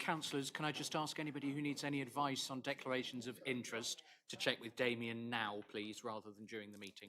Councillors, can I just ask anybody who needs any advice on declarations of interest to check with Damien now, please, rather than during the meeting?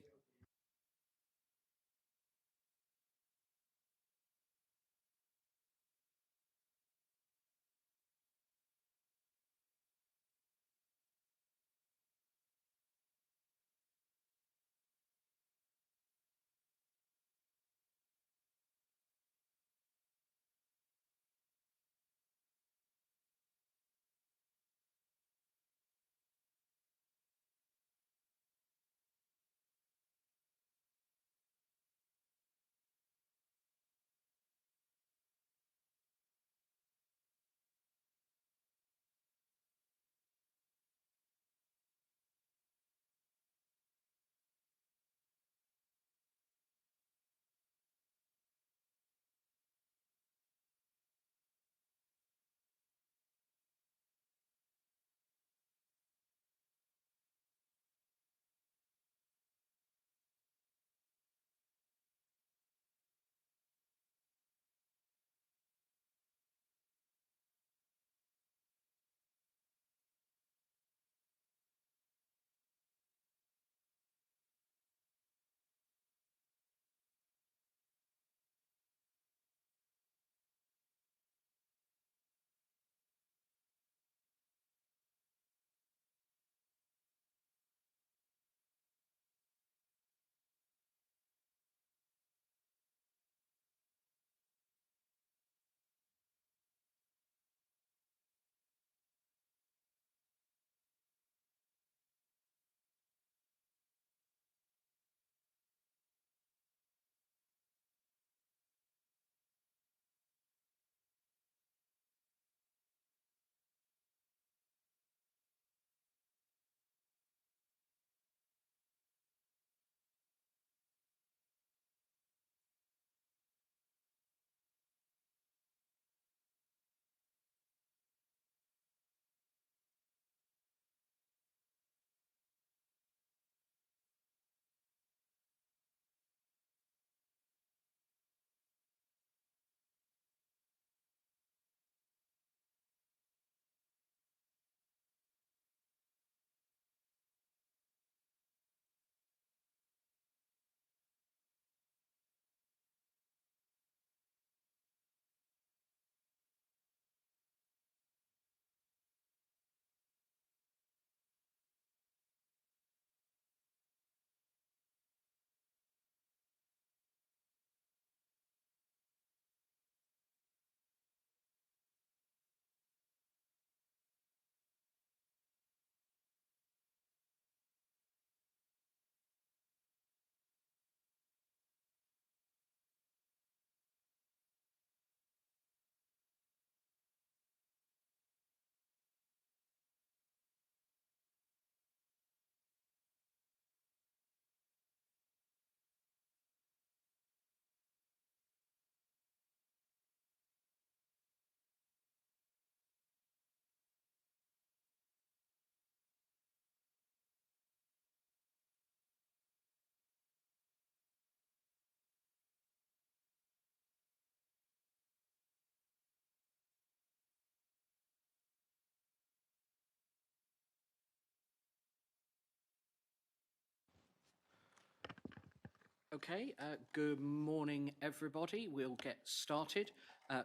Okay, good morning, everybody. We'll get started.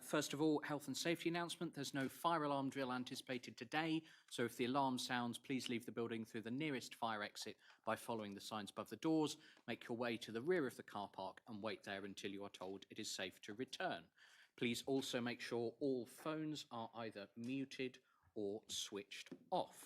First of all, health and safety announcement. There's no fire alarm drill anticipated today, so if the alarm sounds, please leave the building through the nearest fire exit by following the signs above the doors. Make your way to the rear of the car park and wait there until you are told it is safe to return. Please also make sure all phones are either muted or switched off.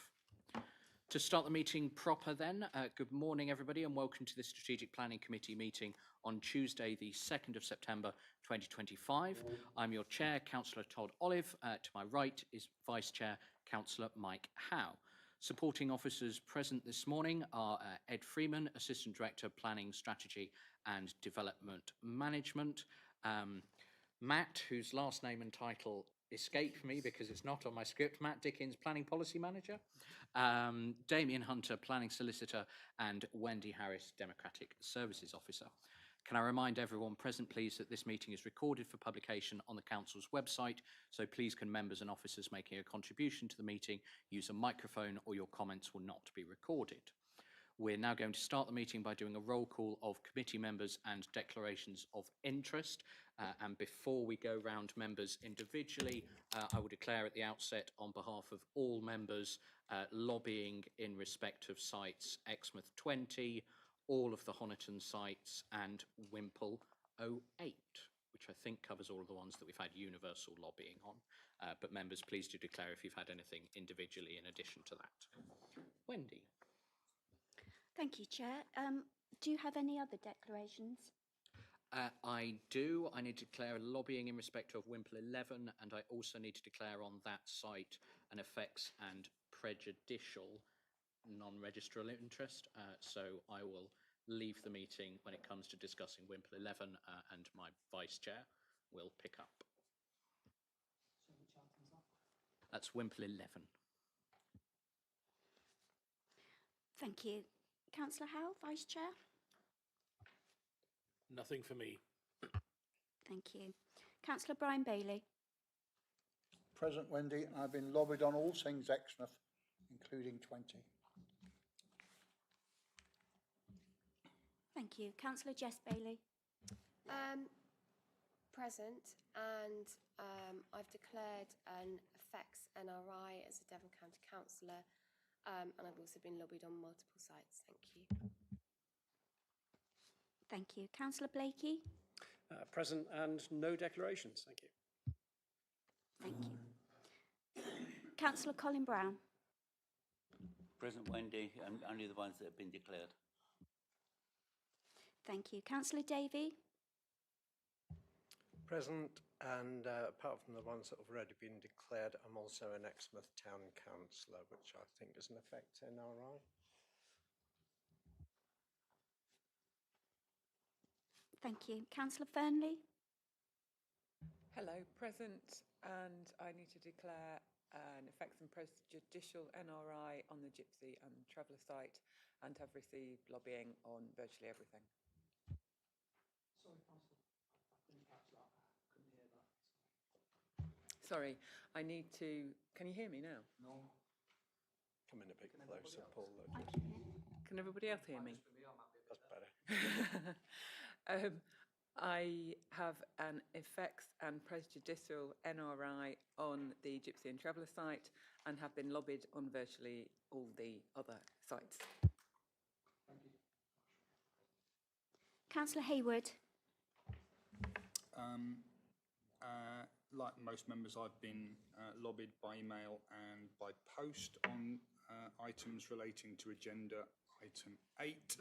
To start the meeting proper then, good morning everybody and welcome to the Strategic Planning Committee meeting on Tuesday the 2nd of September 2025. I'm your Chair, Councillor Todd Olive. To my right is Vice Chair, Councillor Mike Howe. Supporting officers present this morning are Ed Freeman, Assistant Director, Planning, Strategy and Development Management. Matt, whose last name and title escape me because it's not on my script, Matt Dickens, Planning Policy Manager. Damien Hunter, Planning Solicitor, and Wendy Harris, Democratic Services Officer. Can I remind everyone present, please, that this meeting is recorded for publication on the Council's website, so please can members and officers making a contribution to the meeting use a microphone, or your comments will not be recorded. We're now going to start the meeting by doing a roll call of committee members and declarations of interest. And before we go round members individually, I will declare at the outset on behalf of all members lobbying in respect of sites Exmouth 20, all of the Honiton sites and Whimple 08, which I think covers all of the ones that we've had universal lobbying on. But members, please do declare if you've had anything individually in addition to that. Wendy. Thank you, Chair. Do you have any other declarations? I do. I need to declare lobbying in respect of Whimple 11, and I also need to declare on that site an effects and prejudicial non-registral interest. So I will leave the meeting when it comes to discussing Whimple 11, and my Vice Chair will pick up. That's Whimple 11. Thank you. Councillor Howe, Vice Chair? Nothing for me. Thank you. Councillor Brian Bailey? Present, Wendy. I've been lobbied on all things Exmouth, including 20. Thank you. Councillor Jess Bailey? Present, and I've declared an effects NRI as a Devon County Councillor, and I've also been lobbied on multiple sites. Thank you. Thank you. Councillor Blakey? Present and no declarations. Thank you. Thank you. Councillor Colin Brown? Present, Wendy, and only the ones that have been declared. Thank you. Councillor Davey? Present, and apart from the ones that have already been declared, I'm also an Exmouth Town Councillor, which I think is an effect NRI. Thank you. Councillor Fernley? Hello, present, and I need to declare an effects and prejudicial NRI on the Gypsy and Traveller site, and have received lobbying on virtually everything. Sorry, Councillor, I couldn't catch that. I couldn't hear that. Sorry, I need to. Can you hear me now? No. Come in a bit closer, Paul. Can everybody else hear me? That's better. I have an effects and prejudicial NRI on the Gypsy and Traveller site, and have been lobbied on virtually all the other sites. Thank you. Councillor Hayward? Like most members, I've been lobbied by email and by post on items relating to agenda item 8.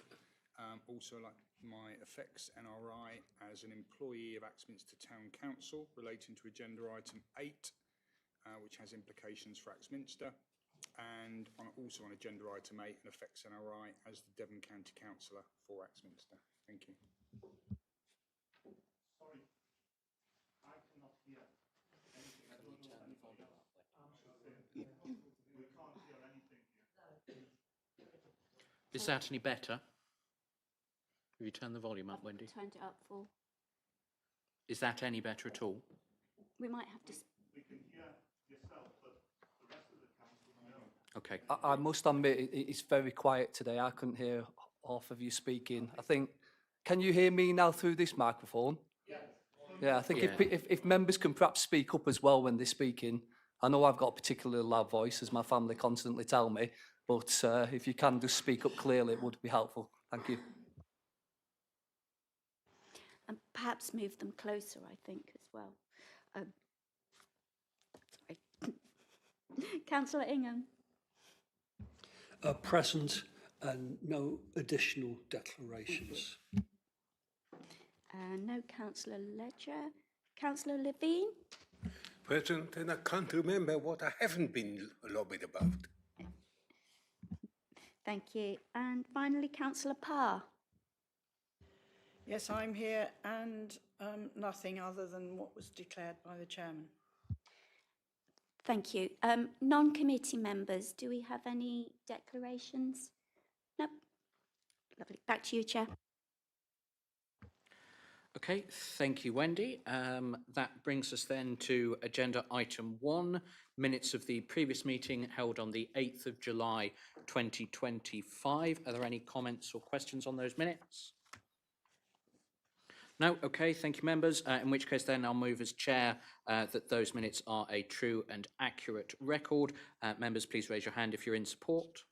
Also, like my effects NRI as an employee of Axminster Town Council relating to agenda item 8, which has implications for Axminster, and also on agenda item 8, an effects NRI as the Devon County Councillor for Axminster. Thank you. Sorry, I cannot hear anything. How do we turn the volume up? We can't hear anything here. Is that any better? Have you turned the volume up, Wendy? Turned it up for. Is that any better at all? We might have to. We can hear yourself, but the rest of the council, no. Okay. I must admit, it's very quiet today. I couldn't hear half of you speaking. I think, can you hear me now through this microphone? Yes. Yeah, I think Yeah. if members can perhaps speak up as well when they're speaking. I know I've got a particularly loud voice, as my family constantly tell me, but if you can just speak up clearly, it would be helpful. Thank you. And perhaps move them closer, I think, as well. Sorry. Councillor Ingham? Present and no additional declarations. No Councillor Ledger. Councillor Levine? Present, and I can't remember what I haven't been lobbied about. Thank you. And finally, Councillor Parr? Yes, I'm here, and nothing other than what was declared by the chairman. Thank you. Non-committee members, do we have any declarations? No. Lovely. Back to you, Chair. Okay, thank you, Wendy. That brings us then to agenda item 1, minutes of the previous meeting held on the 8th of July 2025. Are there any comments or questions on those minutes? No? Okay, thank you, members. In which case then I'll move as chair that those minutes are a true and accurate record. Members, please raise your hand if you're in support.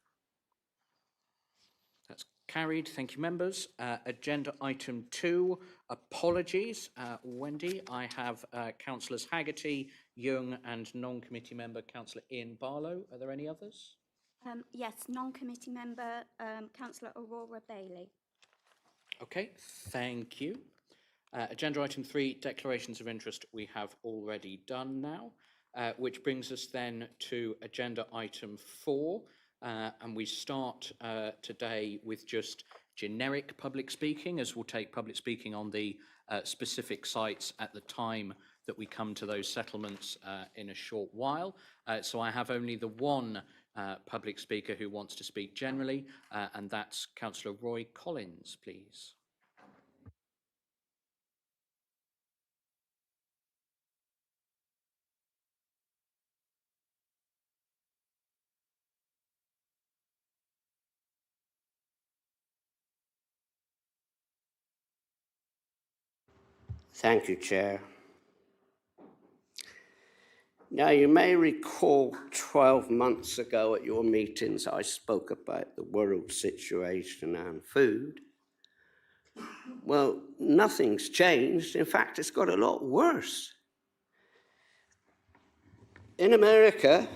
That's carried. Thank you, members. Agenda item 2, apologies. Wendy, I have councillors Haggerty, Young and non-committee member councillor Ian Barlow. Are there any others? Yes, non-committee member, councillor Aurora Bailey. Okay, thank you. Agenda item 3, declarations of interest, we have already done now, which brings us then to agenda item 4, and we start today with just generic public speaking, as we'll take public speaking on the specific sites at the time that we come to those settlements in a short while. So I have only the one public speaker who wants to speak generally, and that's Councillor Roy Collins, please. Thank you, Chair. Now, you may recall 12 months ago at your meetings, I spoke about the world situation and food. Well, nothing's changed. In fact, it's got a lot worse. In America,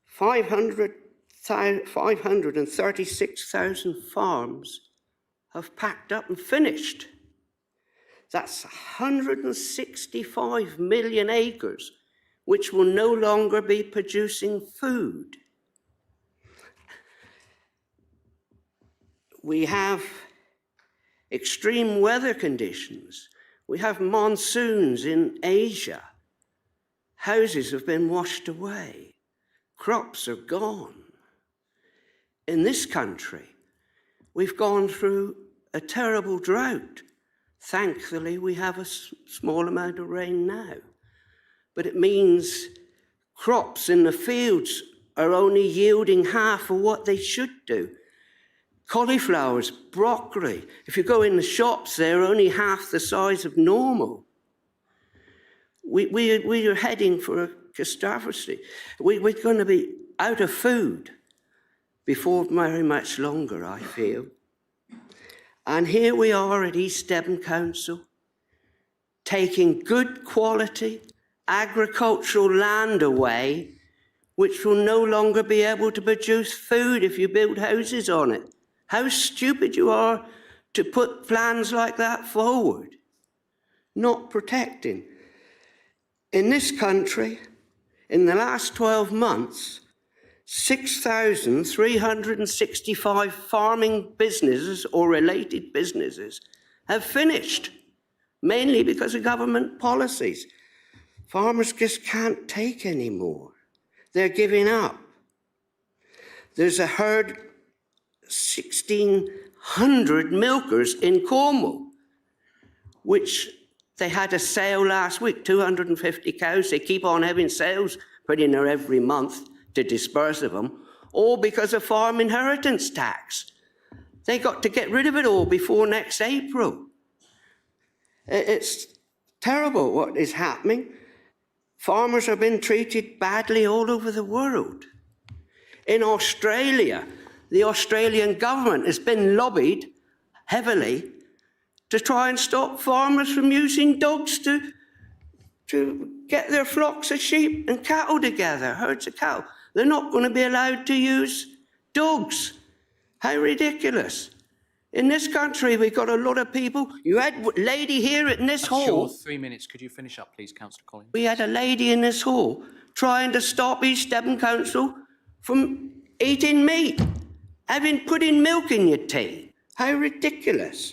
536,000 farms have packed up and finished. That's 165 million acres, which will no longer be producing food. We have extreme weather conditions. We have monsoons in Asia. Houses have been washed away. Crops are gone. In this country, we've gone through a terrible drought. Thankfully, we have a small amount of rain now. But it means crops in the fields are only yielding half of what they should do. Cauliflowers, broccoli, if you go in the shops, they're only half the size of normal. We are heading for a catastrophe. We're going to be out of food before very much longer, I feel. And here we are at East Devon Council, taking good quality agricultural land away, which will no longer be able to produce food if you build houses on it. How stupid you are to put plans like that forward, not protecting. In this country, in the last 12 months, 6,365 farming businesses or related businesses have finished, mainly because of government policies. Farmers just can't take any more. They're giving up. There's a herd, 1,600 milkers in Cornwall, which they had a sale last week, 250 cows. They keep on having sales pretty near every month to disperse of them, all because of farm inheritance tax. They got to get rid of it all before next April. It's terrible what is happening. Farmers have been treated badly all over the world. In Australia, the Australian government has been lobbied heavily to try and stop farmers from using dogs to get their flocks of sheep and cattle together, herds of cattle. They're not going to be allowed to use dogs. How ridiculous. In this country, we've got a lot of people. You had a lady here in this hall. Sure, 3 minutes. Could you finish up, please, Councillor Collins? We had a lady in this hall trying to stop East Devon Council from eating meat, having put in milk in your tea. How ridiculous.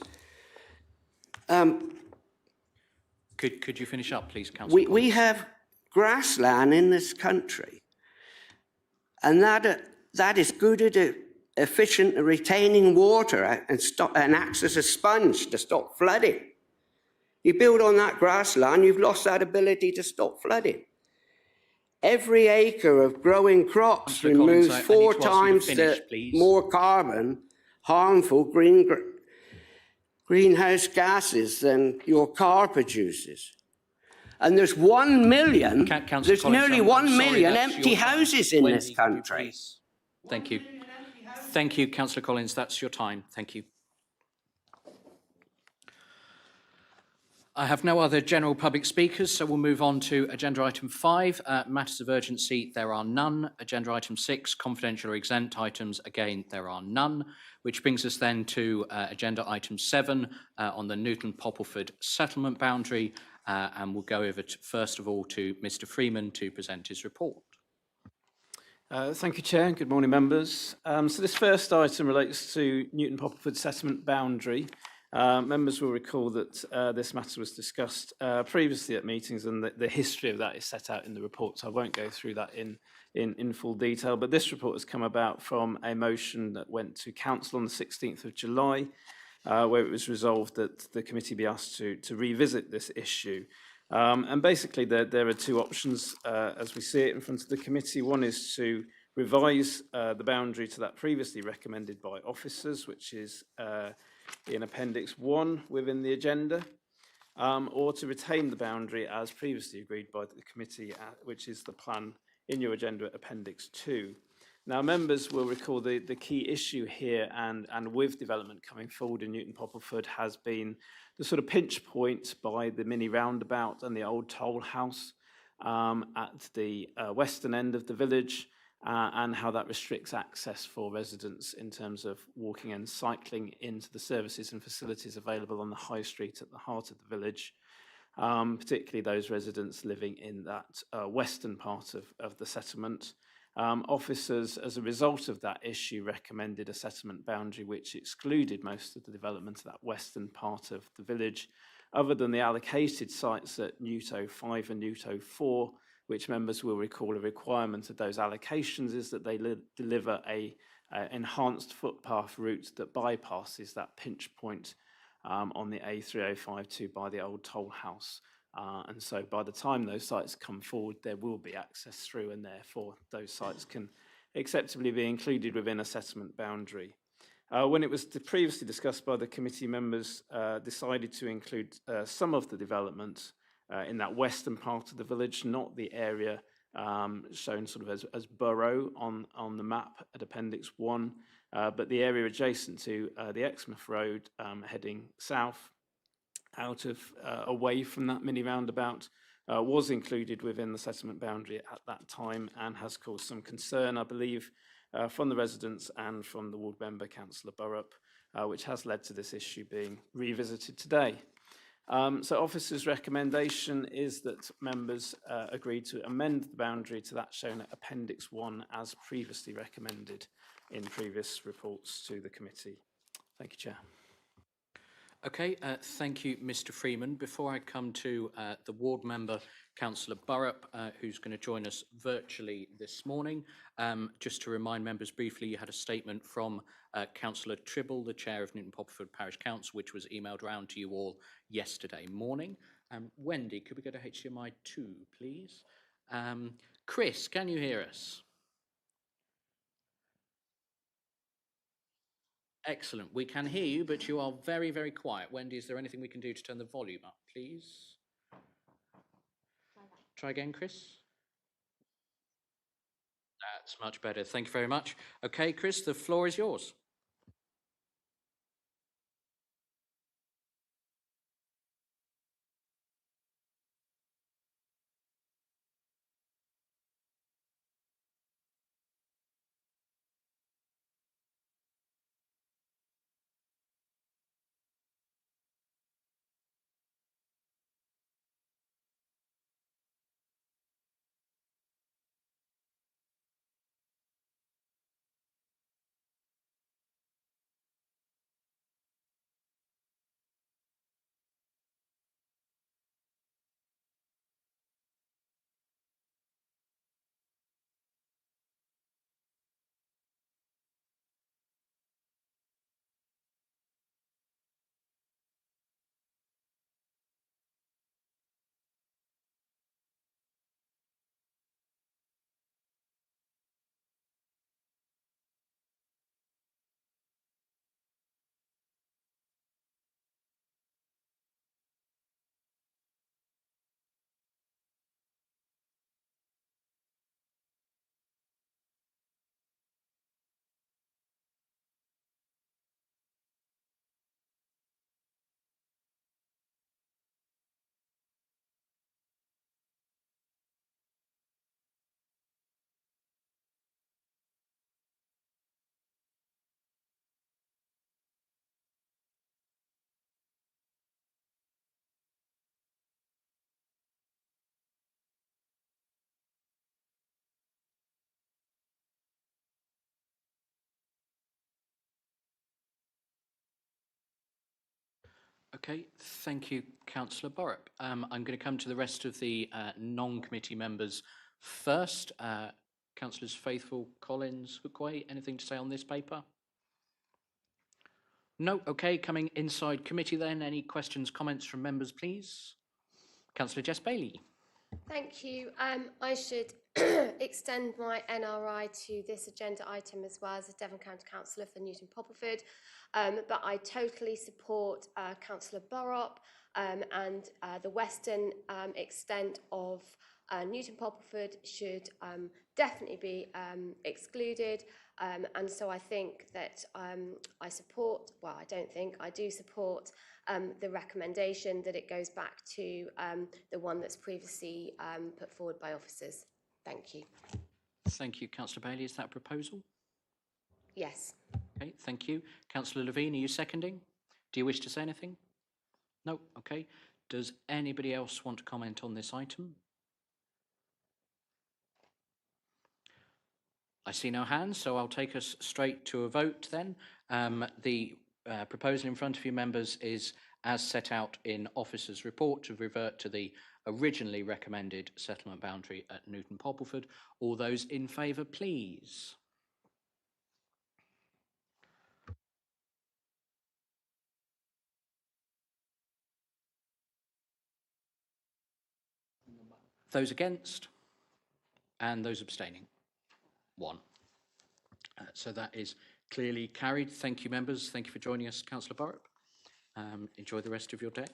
Could you finish up, please, Councillor Collins? We have grassland in this country, and that is good efficient at retaining water and acts as a sponge to stop flooding. You build on that grassland, you've lost that ability to stop flooding. Every acre of growing crops Councillor Collins, removes I need 4 to ask you to times finish, please. more carbon, harmful greenhouse gases than your car produces. And there's 1 million, Councillor there's Collins, nearly I'm 1 sorry, million that's empty your time. houses in Wendy, this could you country. please- Thank you. Thank you, Councillor Collins. That's your time. Thank you. I have no other general public speakers, so we'll move on to agenda item 5, matters of urgency. There are none. Agenda item 6, confidential or exempt items. Again, there are none, which brings us then to agenda item 7 on the Newton-Poppleford settlement boundary. And we'll go over first of all to Mr. Freeman to present his report. Thank you, Chair. Good morning, members. So this first item relates to Newton-Poppleford settlement boundary. Members will recall that this matter was discussed previously at meetings, and the history of that is set out in the report, so I won't go through that in full detail. But this report has come about from a motion that went to Council on the 16th of July, where it was resolved that the committee be asked to revisit this issue. And basically, there are 2 options as we see it in front of the committee. One is to revise the boundary to that previously recommended by officers, which is in Appendix 1 within the agenda, or to retain the boundary as previously agreed by the committee, which is the plan in your agenda at Appendix 2. Now, members will recall the key issue here and with development coming forward in Newton-Poppleford has been the sort of pinch point by the mini roundabout and the old toll house at the western end of the village, and how that restricts access for residents in terms of walking and cycling into the services and facilities available on the high street at the heart of the village, particularly those residents living in that western part of the settlement. Officers, as a result of that issue, recommended a settlement boundary which excluded most of the development of that western part of the village, other than the allocated sites at Newto 5 and Newto 4, which members will recall a requirement of those allocations is that they deliver a enhanced footpath route that bypasses that pinch point on the A3052 by the old toll house. And so by the time those sites come forward, there will be access through, and therefore those sites can acceptably be included within a settlement boundary. When it was previously discussed by the committee, members decided to include some of the development in that western part of the village, not the area shown sort of as borough on the map at Appendix 1, but the area adjacent to the Exmouth Road heading south out of away from that mini roundabout was included within the settlement boundary at that time and has caused some concern, I believe, from the residents and from the ward member, Councillor Burrup, which has led to this issue being revisited today. So officers' recommendation is that members agree to amend the boundary to that shown at Appendix 1 as previously recommended in previous reports to the committee. Thank you, Chair. Okay, thank you, Mr. Freeman. Before I come to the ward member, Councillor Burrup, who's going to join us virtually this morning, just to remind members briefly, you had a statement from Councillor Tribble, the chair of Newton-Poppleford Parish Council, which was emailed around to you all yesterday morning. Wendy, could we go to HDMI 2, please? Chris, can you hear us? Excellent. We can hear you, but you are very, very quiet. Wendy, is there anything we can do to turn the volume up, please? Try again, Chris. That's much better. Thank you very much. Okay, Chris, the floor is yours. Okay, thank you, Councillor Borup. I'm going to come to the rest of the non-committee members first. Councillors Faithful, Collins, Hookway, anything to say on this paper? No, okay, coming inside committee then. Any questions, comments from members, please? Councillor Jess Bailey. Thank you. I should extend my NRI to this agenda item as well as a Devon County Councillor for Newton Poppleford. But I totally support Councillor Borup and the western extent of Newton Poppleford should definitely be excluded. And so I think that I support, well, I don't think, I do support the recommendation that it goes back to the one that's previously put forward by officers. Thank you. Thank you, Councillor Bailey. Is that a proposal? Yes. Okay, thank you. Councillor Levine, are you seconding? Do you wish to say anything? No, okay. Does anybody else want to comment on this item? I see no hands, so I'll take us straight to a vote then. The proposal in front of you, members, is as set out in Officer's report to revert to the originally recommended settlement boundary at Newton Poppleford. All those in favour, please. Those against? And those abstaining? 1. So that is clearly carried. Thank you, members. Thank you for joining us, Councillor Borup. Enjoy the rest of your day,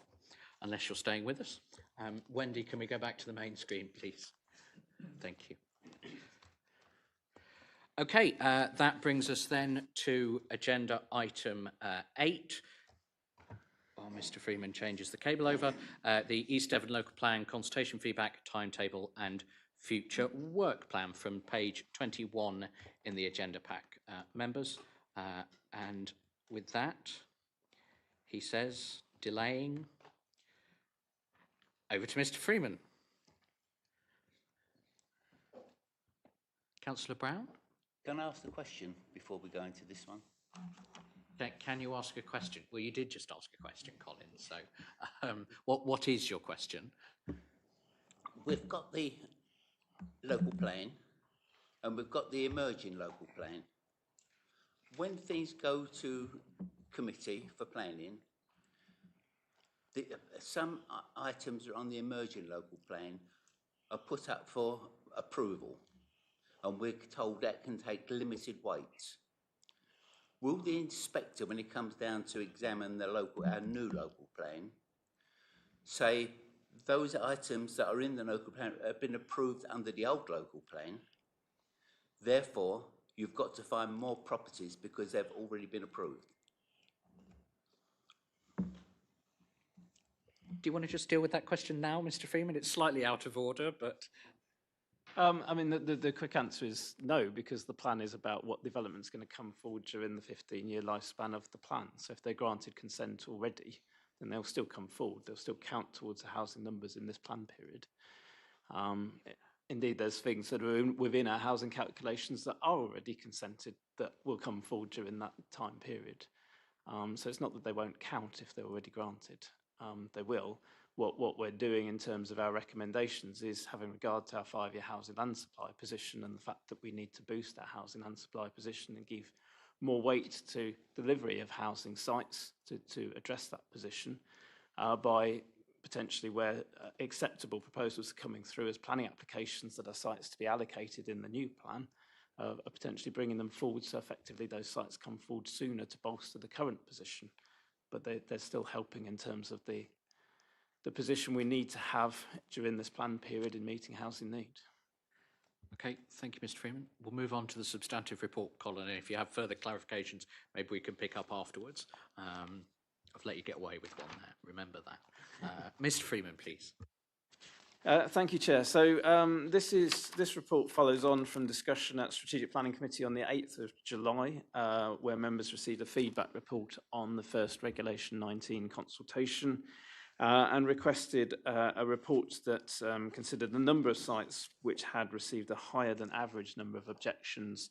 unless you're staying with us. Wendy, can we go back to the main screen, please? Thank you. Okay, that brings us then to agenda item 8. While Mr. Freeman changes the cable over, the East Devon Local Plan Consultation Feedback Timetable and Future Work Plan from page 21 in the agenda pack, members. And with that, he says, delaying, over to Mr. Freeman. Councillor Brown? Can I ask the question before we go into this one? Can you ask a question? Well, you did just ask a question, Colin. So what is your question? We've got the local plan and we've got the emerging local plan. When things go to committee for planning, some items on the emerging local plan are put up for approval, and we're told that can take limited weight. Will the inspector, when it comes down to examine our new local plan, say those items that are in the local plan have been approved under the old local plan, therefore you've got to find more properties because they've already been approved? Do you want to just deal with that question now, Mr. Freeman? It's slightly out of order, but... I mean, the quick answer is no, because the plan is about what development's going to come forward during the 15-year lifespan of the plan. So if they're granted consent already, then they'll still come forward. They'll still count towards the housing numbers in this plan period. Indeed, there's things that are within our housing calculations that are already consented that will come forward during that time period. So it's not that they won't count if they're already granted. They will. What we're doing in terms of our recommendations is having regard to our 5-year housing land supply position and the fact that we need to boost our housing land supply position and give more weight to delivery of housing sites to address that position by potentially where acceptable proposals are coming through as planning applications that are sites to be allocated in the new plan, are potentially bringing them forward so effectively those sites come forward sooner to bolster the current position. But they're still helping in terms of the position we need to have during this plan period in meeting housing need. Okay, thank you, Mr. Freeman. We'll move on to the substantive report, Colin, and if you have further clarifications, maybe we can pick up afterwards. I've let you get away with one there, remember that. Mr. Freeman, please. Thank you, Chair. So this report follows on from discussion at Strategic Planning Committee on the 8th of July, where members received a feedback report on the first Regulation 19 consultation and requested a report that considered the number of sites which had received a higher than average number of objections,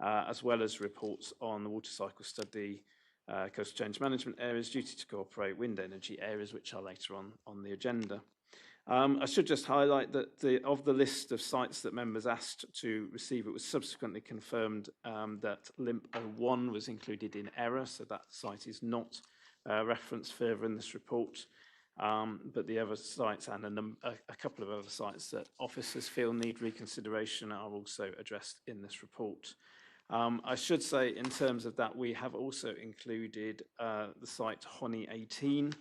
as well as reports on the water cycle study, coastal change management areas, duty to cooperate, wind energy areas, which are later on the agenda. I should just highlight that of the list of sites that members asked to receive, it was subsequently confirmed that LIMP 01 was included in error, so that site is not referenced further in this report. But the other sites and a couple of other sites that officers feel need reconsideration are also addressed in this report. I should say, in terms of that, we have also included the site Honiton,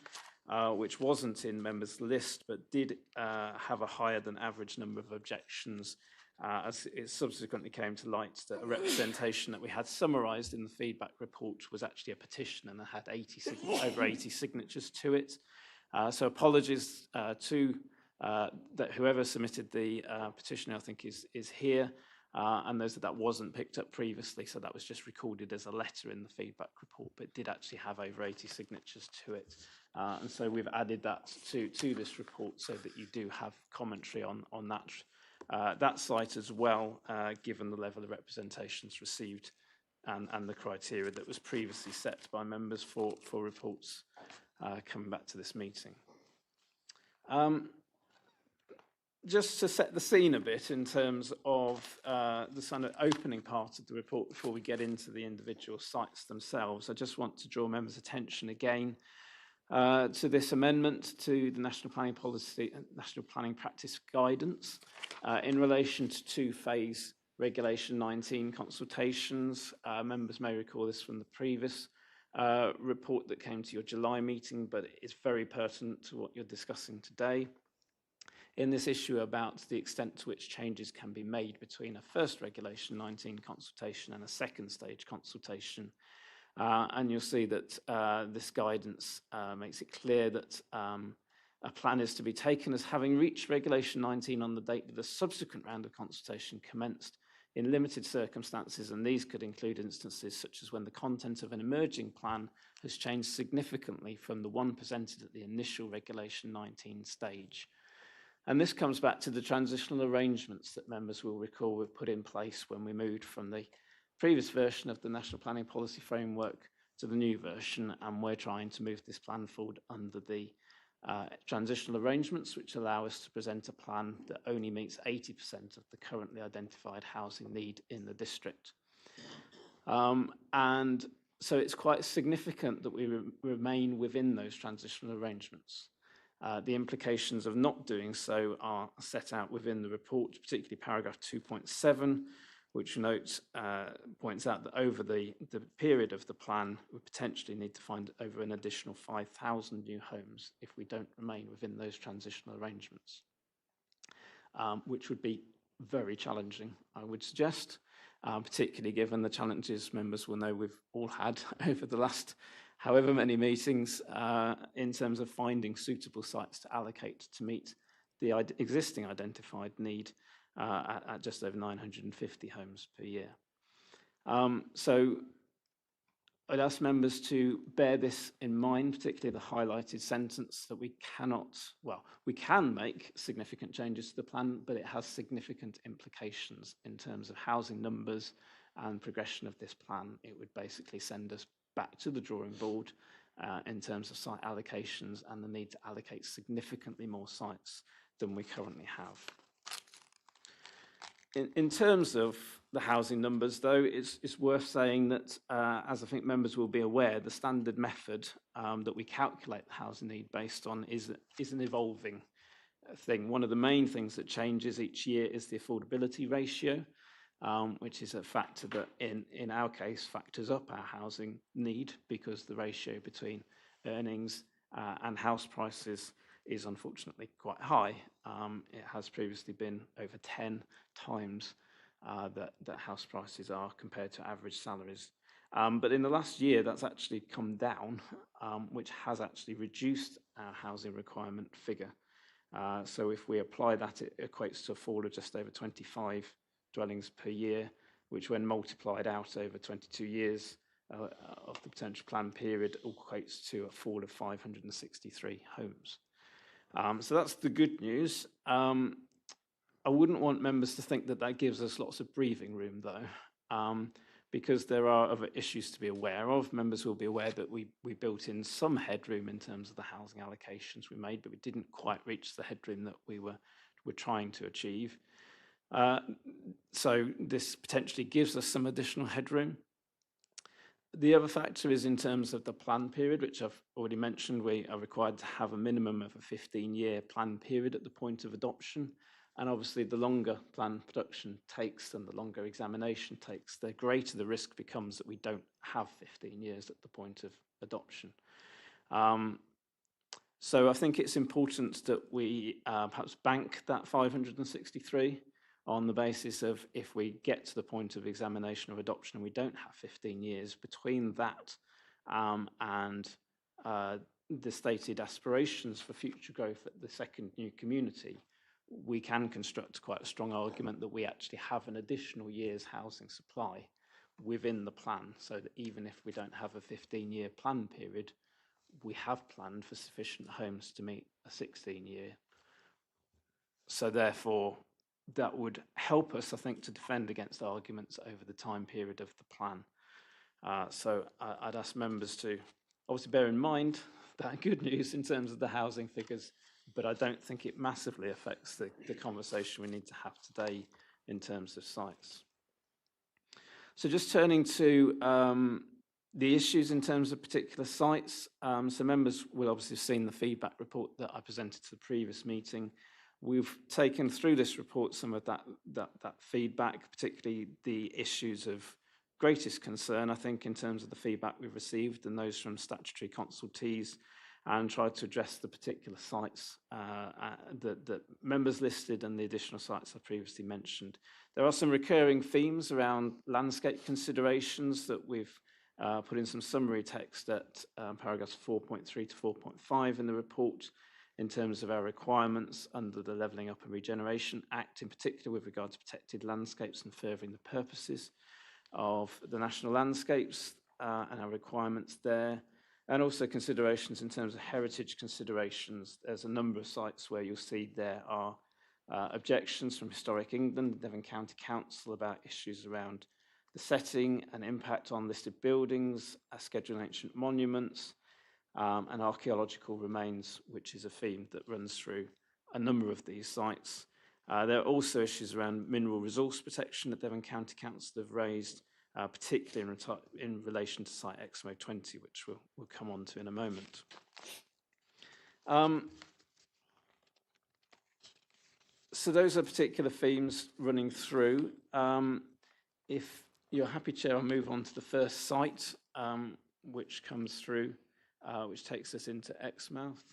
which wasn't in members' list, but did have a higher than average number of objections, as it subsequently came to light that a representation that we had summarised in the feedback report was actually a petition and it had over 80 signatures to it. So apologies to that whoever submitted the petition, I think, is here. And those that wasn't picked up previously, so that was just recorded as a letter in the feedback report, but did actually have over 80 signatures to it. And so we've added that to this report so that you do have commentary on that site as well, given the level of representations received and the criteria that was previously set by members for reports coming back to this meeting. Just to set the scene a bit in terms of the kind of opening part of the report before we get into the individual sites themselves, I just want to draw members' attention again to this amendment to the National Planning Policy and National Planning Practice Guidance in relation to two-phase Regulation 19 consultations. Members may recall this from the previous report that came to your July meeting, but it is very pertinent to what you're discussing today. In this issue about the extent to which changes can be made between a first Regulation 19 consultation and a second stage consultation. And you'll see that this guidance makes it clear that a plan is to be taken as having reached Regulation 19 on the date that a subsequent round of consultation commenced in limited circumstances, and these could include instances such as when the content of an emerging plan has changed significantly from the one presented at the initial Regulation 19 stage. And this comes back to the transitional arrangements that members will recall were put in place when we moved from the previous version of the National Planning Policy Framework to the new version, and we're trying to move this plan forward under the transitional arrangements, which allow us to present a plan that only meets 80% of the currently identified housing need in the district. And so it's quite significant that we remain within those transitional arrangements. The implications of not doing so are set out within the report, particularly paragraph 2.7, which points out that over the period of the plan, we potentially need to find over an additional 5,000 new homes if we don't remain within those transitional arrangements, which would be very challenging, I would suggest, particularly given the challenges members will know we've all had over the last however many meetings in terms of finding suitable sites to allocate to meet the existing identified need at just over 950 homes per year. So I'd ask members to bear this in mind, particularly the highlighted sentence that we can make significant changes to the plan, but it has significant implications in terms of housing numbers and progression of this plan. It would basically send us back to the drawing board in terms of site allocations and the need to allocate significantly more sites than we currently have. In terms of the housing numbers, though, it's worth saying that, as I think members will be aware, the standard method that we calculate the housing need based on is an evolving thing. One of the main things that changes each year is the affordability ratio, which is a factor that, in our case, factors up our housing need because the ratio between earnings and house prices is unfortunately quite high. It has previously been over 10 times that house prices are compared to average salaries. But in the last year, that's actually come down, which has actually reduced our housing requirement figure. So if we apply that, it equates to a fall of just over 25 dwellings per year, which when multiplied out over 22 years of the potential plan period equates to a fall of 563 homes. So that's the good news. I wouldn't want members to think that that gives us lots of breathing room, though, because there are other issues to be aware of. Members will be aware that we built in some headroom in terms of the housing allocations we made, but we didn't quite reach the headroom that we were trying to achieve. So this potentially gives us some additional headroom. The other factor is in terms of the plan period, which I've already mentioned. We are required to have a minimum of a 15-year plan period at the point of adoption. And obviously, the longer plan production takes and the longer examination takes, the greater the risk becomes that we don't have 15 years at the point of adoption. So I think it's important that we perhaps bank that 563 on the basis of, if we get to the point of examination or adoption and we don't have 15 years between that and the stated aspirations for future growth at the second new community, we can construct quite a strong argument that we actually have an additional year's housing supply within the plan, so that even if we don't have a 15-year plan period, we have planned for sufficient homes to meet a 16-year. So therefore, that would help us, I think, to defend against arguments over the time period of the plan. So I'd ask members to obviously bear in mind that good news in terms of the housing figures, but I don't think it massively affects the conversation we need to have today in terms of sites. So just turning to the issues in terms of particular sites. So members will obviously have seen the feedback report that I presented to the previous meeting. We've taken through this report some of that feedback, particularly the issues of greatest concern, I think, in terms of the feedback we've received and those from statutory consultees, and tried to address the particular sites that members listed and the additional sites I previously mentioned. There are some recurring themes around landscape considerations that we've put in some summary text at paragraphs 4.3 to 4.5 in the report, in terms of our requirements under the Levelling Up and Regeneration Act, in particular with regard to protected landscapes and furthering the purposes of the national landscapes and our requirements there, and also considerations in terms of heritage considerations. There's a number of sites where you'll see there are objections from Historic England, Devon County Council, about issues around the setting and impact on listed buildings, scheduled ancient monuments, and archaeological remains, which is a theme that runs through a number of these sites. There are also issues around mineral resource protection that Devon County Council have raised, particularly in relation to site Exmouth 20, which we'll come on to in a moment. So those are particular themes running through. If you're happy, Chair, I'll move on to the first site, which comes through, which takes us into Exmouth.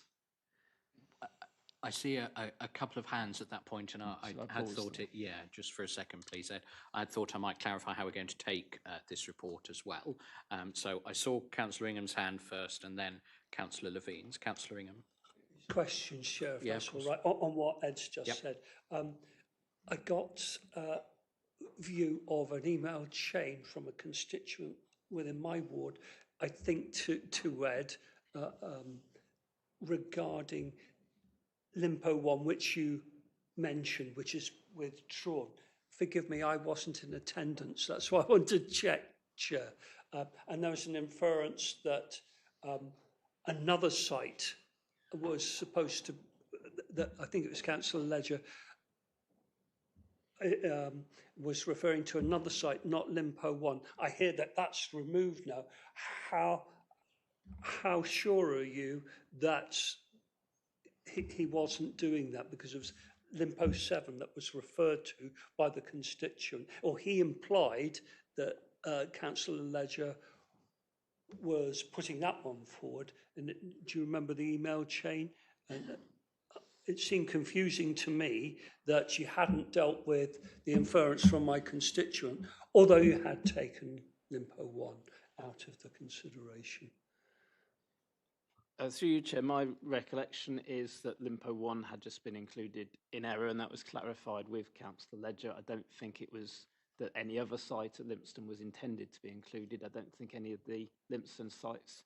I see a couple of hands at that point, and I had thought it, yeah, just for a second, please, Ed. I thought I might clarify how we're going to take this report as well. So I saw Councillor Ingham's hand first, and then Councillor Levine's. Councillor Ingham. Question, Sheriff, Yeah, that's all right, on what Ed's just said. I got a view of an email chain from a constituent within my ward, I think to Ed, regarding Limpo 1, which you mentioned, which is withdrawn. Forgive me, I wasn't in attendance. That's why I wanted to check, Chair. And there was an inference that another site was supposed to, that I think it was Councillor Ledger, was referring to another site, not Limpo 1. I hear that that's removed now. How sure are you that he wasn't doing that, because it was Limpo 7 that was referred to by the constituent, or he implied that Councillor Ledger was putting that one forward. And do you remember the email chain? And it seemed confusing to me that you hadn't dealt with the inference from my constituent, although you had taken Limpo 1 out of the consideration. Through you, Chair, my recollection is that Limpo 1 had just been included in error, and that was clarified with Councillor Ledger. I don't think it was that any other site at Lympstone was intended to be included. I don't think any of the Lympstone sites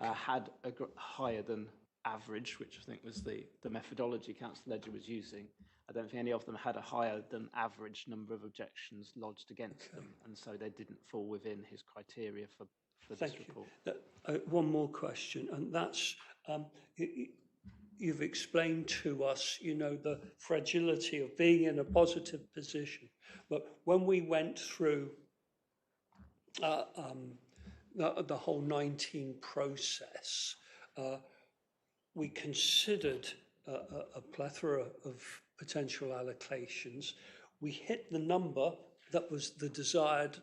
had a higher than average, which I think was the methodology Councillor Ledger was using. I don't think any of them had a higher than average number of objections lodged against them, and so they didn't fall within his criteria for this report. One more question, and that's you've explained to us, you know, the fragility of being in a positive position. But when we went through the whole 19 process, we considered a plethora of potential allocations. We hit the number that was the desired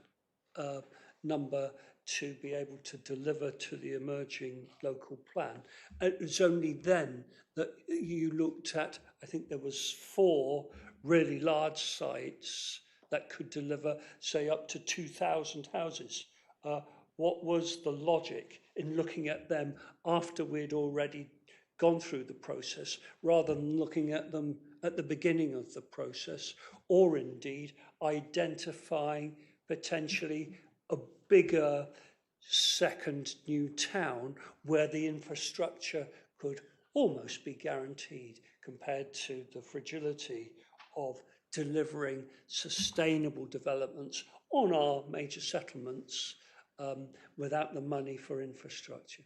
number to be able to deliver to the emerging local plan. It was only then that you looked at, I think there was 4 really large sites that could deliver, say, up to 2,000 houses. What was the logic in looking at them after we'd already gone through the process, rather than looking at them at the beginning of the process, or indeed identifying potentially a bigger second new town where the infrastructure could almost be guaranteed, compared to the fragility of delivering sustainable developments on our major settlements without the money for infrastructure?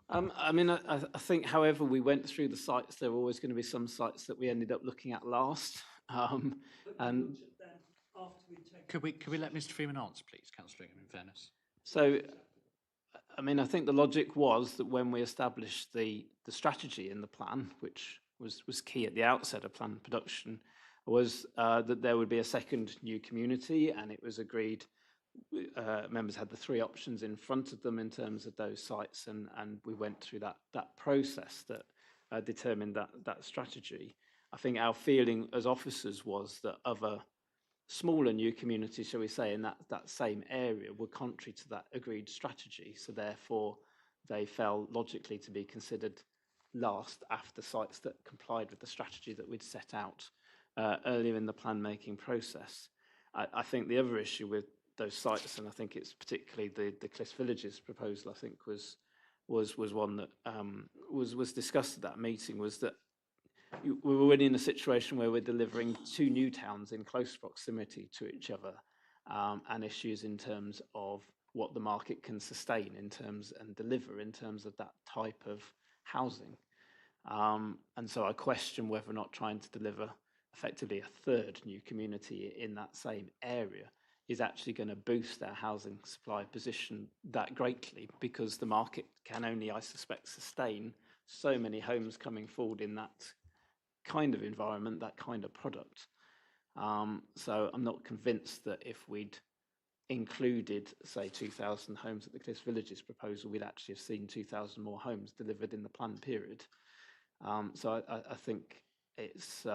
I mean, I think, however we went through the sites, there were always going to be some sites that we ended up looking at last. And could we let Mr. Freeman answer, please, Councillor Ingham, in fairness? So, I mean, I think the logic was that when we established the strategy in the plan, which was key at the outset of plan production, was that there would be a second new community, and it was agreed. Members had the 3 options in front of them in terms of those sites, and we went through that process that determined that strategy. I think our feeling as officers was that other smaller new communities, shall we say, in that same area were contrary to that agreed strategy, so therefore they fell logically to be considered last after sites that complied with the strategy that we'd set out earlier in the plan making process. I think the other issue with those sites, and I think it's particularly the Cliffs Villages proposal, I think was one that was discussed at that meeting, was that we were already in a situation where we're delivering 2 new towns in close proximity to each other, and issues in terms of what the market can sustain in terms and deliver in terms of that type of housing. And so I question whether or not trying to deliver effectively a 3rd new community in that same area is actually going to boost our housing supply position that greatly, because the market can only, I suspect, sustain so many homes coming forward in that kind of environment, that kind of product. So I'm not convinced that if we'd included, say, 2,000 homes at the Cliffs Villages proposal, we'd actually have seen 2,000 more homes delivered in the planned period. So I think it's,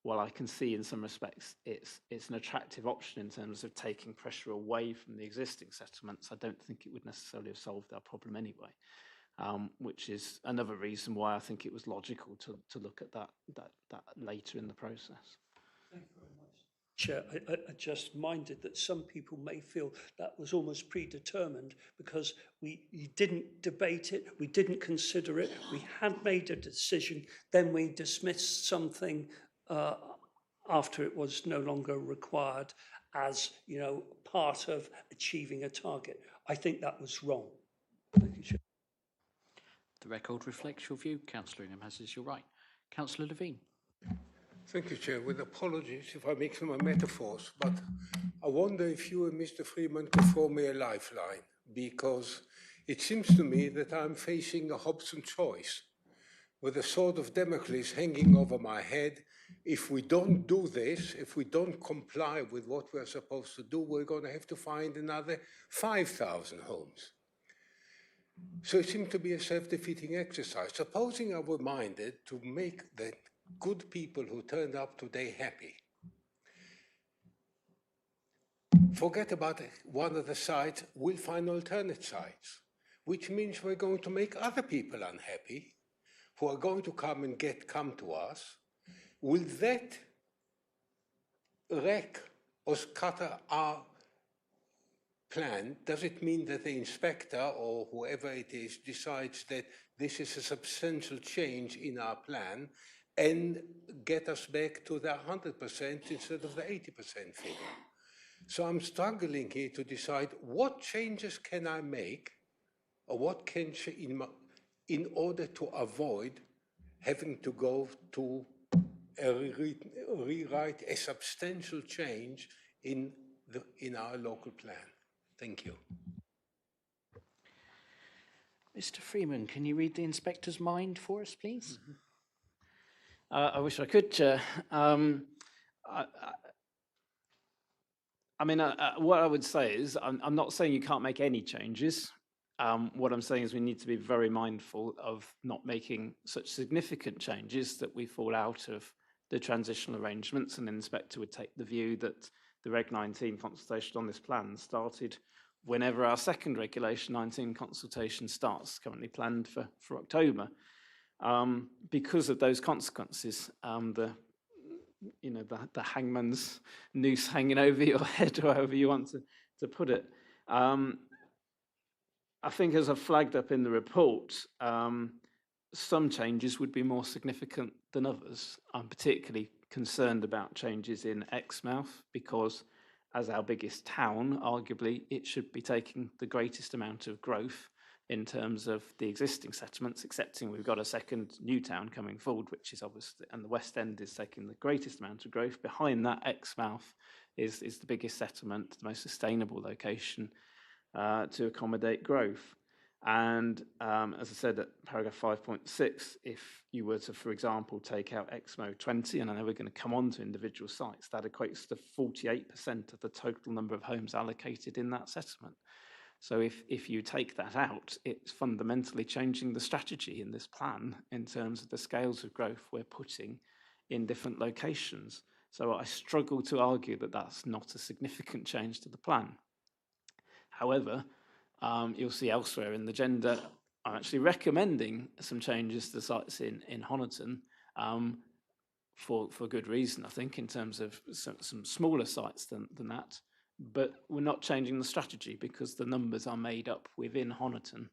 while I can see in some respects it's an attractive option in terms of taking pressure away from the existing settlements, I don't think it would necessarily have solved our problem anyway, which is another reason why I think it was logical to look at that later in the process. Thank you very much. Chair, I just minded that some people may feel that was almost predetermined because we didn't debate it, we didn't consider it, we had made a decision, then we dismissed something after it was no longer required as, you know, part of achieving a target. I think that was wrong. Thank you, Chair. The record reflects your view, Councillor Ingham, as is your right. Councillor Levine. Thank you, Chair. With apologies if I mix my metaphors, but I wonder if you and Mr. Freeman could throw me a lifeline, because it seems to me that I'm facing a Hobson choice, with a sword of Damocles hanging over my head. If we don't do this, if we don't comply with what we're supposed to do, we're going to have to find another 5,000 homes. So it seemed to be a self-defeating exercise. Supposing I were minded to make the good people who turned up today happy, forget about one of the sites, we'll find alternate sites, which means we're going to make other people unhappy who are going to come to us. Will that wreck or scatter our plan? Does it mean that the inspector or whoever it is decides that this is a substantial change in our plan and get us back to the 100% instead of the 80% figure. So I'm struggling here to decide what changes can I make or what can in order to avoid having to go to rewrite a substantial change in our local plan. Thank you. Mr. Freeman, can you read the inspector's mind for us, please? I wish I could, Chair. I mean, what I would say is, I'm not saying you can't make any changes. What I'm saying is we need to be very mindful of not making such significant changes that we fall out of the transitional arrangements, and the inspector would take the view that the Reg 19 consultation on this plan started whenever our second Regulation 19 consultation starts, currently planned for October. Because of those consequences, the hangman's noose hanging over your head, or however you want to put it. I think, as I've flagged up in the report, some changes would be more significant than others. I'm particularly concerned about changes in Exmouth because, as our biggest town, arguably, it should be taking the greatest amount of growth in terms of the existing settlements, excepting we've got a second new town coming forward, which is obviously, and the West End is taking the greatest amount of growth. Behind that, Exmouth is the biggest settlement, the most sustainable location to accommodate growth. And as I said at paragraph 5.6, if you were to, for example, take out Exmouth 20, and I know we're going to come on to individual sites, that equates to 48% of the total number of homes allocated in that settlement. So if you take that out, it's fundamentally changing the strategy in this plan in terms of the scales of growth we're putting in different locations. So I struggle to argue that that's not a significant change to the plan. However, you'll see elsewhere in the agenda, I'm actually recommending some changes to sites in Honiton for good reason, I think, in terms of some smaller sites than that. But we're not changing the strategy because the numbers are made up within Honiton.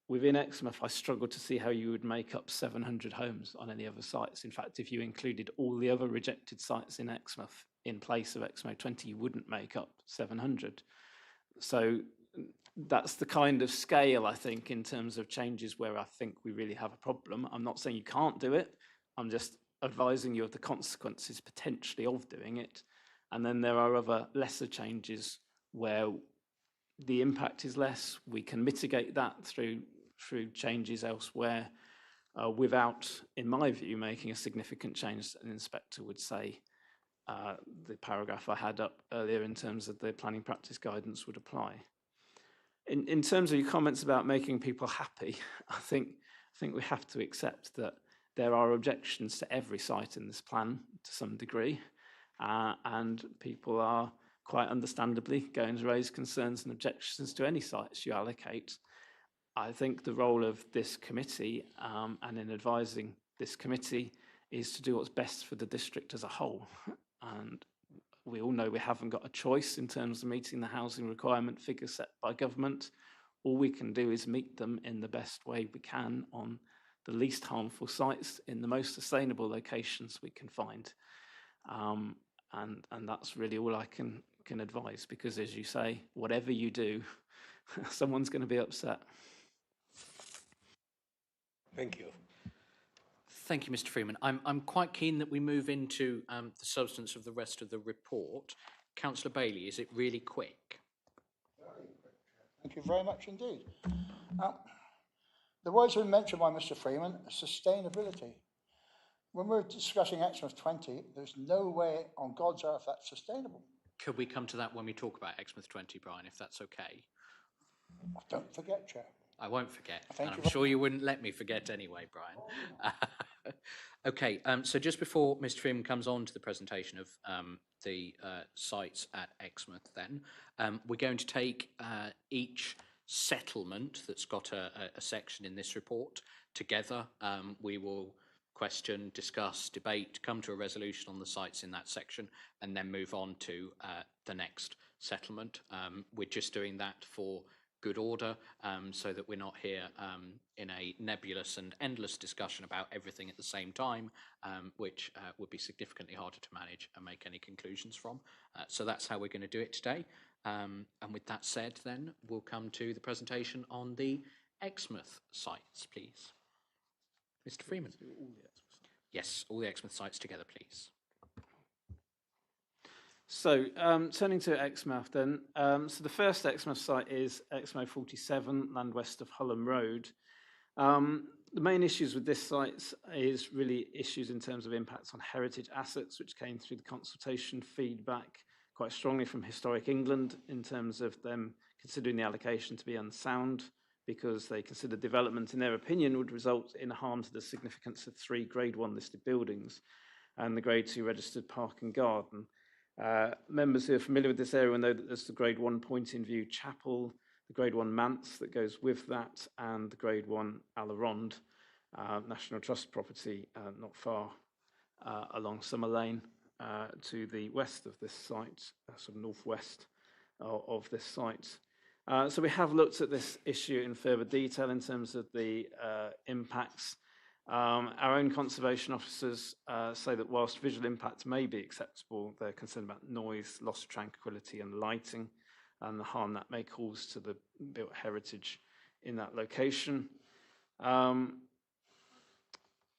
Within Exmouth, I struggle to see how you would make up 700 homes on any other sites. In fact, if you included all the other rejected sites in Exmouth in place of Exmouth 20, you wouldn't make up 700. So that's the kind of scale, I think, in terms of changes where I think we really have a problem. I'm not saying you can't do it. I'm just advising you of the consequences potentially of doing it. And then there are other lesser changes where the impact is less. We can mitigate that through changes elsewhere without, in my view, making a significant change that an inspector would say the paragraph I had up earlier in terms of the planning practice guidance would apply. In terms of your comments about making people happy, I think we have to accept that there are objections to every site in this plan to some degree. And people are quite understandably going to raise concerns and objections to any sites you allocate. I think the role of this committee and in advising this committee is to do what's best for the district as a whole. And we all know we haven't got a choice in terms of meeting the housing requirement figures set by government. All we can do is meet them in the best way we can on the least harmful sites in the most sustainable locations we can find. And that's really all I can advise, because, as you say, whatever you do, someone's going to be upset. Thank you. Thank you, Mr. Freeman. I'm quite keen that we move into the substance of the rest of the report. Councillor Bailey, is it really quick? Thank you very much indeed. The words were mentioned by Mr. Freeman, sustainability. When we're discussing Exmouth 20, there's no way on God's earth that's sustainable. Could we come to that when we talk about Exmouth 20, Brian, if that's okay? Don't forget, Chair. I won't forget. Thank and you I'm sure you wouldn't let me forget anyway, Brian. Okay, so just before Mr. Freeman comes on to the presentation of the sites at Exmouth then, we're going to take each settlement that's got a section in this report together. We will question, discuss, debate, come to a resolution on the sites in that section, and then move on to the next settlement. We're just doing that for good order, so that we're not here in a nebulous and endless discussion about everything at the same time, which would be significantly harder to manage and make any conclusions from. So that's how we're going to do it today. And with that said, then, we'll come to the presentation on the Exmouth sites, please. Mr. Freeman. Yes, all the Exmouth sites together, please. So, turning to Exmouth then. So the first Exmouth site is Exmouth 47, land west of Hullam Road. The main issues with this site is really issues in terms of impacts on heritage assets, which came through the consultation feedback quite strongly from Historic England in terms of them considering the allocation to be unsound, because they consider development, in their opinion, would result in harm to the significance of 3 Grade 1 listed buildings and the Grade 2 registered park and garden. Members who are familiar with this area will know that there's the Grade 1 Point in View Chapel, the Grade 1 Manse that goes with that, and the Grade 1 Alaronde, National Trust property not far along Summer Lane to the west of this site, sort of northwest of this site. So we have looked at this issue in further detail in terms of the impacts. Our own conservation officers say that whilst visual impact may be acceptable, they're concerned about noise, loss of tranquility and lighting, and the harm that may cause to the built heritage in that location.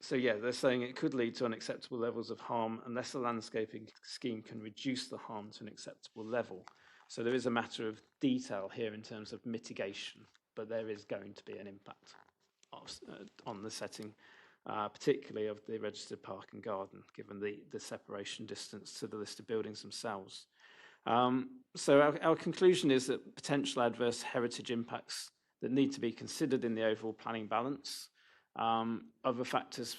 So yeah, they're saying it could lead to unacceptable levels of harm unless a landscaping scheme can reduce the harm to an acceptable level. So there is a matter of detail here in terms of mitigation, but there is going to be an impact on the setting, particularly of the registered park and garden, given the separation distance to the listed buildings themselves. So our conclusion is that potential adverse heritage impacts that need to be considered in the overall planning balance. Other factors,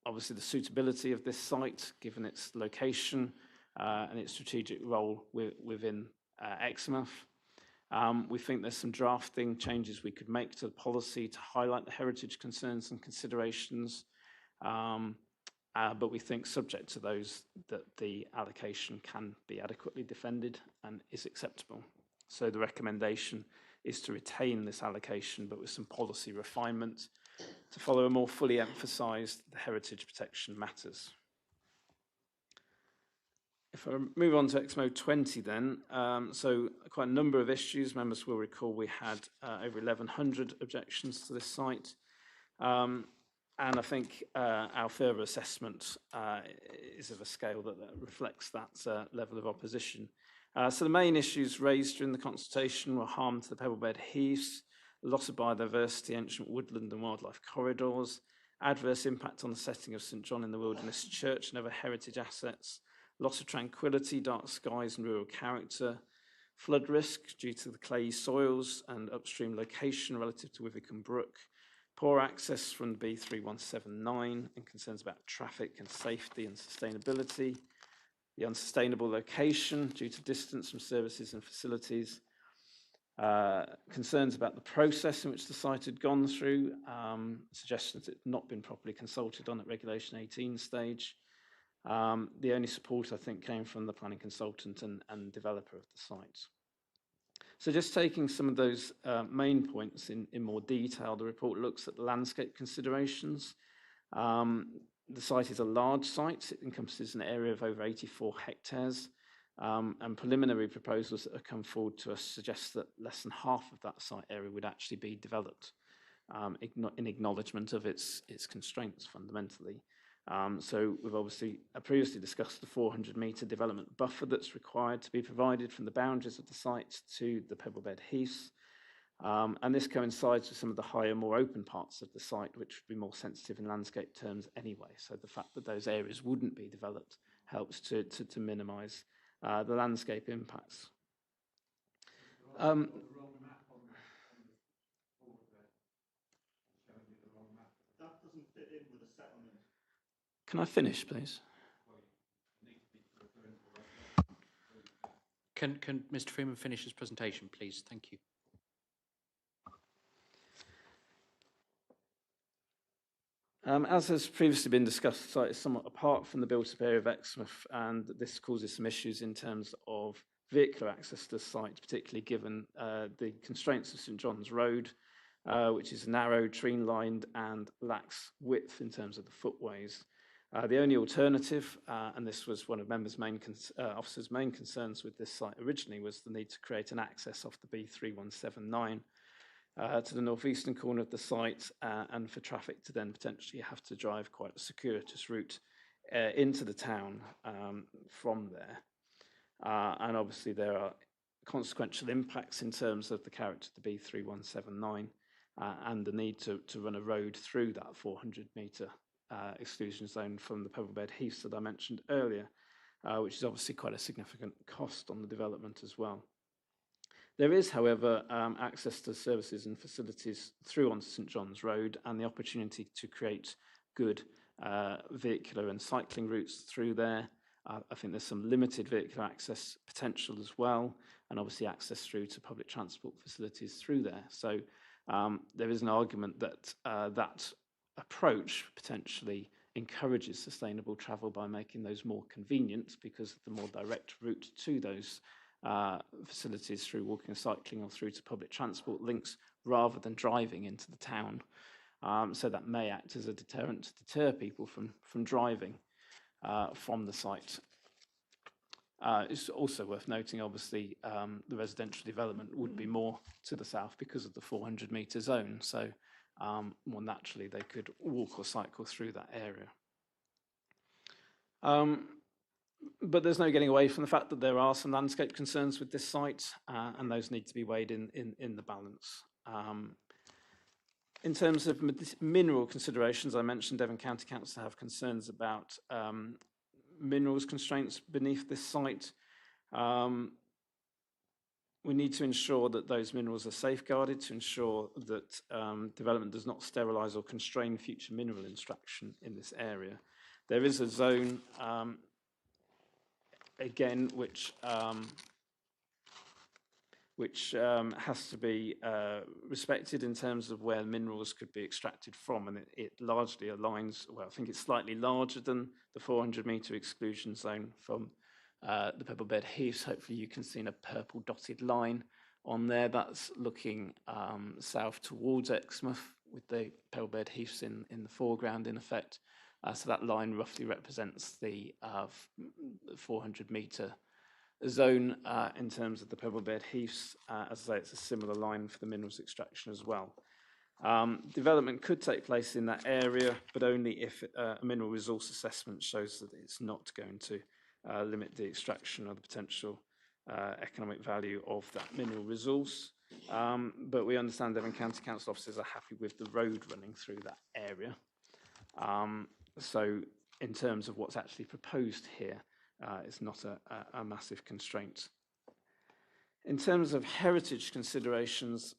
obviously the suitability of this site, given its location and its strategic role within Exmouth. We think there's some drafting changes we could make to the policy to highlight the heritage concerns and considerations, but we think subject to those that the allocation can be adequately defended and is acceptable. So the recommendation is to retain this allocation, but with some policy refinement to follow a more fully emphasised heritage protection matters. If I move on to Exmo 20 then, so quite a number of issues. Members will recall we had over 1,100 objections to this site. And I think our further assessment is of a scale that reflects that level of opposition. So the main issues raised during the consultation were harm to the Pebblebed Heaths, loss of biodiversity, ancient woodland and wildlife corridors, adverse impact on the setting of St John in the Wilderness Church and other heritage assets, loss of tranquility, dark skies and rural character, flood risk due to the clayey soils and upstream location relative to Withycombe Brook, poor access from the B3179 and concerns about traffic and safety and sustainability, the unsustainable location due to distance from services and facilities, concerns about the process in which the site had gone through, suggestions it had not been properly consulted on at Regulation 18 stage. The only support, I think, came from the planning consultant and developer of the site. So just taking some of those main points in more detail, the report looks at the landscape considerations. The site is a large site. It encompasses an area of over 84 hectares. And preliminary proposals that have come forward to us suggest that less than half of that site area would actually be developed in acknowledgement of its constraints fundamentally. So we've obviously previously discussed the 400-metre development buffer that's required to be provided from the boundaries of the site to the Pebblebed Heaths. And this coincides with some of the higher, more open parts of the site, which would be more sensitive in landscape terms anyway. So the fact that those areas wouldn't be developed helps to minimise the landscape impacts. Can I finish, please? Can Mr. Freeman finish his presentation, please? Thank you. As has previously been discussed, the site is somewhat apart from the built-up area of Exmouth, and this causes some issues in terms of vehicular access to the site, particularly given the constraints of St John's Road, which is narrow, tree-lined, and lacks width in terms of the footways. The only alternative, and this was one of officers' main concerns with this site originally, was the need to create an access off the B3179 to the northeastern corner of the site, and for traffic to then potentially have to drive quite a circuitous route into the town from there. And obviously there are consequential impacts in terms of the character of the B3179 and the need to run a road through that 400-metre exclusion zone from the Poppleford Heaths that I mentioned earlier, which is obviously quite a significant cost on the development as well. There is, however, access to services and facilities through onto St John's Road and the opportunity to create good vehicular and cycling routes through there. I think there's some limited vehicular access potential as well, and obviously access through to public transport facilities through there. So there is an argument that that approach potentially encourages sustainable travel by making those more convenient, because of the more direct route to those facilities through walking and cycling or through to public transport links rather than driving into the town. So that may act as a deterrent to deter people from driving from the site. It's also worth noting, obviously, the residential development would be more to the south because of the 400-metre zone. So more naturally, they could walk or cycle through that area. But there's no getting away from the fact that there are some landscape concerns with this site, and those need to be weighed in the balance. In terms of mineral considerations, I mentioned Devon County Council have concerns about minerals constraints beneath this site. We need to ensure that those minerals are safeguarded to ensure that development does not sterilise or constrain future mineral extraction in this area. There is a zone again, which has to be respected in terms of where minerals could be extracted from, and it largely aligns, well, I think it's slightly larger than the 400-metre exclusion zone from the Poppleford Heaths. Hopefully you can see a purple dotted line on there. That's looking south towards Exmouth, with the Poppleford Heaths in the foreground in effect. So that line roughly represents the 400-metre zone in terms of the Poppleford Heaths. As I say, it's a similar line for the minerals extraction as well. Development could take place in that area, but only if a mineral resource assessment shows that it's not going to limit the extraction or the potential economic value of that mineral resource. But we understand Devon County Council officers are happy with the road running through that area. So in terms of what's actually proposed here, it's not a massive constraint. In terms of heritage considerations,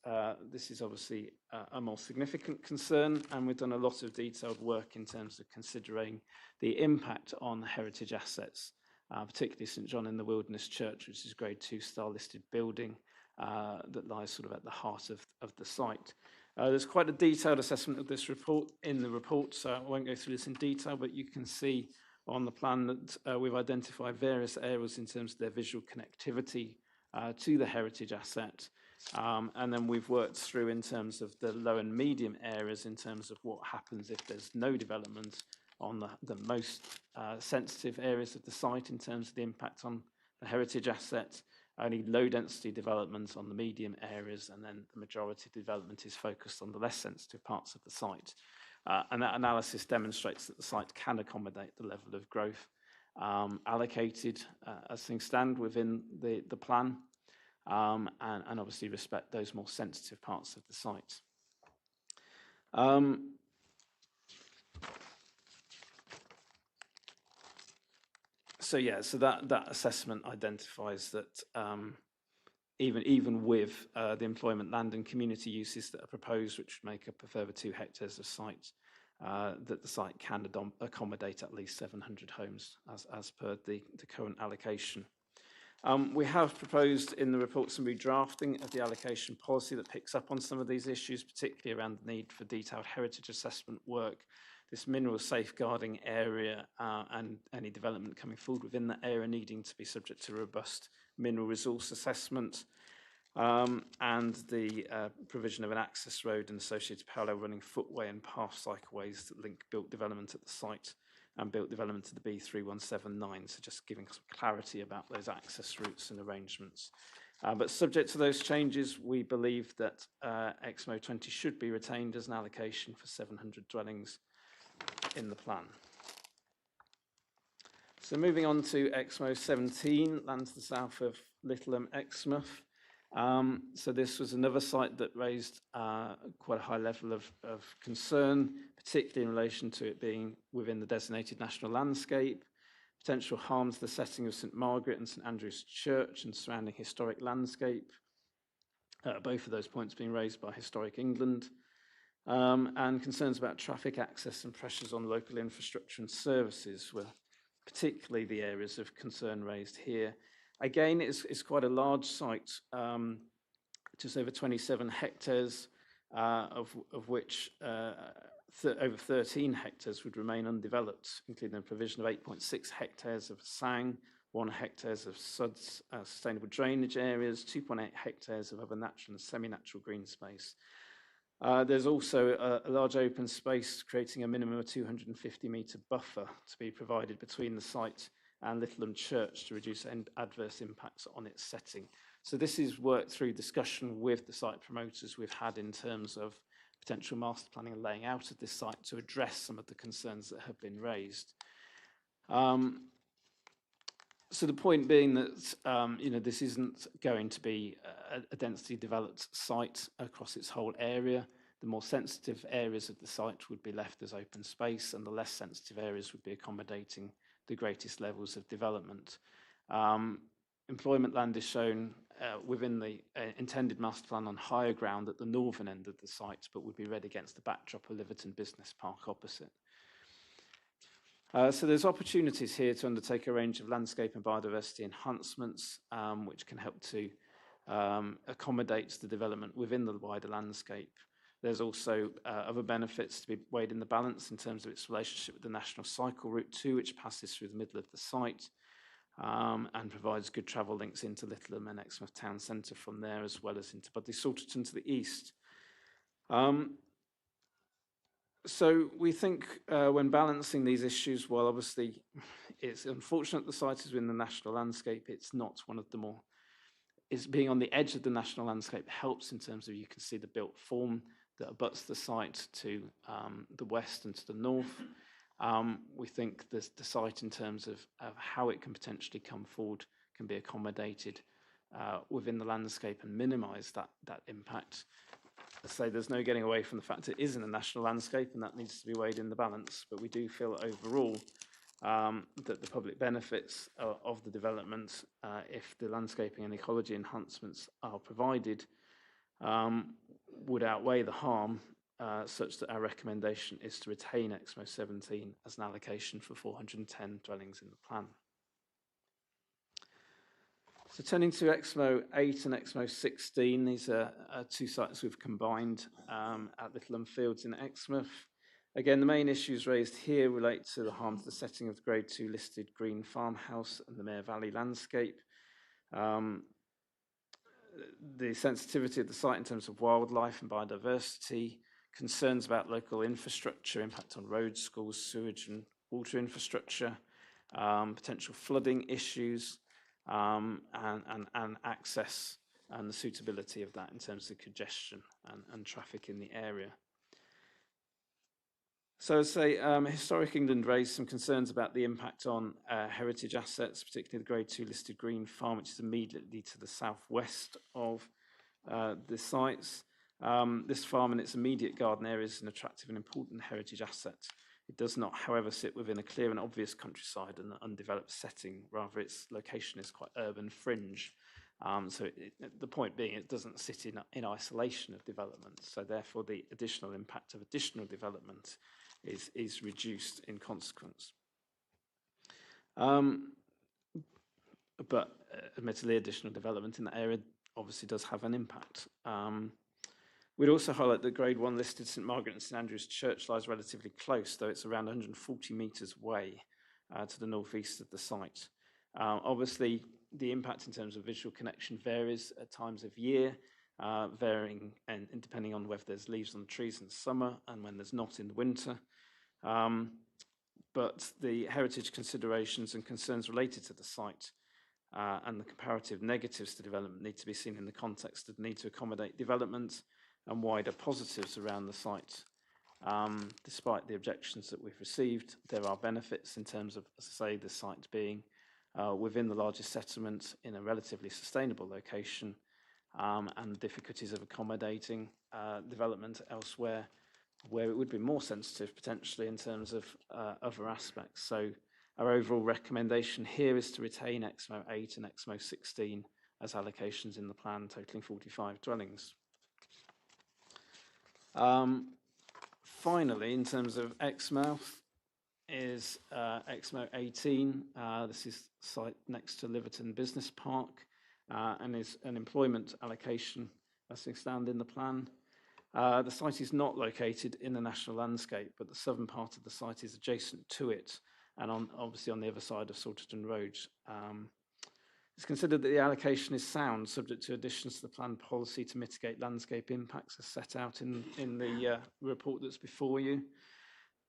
this is obviously a more significant concern, and we've done a lot of detailed work in terms of considering the impact on heritage assets, particularly St John in the Wilderness Church, which is a Grade 2 star listed building that lies sort of at the heart of the site. There's quite a detailed assessment of this report in the report, so I won't go through this in detail, but you can see on the plan that we've identified various areas in terms of their visual connectivity to the heritage asset. And then we've worked through in terms of the low and medium areas in terms of what happens if there's no development on the most sensitive areas of the site in terms of the impact on the heritage asset. Only low density development on the medium areas, and then the majority of development is focused on the less sensitive parts of the site. And that analysis demonstrates that the site can accommodate the level of growth allocated as things stand within the plan, and obviously respect those more sensitive parts of the site. So that assessment identifies that even with the employment, land and community uses that are proposed, which would make up a further 2 hectares of site, that the site can accommodate at least 700 homes as per the current allocation. We have proposed in the report some redrafting of the allocation policy that picks up on some of these issues, particularly around the need for detailed heritage assessment work, this mineral safeguarding area, and any development coming forward within that area needing to be subject to robust mineral resource assessment, and the provision of an access road and associated parallel running footway and path cycleways that link built development at the site and built development to the B3179. So just giving some clarity about those access routes and arrangements. But subject to those changes, we believe that Exmo 20 should be retained as an allocation for 700 dwellings in the plan. So moving on to Exmo 17, land to the south of Littleham, Exmouth. So this was another site that raised quite a high level of concern, particularly in relation to it being within the designated national landscape, potential harm to the setting of St Margaret and St Andrew's Church and surrounding historic landscape, both of those points being raised by Historic England, and concerns about traffic access and pressures on local infrastructure and services were particularly the areas of concern raised here. Again, it's quite a large site, just over 27 hectares, of which over 13 hectares would remain undeveloped, including the provision of 8.6 hectares of SANG, 1 hectares of SUDS, sustainable drainage areas, 2.8 hectares of other natural and semi-natural green space. There's also a large open space creating a minimum of 250-metre buffer to be provided between the site and Littleham Church to reduce adverse impacts on its setting. So this is worked through discussion with the site promoters we've had in terms of potential master planning and laying out of this site to address some of the concerns that have been raised. So the point being that this isn't going to be a densely developed site across its whole area. The more sensitive areas of the site would be left as open space, and the less sensitive areas would be accommodating the greatest levels of development. Employment land is shown within the intended master plan on higher ground at the northern end of the site, but would be read against the backdrop of Liverton Business Park opposite. So there's opportunities here to undertake a range of landscape and biodiversity enhancements, which can help to accommodate the development within the wider landscape. There's also other benefits to be weighed in the balance in terms of its relationship with the National Cycle Route 2, which passes through the middle of the site and provides good travel links into Littleham and Exmouth town centre from there, as well as into Budleigh Salterton to the east. So we think when balancing these issues, while obviously it's unfortunate the site is within the national landscape, it's not one of the more, it's being on the edge of the national landscape helps in terms of you can see the built form that abuts the site to the west and to the north. We think the site in terms of how it can potentially come forward can be accommodated within the landscape and minimise that impact. So there's no getting away from the fact it is in a national landscape and that needs to be weighed in the balance, but we do feel overall that the public benefits of the development, if the landscaping and ecology enhancements are provided, would outweigh the harm, such that our recommendation is to retain Exmo 17 as an allocation for 410 dwellings in the plan. So turning to Exmo 8 and Exmo 16, these are two sites we've combined at Littleham Fields in Exmouth. Again, the main issues raised here relate to the harm to the setting of the Grade 2 listed green farmhouse and the Mare Valley landscape. The sensitivity of the site in terms of wildlife and biodiversity, concerns about local infrastructure, impact on roads, schools, sewage and water infrastructure, potential flooding issues, and access and the suitability of that in terms of congestion and traffic in the area. So I'd say Historic England raised some concerns about the impact on heritage assets, particularly the Grade 2 listed green farm, which is immediately to the southwest of the sites. This farm and its immediate garden area is an attractive and important heritage asset. It does not, however, sit within a clear and obvious countryside and an undeveloped setting. Rather, its location is quite urban fringe. So the point being, it doesn't sit in isolation of development. So therefore, the additional impact of additional development is reduced in consequence. But admittedly, additional development in that area obviously does have an impact. We'd also highlight that Grade 1 listed St Margaret and St Andrew's Church lies relatively close, though it's around 140 metres away to the northeast of the site. Obviously, the impact in terms of visual connection varies at times of year, varying and depending on whether there's leaves on the trees in the summer and when there's not in the winter. But the heritage considerations and concerns related to the site and the comparative negatives to development need to be seen in the context of the need to accommodate development and wider positives around the site. Despite the objections that we've received, there are benefits in terms of, as I say, the site being within the largest settlement in a relatively sustainable location, and difficulties of accommodating development elsewhere where it would be more sensitive potentially in terms of other aspects. So our overall recommendation here is to retain Exmouth 8 and Exmouth 16 as allocations in the plan, totaling 45 dwellings. Finally, in terms of Exmouth, is Exmouth 18. This is the site next to Liverton Business Park and is an employment allocation as things stand in the plan. The site is not located in the national landscape, but the southern part of the site is adjacent to it and obviously on the other side of Salterton Road. It's considered that the allocation is sound, subject to additions to the plan policy to mitigate landscape impacts as set out in the report that's before you.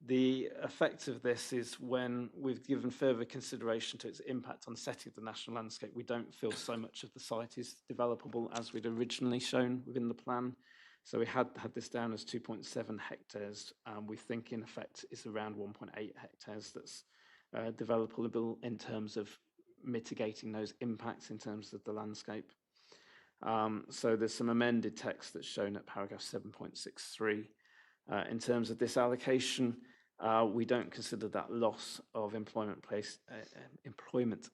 The effect of this is when we've given further consideration to its impact on the setting of the national landscape, we don't feel so much of the site is developable as we'd originally shown within the plan. So we had this down as 2.7 hectares. We think in effect is around 1.8 hectares that's developable in terms of mitigating those impacts in terms of the landscape. So there's some amended text that's shown at paragraph 7.63. In terms of this allocation, we don't consider that loss of employment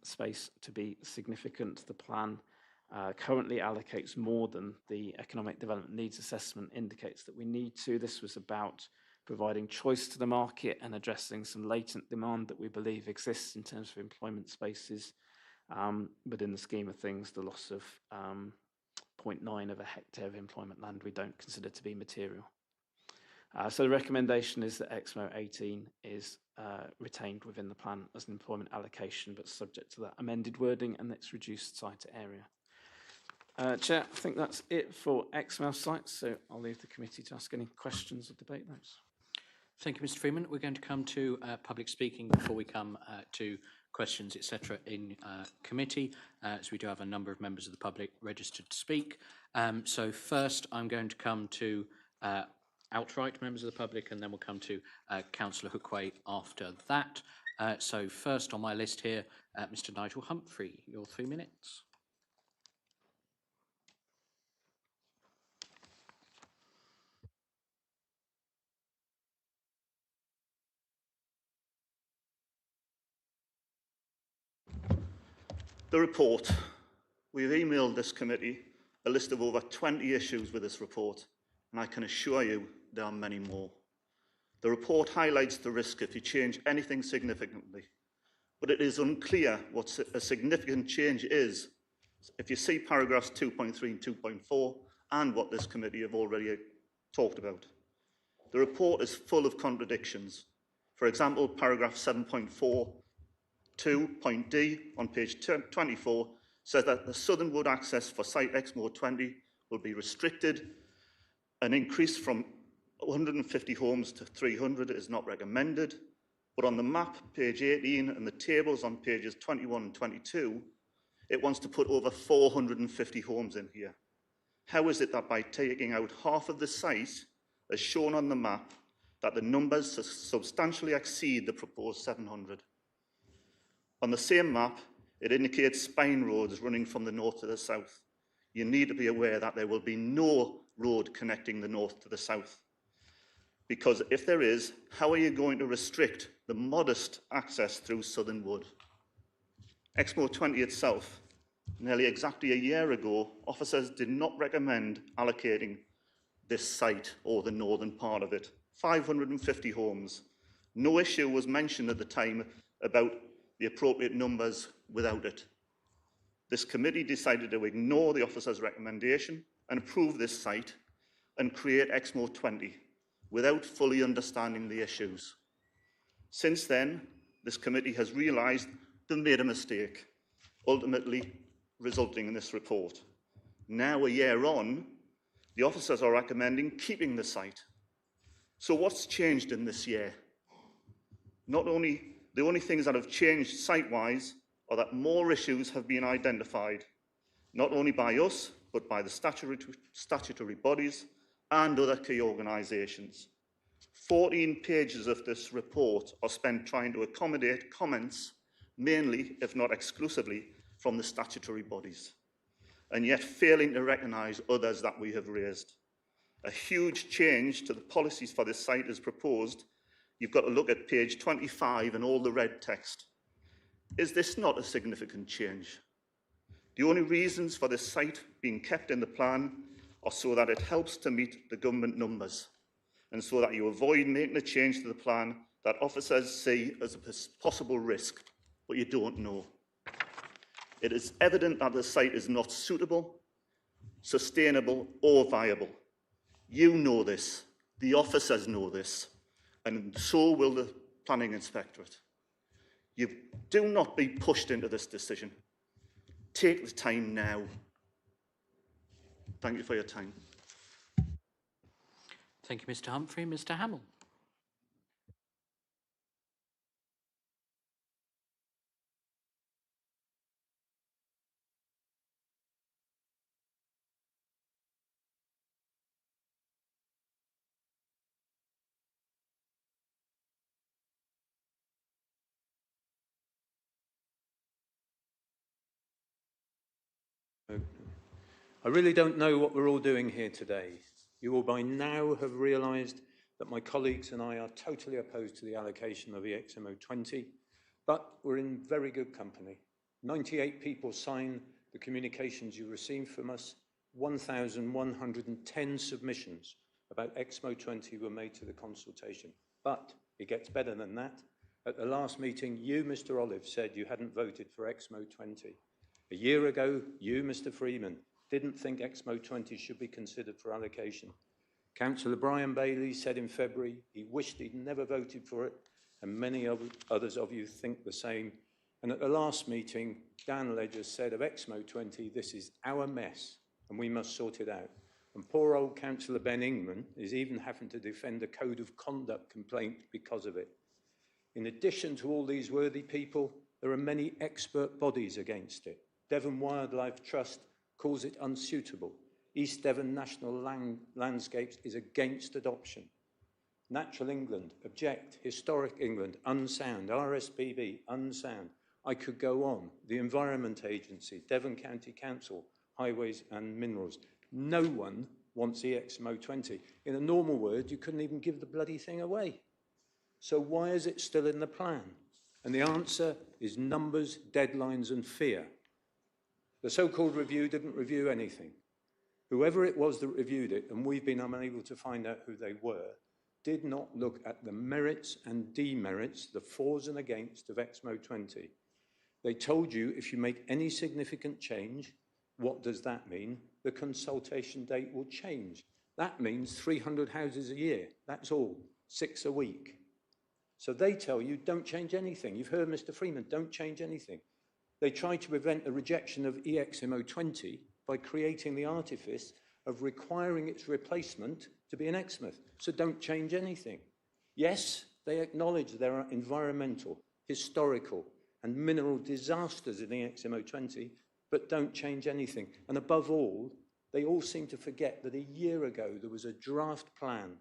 space to be significant. The plan currently allocates more than the economic development needs assessment indicates that we need to. This was about providing choice to the market and addressing some latent demand that we believe exists in terms of employment spaces. But in the scheme of things, the loss of 0.9 of a hectare of employment land we don't consider to be material. So the recommendation is that Exmouth 18 is retained within the plan as an employment allocation, but subject to that amended wording and its reduced site area. Chair, I think that's it for Exmouth sites, so I'll leave the committee to ask any questions or debate those. Thank you, Mr. Freeman. We're going to come to public speaking before we come to questions, etc. in committee, as we do have a number of members of the public registered to speak. So first, I'm going to come to outright members of the public, and then we'll come to Councillor Hookway after that. So first on my list here, Mr. Nigel Humphrey, your 3 minutes. The report. We've emailed this committee a list of over 20 issues with this report, and I can assure you there are many more. The report highlights the risk if you change anything significantly, but it is unclear what a significant change is if you see paragraphs 2.3 and 2.4 and what this committee have already talked about. The report is full of contradictions. For example, paragraph 7.4(2) on page 24 says that the southern wood access for site Exmouth 20 will be restricted. An increase from 150 homes to 300 is not recommended, but on the map, page 18, and the tables on pages 21 and 22, it wants to put over 450 homes in here. How is it that by taking out half of the site, as shown on the map, that the numbers substantially exceed the proposed 700? On the same map, it indicates spine roads running from the north to the south. You need to be aware that there will be no road connecting the north to the south. Because if there is, how are you going to restrict the modest access through Southern Wood? Exmouth 20 itself, nearly exactly a year ago, officers did not recommend allocating this site or the northern part of it. 550 homes. No issue was mentioned at the time about the appropriate numbers without it. This committee decided to ignore the officer's recommendation and approve this site and create Exmouth 20 without fully understanding the issues. Since then, this committee has realised they made a mistake ultimately resulting in this report. Now, a year on, the officers are recommending keeping the site. So what's changed in this year? The only things that have changed site-wise are that more issues have been identified, not only by us, but by the statutory bodies and other key organisations. 14 pages of this report are spent trying to accommodate comments, mainly, if not exclusively, from the statutory bodies, and yet failing to recognise others that we have raised. A huge change to the policies for this site is proposed. You've got to look at page 25 and all the red text. Is this not a significant change? The only reasons for this site being kept in the plan are so that it helps to meet the government numbers and so that you avoid making a change to the plan that officers see as a possible risk, but you don't know. It is evident that the site is not suitable, sustainable, or viable. You know this, the officers know this, and so will the Planning Inspectorate. You do not be pushed into this decision. Take the time now. Thank you for your time. Thank you, Mr. Humphrey. Mr. Hamill. I really don't know what we're all doing here today. You will by now have realised that my colleagues and I are totally opposed to the allocation of EXMO 20, but we're in very good company. 98 people signed the communications you received from us. 1,110 submissions about Exmo 20 were made to the consultation. But it gets better than that. At the last meeting, you, Mr. Olive, said you hadn't voted for Exmo 20. A year ago, you, Mr. Freeman, didn't think Exmo 20 should be considered for allocation. Councillor Brian Bailey said in February he wished he'd never voted for it, and many others of you think the same. And at the last meeting, Dan Ledger said of Exmo 20, this is our mess, and we must sort it out. And poor old Councillor Ben Ingman is even having to defend a code of conduct complaint because of it. In addition to all these worthy people, there are many expert bodies against it. Devon Wildlife Trust calls it unsuitable. East Devon National Landscapes is against adoption. Natural England, object. Historic England, unsound. RSPB, unsound. I could go on. The Environment Agency, Devon County Council, Highways and Minerals. No one wants EXMO 20. In a normal word, you couldn't even give the bloody thing away. So why is it still in the plan? And the answer is numbers, deadlines and fear. The so-called review didn't review anything. Whoever it was that reviewed it, and we've been unable to find out who they were, did not look at the merits and demerits, the fors and against of Exmo 20. They told you if you make any significant change, what does that mean? The consultation date will change. That means 300 houses a year. That's all, 6 a week. So they tell you don't change anything. You've heard Mr. Freeman, don't change anything. They tried to prevent the rejection of EXMO 20 by creating the artifice of requiring its replacement to be an Exmouth. So don't change anything. Yes, they acknowledge there are environmental, historical and mineral disasters in EXMO 20, but don't change anything. And above all, they all seem to forget that a year ago there was a draft plan,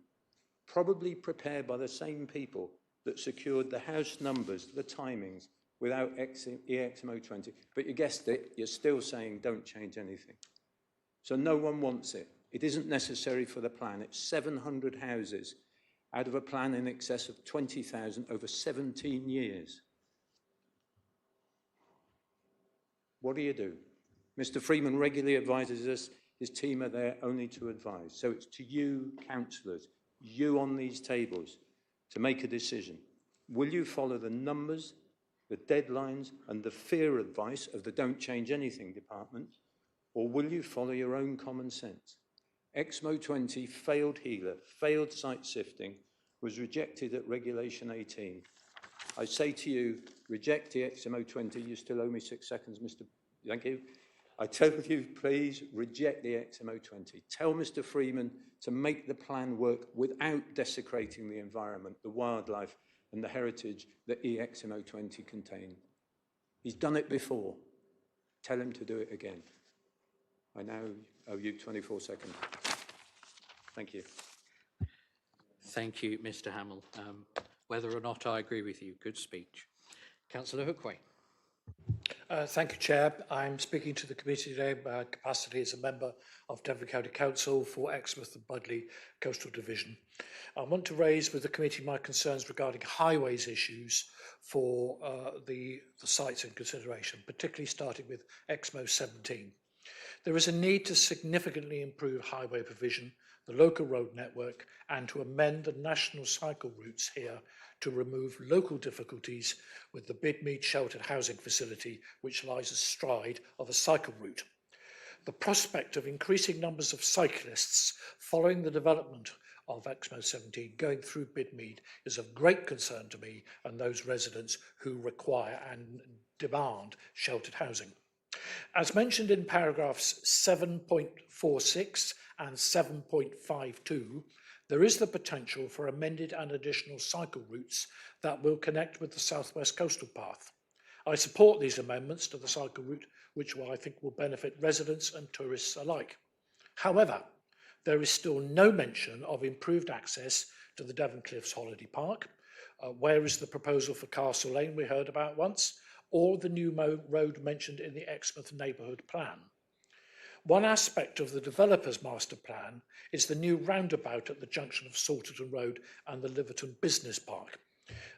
probably prepared by the same people that secured the house numbers, the timings, without EXMO 20. But you guessed it, you're still saying don't change anything. So no one wants it. It isn't necessary for the plan. It's 700 houses out of a plan in excess of 20,000 over 17 years. What do? Mr. Freeman regularly advises us, his team are there only to advise. So it's to you, councillors, you on these tables, to make a decision. Will you follow the numbers, the deadlines and the fear advice of the don't change anything department, or will you follow your own common sense? Exmo 20 failed healer, failed site sifting, was rejected at Regulation 18. I say to you, reject the XMO 20. You still owe me 6 seconds, Mr. Thank you. I tell you, please reject the XMO 20. Tell Mr. Freeman to make the plan work without desecrating the environment, the wildlife, and the heritage that EXMO 20 contained. He's done it before. Tell him to do it again. I now owe you 24 seconds. Thank you. Thank you, Mr. Hamill. Whether or not I agree with you, good speech. Councillor Hookway. Thank you, Chair. I'm speaking to the committee today in my capacity as a member of Devon County Council for Exmouth and Budley Coastal Division. I want to raise with the committee my concerns regarding highways issues for the sites in consideration, particularly starting with Exmo 17. There is a need to significantly improve highway provision, the local road network, and to amend the national cycle routes here to remove local difficulties with the Bidmead Sheltered Housing Facility, which lies astride of a cycle route. The prospect of increasing numbers of cyclists following the development of Exmo 17 going through Bidmead is of great concern to me and those residents who require and demand sheltered housing. As mentioned in paragraphs 7.46 and 7.52, there is the potential for amended and additional cycle routes that will connect with the South West Coastal Path. I support these amendments to the cycle route, which I think will benefit residents and tourists alike. However, there is still no mention of improved access to the Devon Cliffs Holiday Park. Where is the proposal for Castle Lane we heard about once, or the new road mentioned in the Exmouth Neighbourhood Plan? One aspect of the developer's master plan is the new roundabout at the junction of Salterton Road and the Liverton Business Park.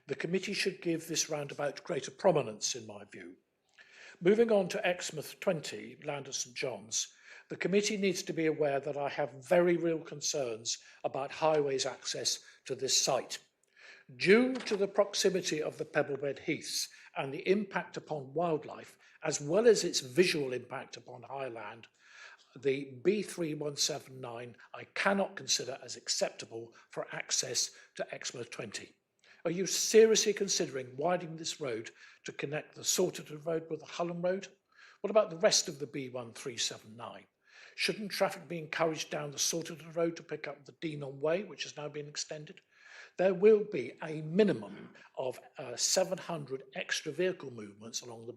The committee should give this roundabout greater prominence, in my view. Moving on to Exmouth 20, Land of St John's, the committee needs to be aware that I have very real concerns about highways access to this site. Due to the proximity of the Pebblebed Heaths and the impact upon wildlife, as well as its visual impact upon highland, the B3179 I cannot consider as acceptable for access to Exmouth 20. Are you seriously considering widening this road to connect the Salterton Road with the Hullam Road? What about the rest of the B1379? Shouldn't traffic be encouraged down the Salterton Road to pick up the Deanon Way, which has now been extended? There will be a minimum of 700 extra vehicle movements along the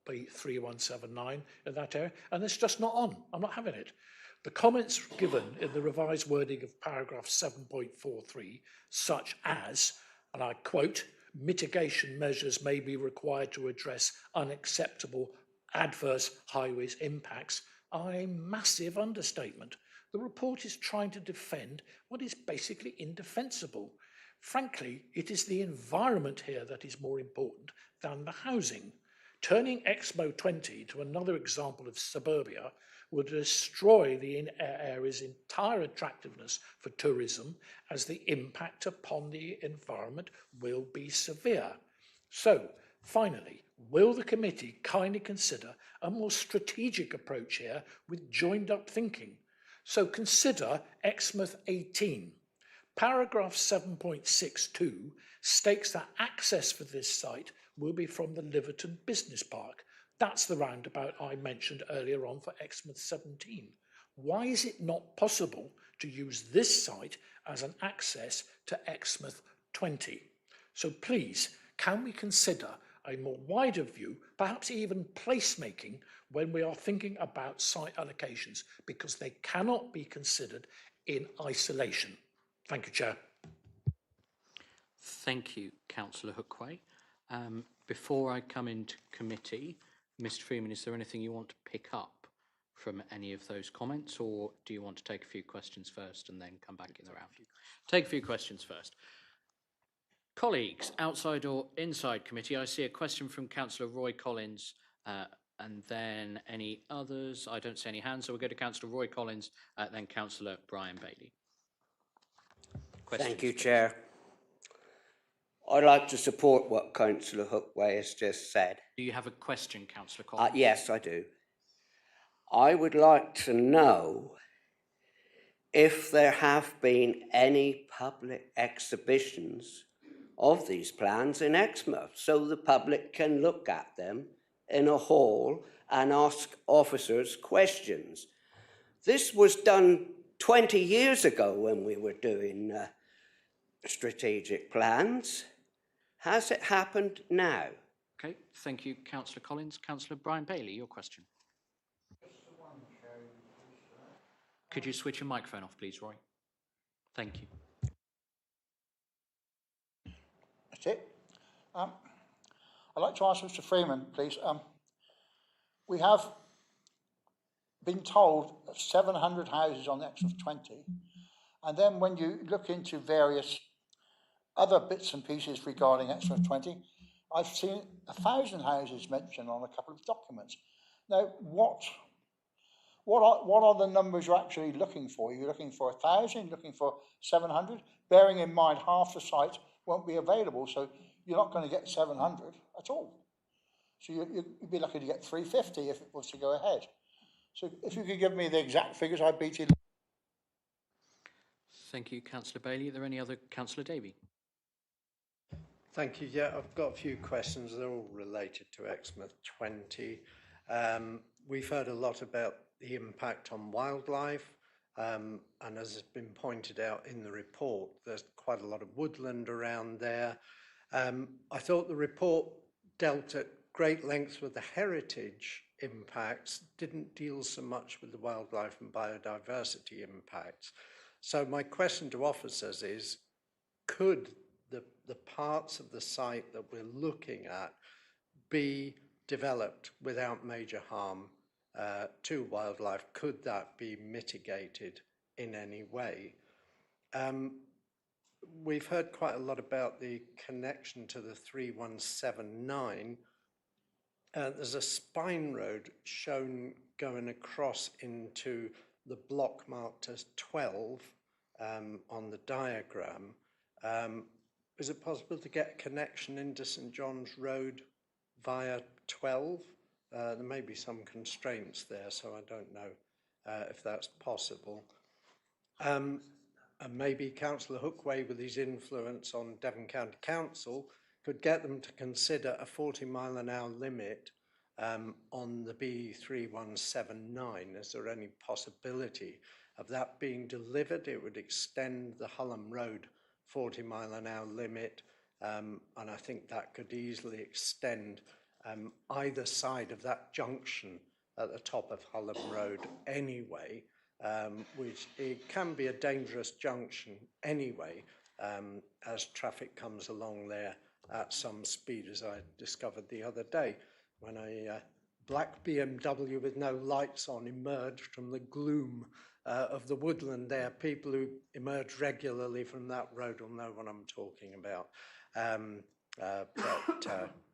B3179 in that area, and it's just not on. I'm not having it. The comments given in the revised wording of paragraph 7.43, such as, and I quote, mitigation measures may be required to address unacceptable adverse highways impacts, are a massive understatement. The report is trying to defend what is basically indefensible. Frankly, it is the environment here that is more important than the housing. Turning Exmo 20 to another example of suburbia would destroy the area's entire attractiveness for tourism, as the impact upon the environment will be severe. So, finally, will the committee kindly consider a more strategic approach here with joined up thinking? So consider Exmouth 18. Paragraph 7.62 states that access for this site will be from the Liverton Business Park. That's the roundabout I mentioned earlier on for Exmouth 17. Why is it not possible to use this site as an access to Exmouth 20? So please, can we consider a more wider view, perhaps even placemaking, when we are thinking about site allocations, because they cannot be considered in isolation. Thank you, Chair. Thank you, Councillor Hookway. Before I come into committee, Mr. Freeman, is there anything you want to pick up from any of those comments, or do you want to take a few questions first and then come back in the round? Take a few questions first. Colleagues, outside or inside committee, I see a question from Councillor Roy Collins, and then any others. I don't see any hands, so we'll go to Councillor Roy Collins, then Councillor Brian Bailey. Questions, Thank you, Chair. I'd like to support what Councillor Hookway has just said. Do you have a question, Councillor Collins? Yes, I do. I would like to know if there have been any public exhibitions of these plans in Exmouth so the public can look at them in a hall and ask officers questions. This was done 20 years ago when we were doing strategic plans. Has it happened now? Okay, thank you, Councillor Collins. Councillor Brian Bailey, your question. Could you switch your microphone off, please, Roy? Thank you. That's it. I'd like to ask Mr. Freeman, please. We have been told of 700 houses on Exmouth 20, and then when you look into various other bits and pieces regarding Exmouth 20, I've seen 1,000 houses mentioned on a couple of documents. Now, what are the numbers you're actually looking for? Are you looking for 1,000, looking for 700? Bearing in mind half the sites won't be available, so you're not going to get 700 at all. So you'd be lucky to get 350 if it was to go ahead. So if you could give me the exact figures, I'd be delighted. Thank you, Councillor Bailey. Are there any other? Councillor Davey. Thank you. Yeah, I've got a few questions. They're all related to Exmouth 20. We've heard a lot about the impact on wildlife, and as has been pointed out in the report, there's quite a lot of woodland around there. I thought the report dealt at great lengths with the heritage impacts, didn't deal so much with the wildlife and biodiversity impacts. So my question to officers is, could the parts of the site that we're looking at be developed without major harm to wildlife? Could that be mitigated in any way? We've heard quite a lot about the connection to the 3179. There's a spine road shown going across into the block marked as 12 on the diagram. Is it possible to get a connection into St John's Road via 12? There may be some constraints there, so I don't know if that's possible. And maybe Councillor Hookway, with his influence on Devon County Council, could get them to consider a 40-mile-an-hour limit on the B3179. Is there any possibility of that being delivered? It would extend the Hullam Road 40-mile-an-hour limit, and I think that could easily extend either side of that junction at the top of Hullam Road anyway, which it can be a dangerous junction anyway, as traffic comes along there at some speed, as I discovered the other day when a black BMW with no lights on emerged from the gloom of the woodland there. People who emerge regularly from that road will know what I'm talking about. But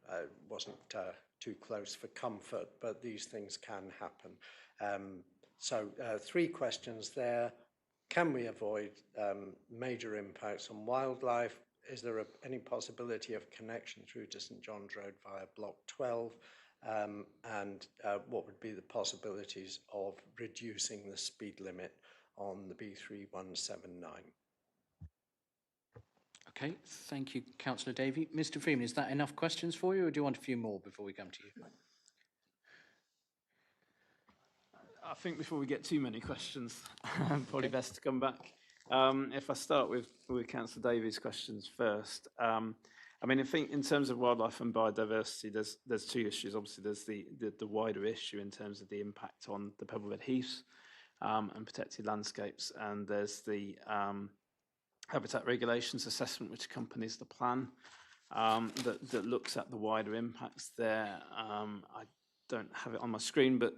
it wasn't too close for comfort, but these things can happen. So 3 questions there. Can we avoid major impacts on wildlife? Is there any possibility of connection through to St John's Road via Block 12? And what would be the possibilities of reducing the speed limit on the B3179? Okay, thank you, Councillor Davey. Mr. Freeman, is that enough questions for you, or do you want a few more before we come to you? I think before we get too many questions, probably best to come back. If I start with Councillor Davies' questions first. I mean, I think in terms of wildlife and biodiversity, there's 2 issues. Obviously, there's the wider issue in terms of the impact on the Poppleford heaths and protected landscapes, and there's the habitat regulations assessment which accompanies the plan that looks at the wider impacts there. I don't have it on my screen, but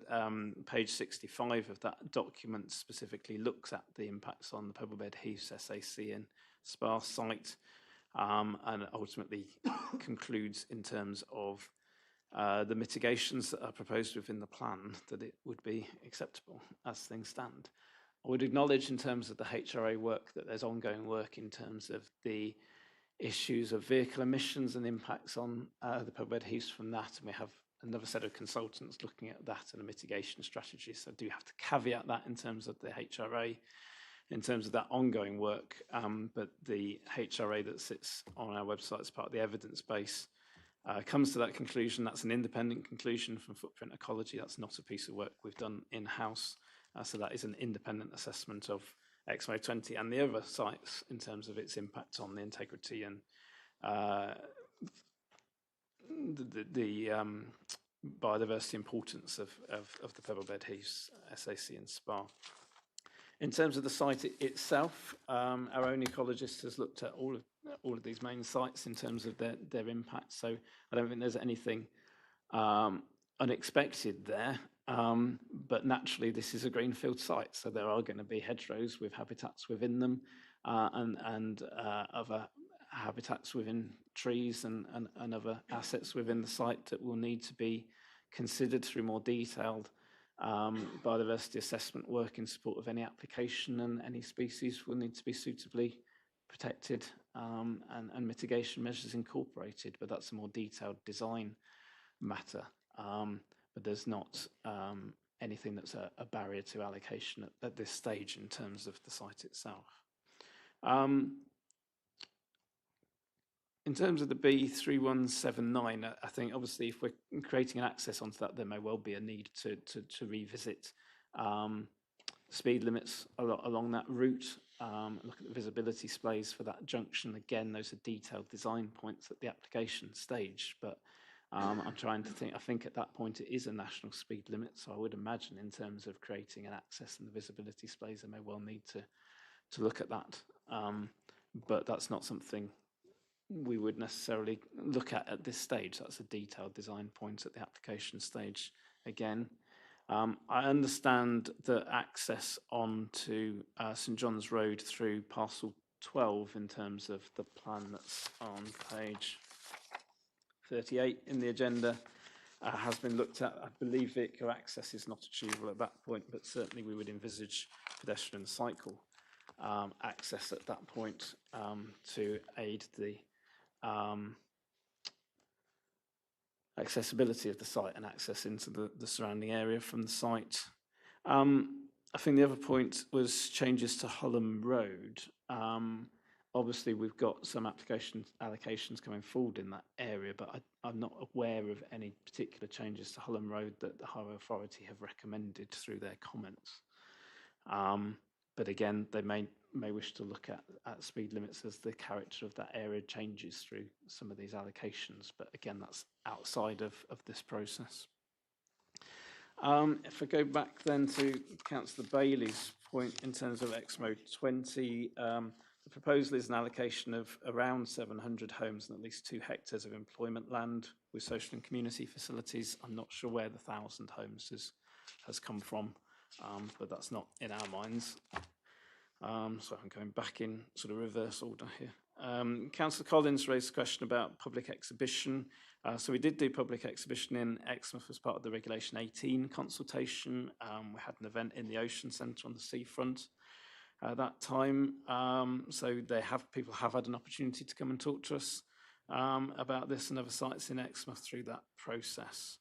page 65 of that document specifically looks at the impacts on the Poppleford heaths, SAC and sparse site, and ultimately concludes in terms of the mitigations that are proposed within the plan that it would be acceptable as things stand. I would acknowledge in terms of the HRA work that there's ongoing work in terms of the issues of vehicle emissions and impacts on the Poppleford heaths from that, and we have another set of consultants looking at that and a mitigation strategy, so I do have to caveat that in terms of the HRA in terms of that ongoing work, but the HRA that sits on our website as part of the evidence base comes to that conclusion. That's an independent conclusion from footprint ecology. That's not a piece of work we've done in-house. So that is an independent assessment of Exmouth 20 and the other sites in terms of its impact on the integrity and the biodiversity importance of the Pebblebed Heaths, SAC and SPA. In terms of the site itself, our own ecologist has looked at all of these main sites in terms of their impact. So I don't think there's anything unexpected there. But naturally, this is a greenfield site, so there are going to be hedgerows with habitats within them, and other habitats within trees and other assets within the site that will need to be considered through more detailed biodiversity assessment work in support of any application, and any species will need to be suitably protected and mitigation measures incorporated, but that's a more detailed design matter. But there's not anything that's a barrier to allocation at this stage in terms of the site itself. In terms of the B3179, I think obviously if we're creating an access onto that, there may well be a need to revisit speed limits along that route, look at the visibility displays for that junction. Again, those are detailed design points at the application stage, but I'm trying to think, I think at that point it is a national speed limit, so I would imagine in terms of creating an access and the visibility displays, they may well need to look at that. But that's not something we would necessarily look at this stage. That's a detailed design point at the application stage again. I understand that access onto St John's Road through parcel 12 in terms of the plan that's on page 38 in the agenda has been looked at. I believe vehicular access is not achievable at that point, but certainly we would envisage pedestrian cycle access at that point to aid the accessibility of the site and access into the surrounding area from the site. I think the other point was changes to Hulham Road. Obviously, we've got some allocations coming forward in that area, but I'm not aware of any particular changes to Hulham Road that the Highway Authority have recommended through their comments. But again, they may wish to look at speed limits as the character of that area changes through some of these allocations. But again, that's outside of this process. If I go back then to Councillor Bailey's point in terms of Exmouth 20, the proposal is an allocation of around 700 homes and at least 2 hectares of employment land with social and community facilities. I'm not sure where the 1,000 homes has come from, but that's not in our minds. So I'm going back in sort of reverse order here. Councillor Collins raised a question about public exhibition. So we did do public exhibition in Exmouth as part of the Regulation 18 consultation. We had an event in the Ocean Centre on the seafront at that time. So people have had an opportunity to come and talk to us about this and other sites in Exmouth through that process.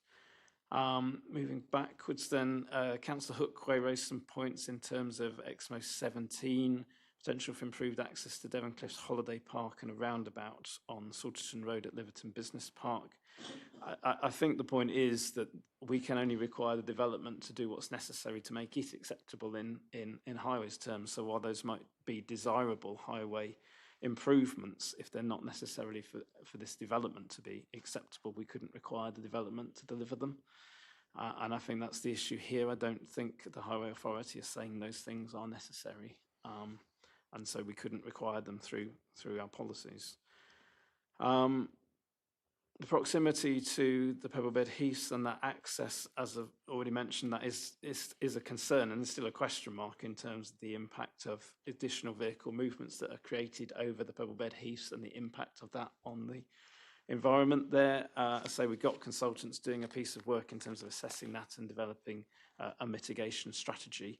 Moving backwards then, Councillor Hookway raised some points in terms of Exmouth 17, potential for improved access to Devon Cliffs Holiday Park and a roundabout on Salterton Road at Liverton Business Park. I think the point is that we can only require the development to do what's necessary to make it acceptable in highways terms. So while those might be desirable highway improvements, if they're not necessarily for this development to be acceptable, we couldn't require the development to deliver them. And I think that's the issue here. I don't think the Highway Authority is saying those things are necessary. And so we couldn't require them through our policies. The proximity to the Pebblebed Heaths and that access, as I've already mentioned, that is a concern, and there's still a question mark in terms of the impact of additional vehicle movements that are created over the Pebblebed Heaths and the impact of that on the environment there. I say we've got consultants doing a piece of work in terms of assessing that and developing a mitigation strategy,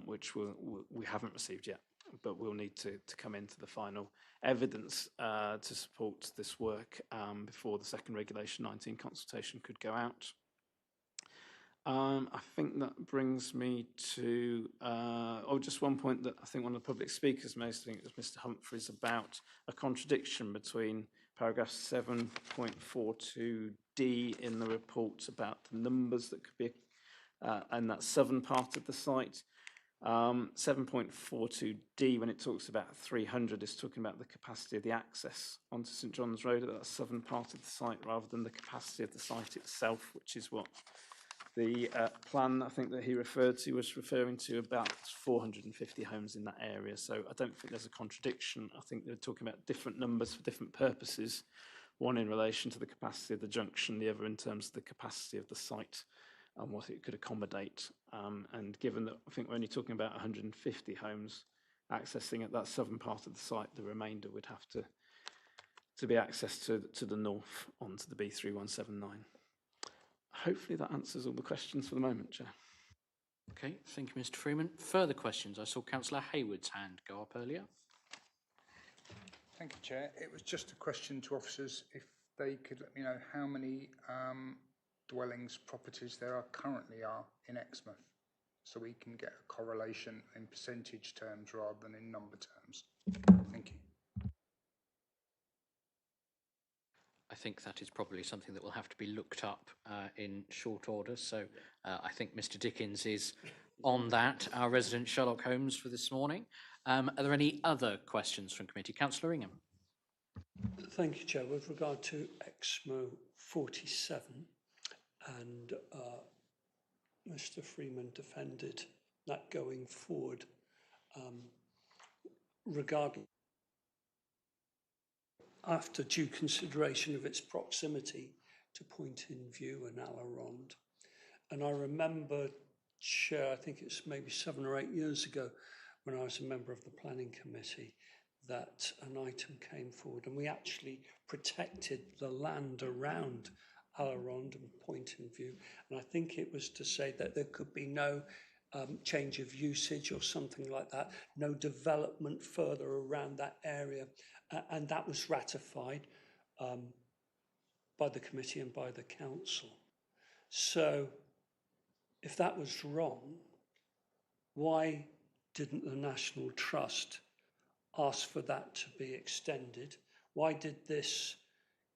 which we haven't received yet, but we'll need to come into the final evidence to support this work before the second Regulation 19 consultation could go out. I think that brings me to, just one point that I think one of the public speakers made, I think it was Mr. Humphreys, about a contradiction between paragraph 7.42D in the report about the numbers that could be, and that southern part of the site. 7.42D, when it talks about 300, is talking about the capacity of the access onto St John's Road at that southern part of the site, rather than the capacity of the site itself, which is what the plan, I think, that he referred to was referring to about 450 homes in that area. So I don't think there's a contradiction. I think they're talking about different numbers for different purposes, one in relation to the capacity of the junction, the other in terms of the capacity of the site and what it could accommodate. And given that I think we're only talking about 150 homes accessing at that southern part of the site, the remainder would have to be accessed to the north onto the B3179. Hopefully that answers all the questions for the moment, Chair. Okay, thank you, Mr. Freeman. Further questions? I saw Councillor Hayward's hand go up earlier. Thank you, Chair. It was just a question to officers if they could let me know how many dwellings, properties there currently are in Exmouth, so we can get a correlation in percentage terms rather than in number terms. Thank you. I think that is probably something that will have to be looked up in short order. So I think Mr. Dickens is on that, our resident Sherlock Holmes for this morning. Are there any other questions from committee? Councillor Ingham. Thank you, Chair. With regard to Exmouth 47, and Mr. Freeman defended that going forward, regardless, after due consideration of its proximity to Point in View and Allerond. And I remember, Chair, I think it's maybe 7 or 8 years ago, when I was a member of the Planning Committee, that an item came forward and we actually protected the land around Allerond and Point in View. And I think it was to say that there could be no change of usage or something like that, no development further around that area. And that was ratified by the committee and by the council. So if that was wrong, why didn't the National Trust ask for that to be extended? Why did this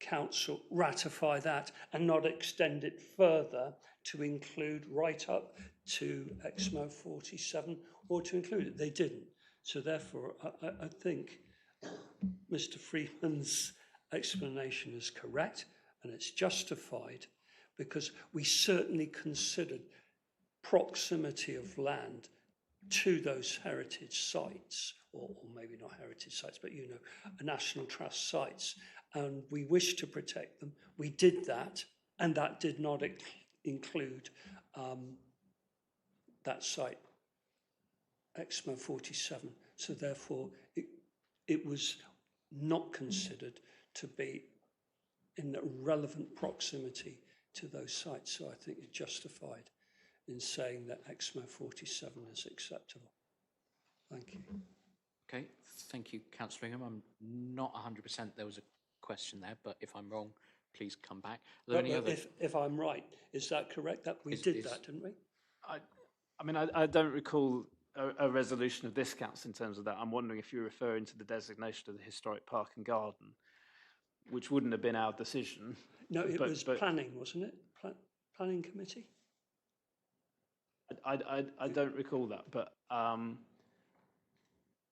council ratify that and not extend it further to include right up to Exmouth 47 or to include it? They didn't. So therefore, I think Mr. Freeman's explanation is correct and it's justified, because we certainly considered proximity of land to those heritage sites, or maybe not heritage sites, but National Trust sites, and we wish to protect them. We did that, and that did not include that site, Exmouth 47. So therefore, it was not considered to be in the relevant proximity to those sites. So I think it's justified in saying that Exmouth 47 is acceptable. Thank you. Okay, thank you, Councillor Ingham. I'm not 100% there was a question there, but if I'm wrong, please come back. Are there any other... If I'm right, is that correct? That we did that, didn't we? I mean, I don't recall a resolution of this council in terms of that. I'm wondering if you're referring to the designation of the historic park and garden, which wouldn't have been our decision. No, it was planning, wasn't it? Planning committee? I don't recall that, but I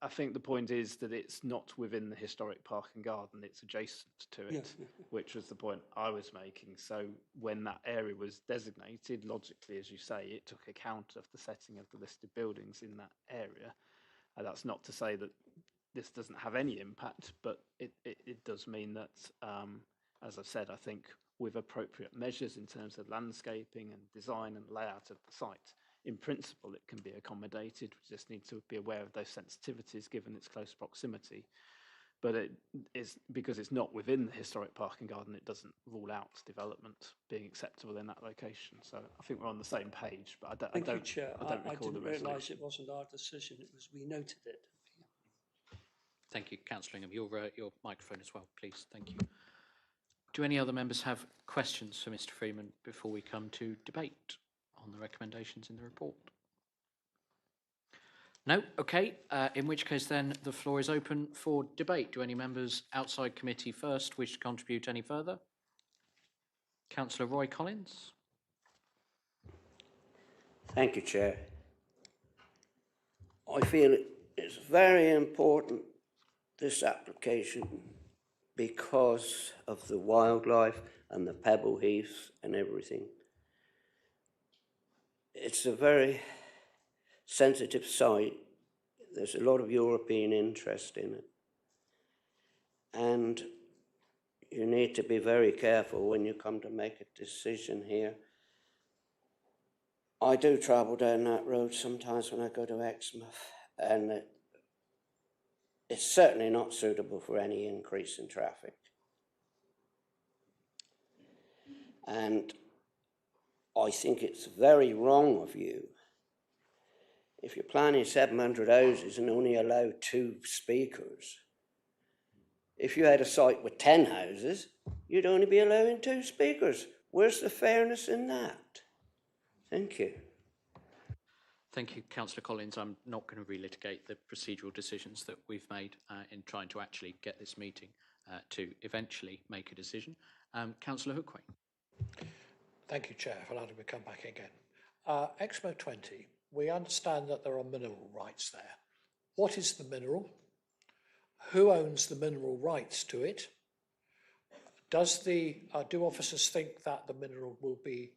think the point is that it's not within the historic park and garden, it's adjacent to it, Yes. which was the point I was making. So when that area was designated, logically, as you say, it took account of the setting of the listed buildings in that area. And that's not to say that this doesn't have any impact, but it does mean that, as I've said, I think with appropriate measures in terms of landscaping and design and layout of the site, in principle, it can be accommodated. We just need to be aware of those sensitivities given its close proximity. But it is, because it's not within the historic park and garden, it doesn't rule out development being acceptable in that location. So I think we're on the same page, but I don't Thank you, Chair. I don't recall the didn't realise resolution. it wasn't our decision, it was we noted it. Thank you, Councillor Ingham. Your microphone as well, please. Thank you. Do any other members have questions for Mr. Freeman before we come to debate on the recommendations in the report? No? Okay, in which case then the floor is open for debate. Do any members outside committee first wish to contribute any further? Councillor Roy Collins. Thank you, Chair. I feel it's very important, this application, because of the wildlife and the pebble heaths and everything. It's a very sensitive site. There's a lot of European interest in it. And you need to be very careful when you come to make a decision here. I do travel down that road sometimes when I go to Exmouth, and it's certainly not suitable for any increase in traffic. And I think it's very wrong of you, if you're planning 700 houses and only allow 2 speakers, if you had a site with 10 houses, you'd only be allowing 2 speakers. Where's the fairness in that? Thank you. Thank you, Councillor Collins. I'm not going to relitigate the procedural decisions that we've made in trying to actually get this meeting to eventually make a decision. Councillor Hookway. Thank you, Chair, for allowing me to come back again. Exmo 20, we understand that there are mineral rights there. What is the mineral? Who owns the mineral rights to it? Do officers think that the mineral will be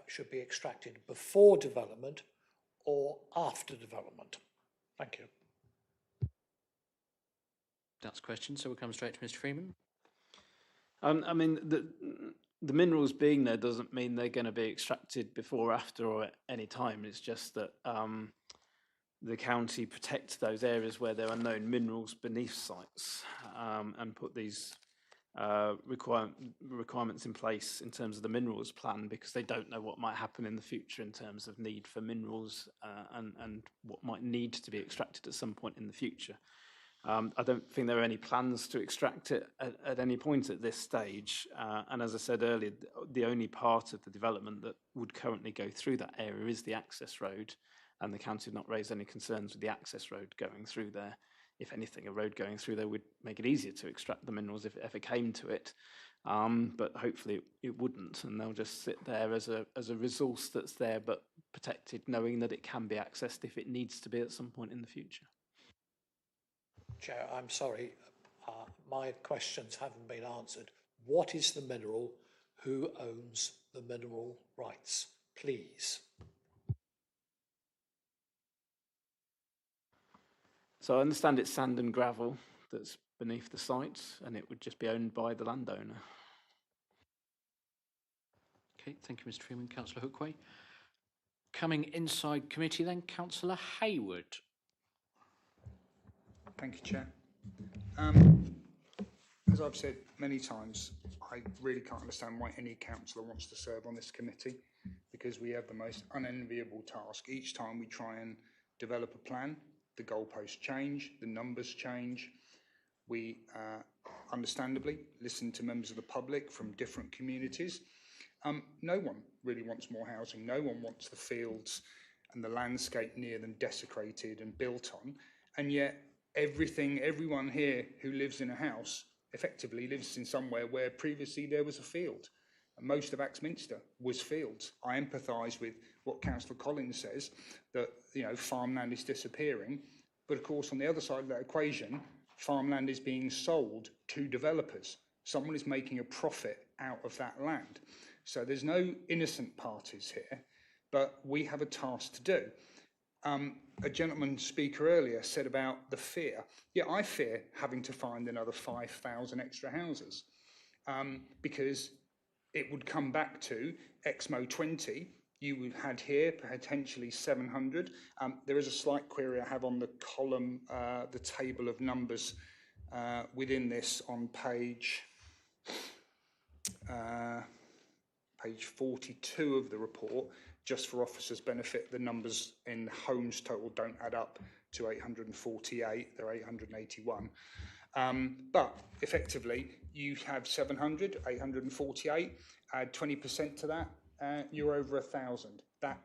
should be extracted before development or after development? Thank you. That's a question, so we'll come straight to Mr. Freeman. I mean, the minerals being there doesn't mean they're going to be extracted before, after, or at any time. It's just that the county protects those areas where there are known minerals beneath sites and put these requirements in place in terms of the minerals plan, because they don't know what might happen in the future in terms of need for minerals and what might need to be extracted at some point in the future. I don't think there are any plans to extract it at any point at this stage. And as I said earlier, the only part of the development that would currently go through that area is the access road, and the county have not raised any concerns with the access road going through there. If anything, a road going through there would make it easier to extract the minerals if it ever came to it. But hopefully it wouldn't, and they'll just sit there as a resource that's there but protected, knowing that it can be accessed if it needs to be at some point in the future. Chair, I'm sorry, my questions haven't been answered. What is the mineral? Who owns the mineral rights? Please. So I understand it's sand and gravel that's beneath the site, and it would just be owned by the landowner. Okay, thank you, Mr. Freeman. Councillor Hookway. Coming inside committee then, Councillor Hayward. Thank you, Chair. As I've said many times, I really can't understand why any councillor wants to serve on this committee, because we have the most unenviable task. Each time we try and develop a plan, the goalposts change, the numbers change. We understandably listen to members of the public from different communities. No one really wants more housing. No one wants the fields and the landscape near them desecrated and built on. And yet everyone here who lives in a house effectively lives in somewhere where previously there was a field. And most of Axminster was fields. I empathise with what Councillor Collins says, that farmland is disappearing. But of course, on the other side of that equation, farmland is being sold to developers. Someone is making a profit out of that land. So there's no innocent parties here, but we have a task to do. A gentleman speaker earlier said about the fear. Yeah, I fear having to find another 5,000 extra houses because it would come back to Exmo 20. You had here potentially 700. There is a slight query I have on the column, the table of numbers within this on page 42 of the report. Just for officers' benefit, the numbers in homes total don't add up to 848, they're 881. But effectively, you have 700, 848, add 20% to that, you're over 1,000. that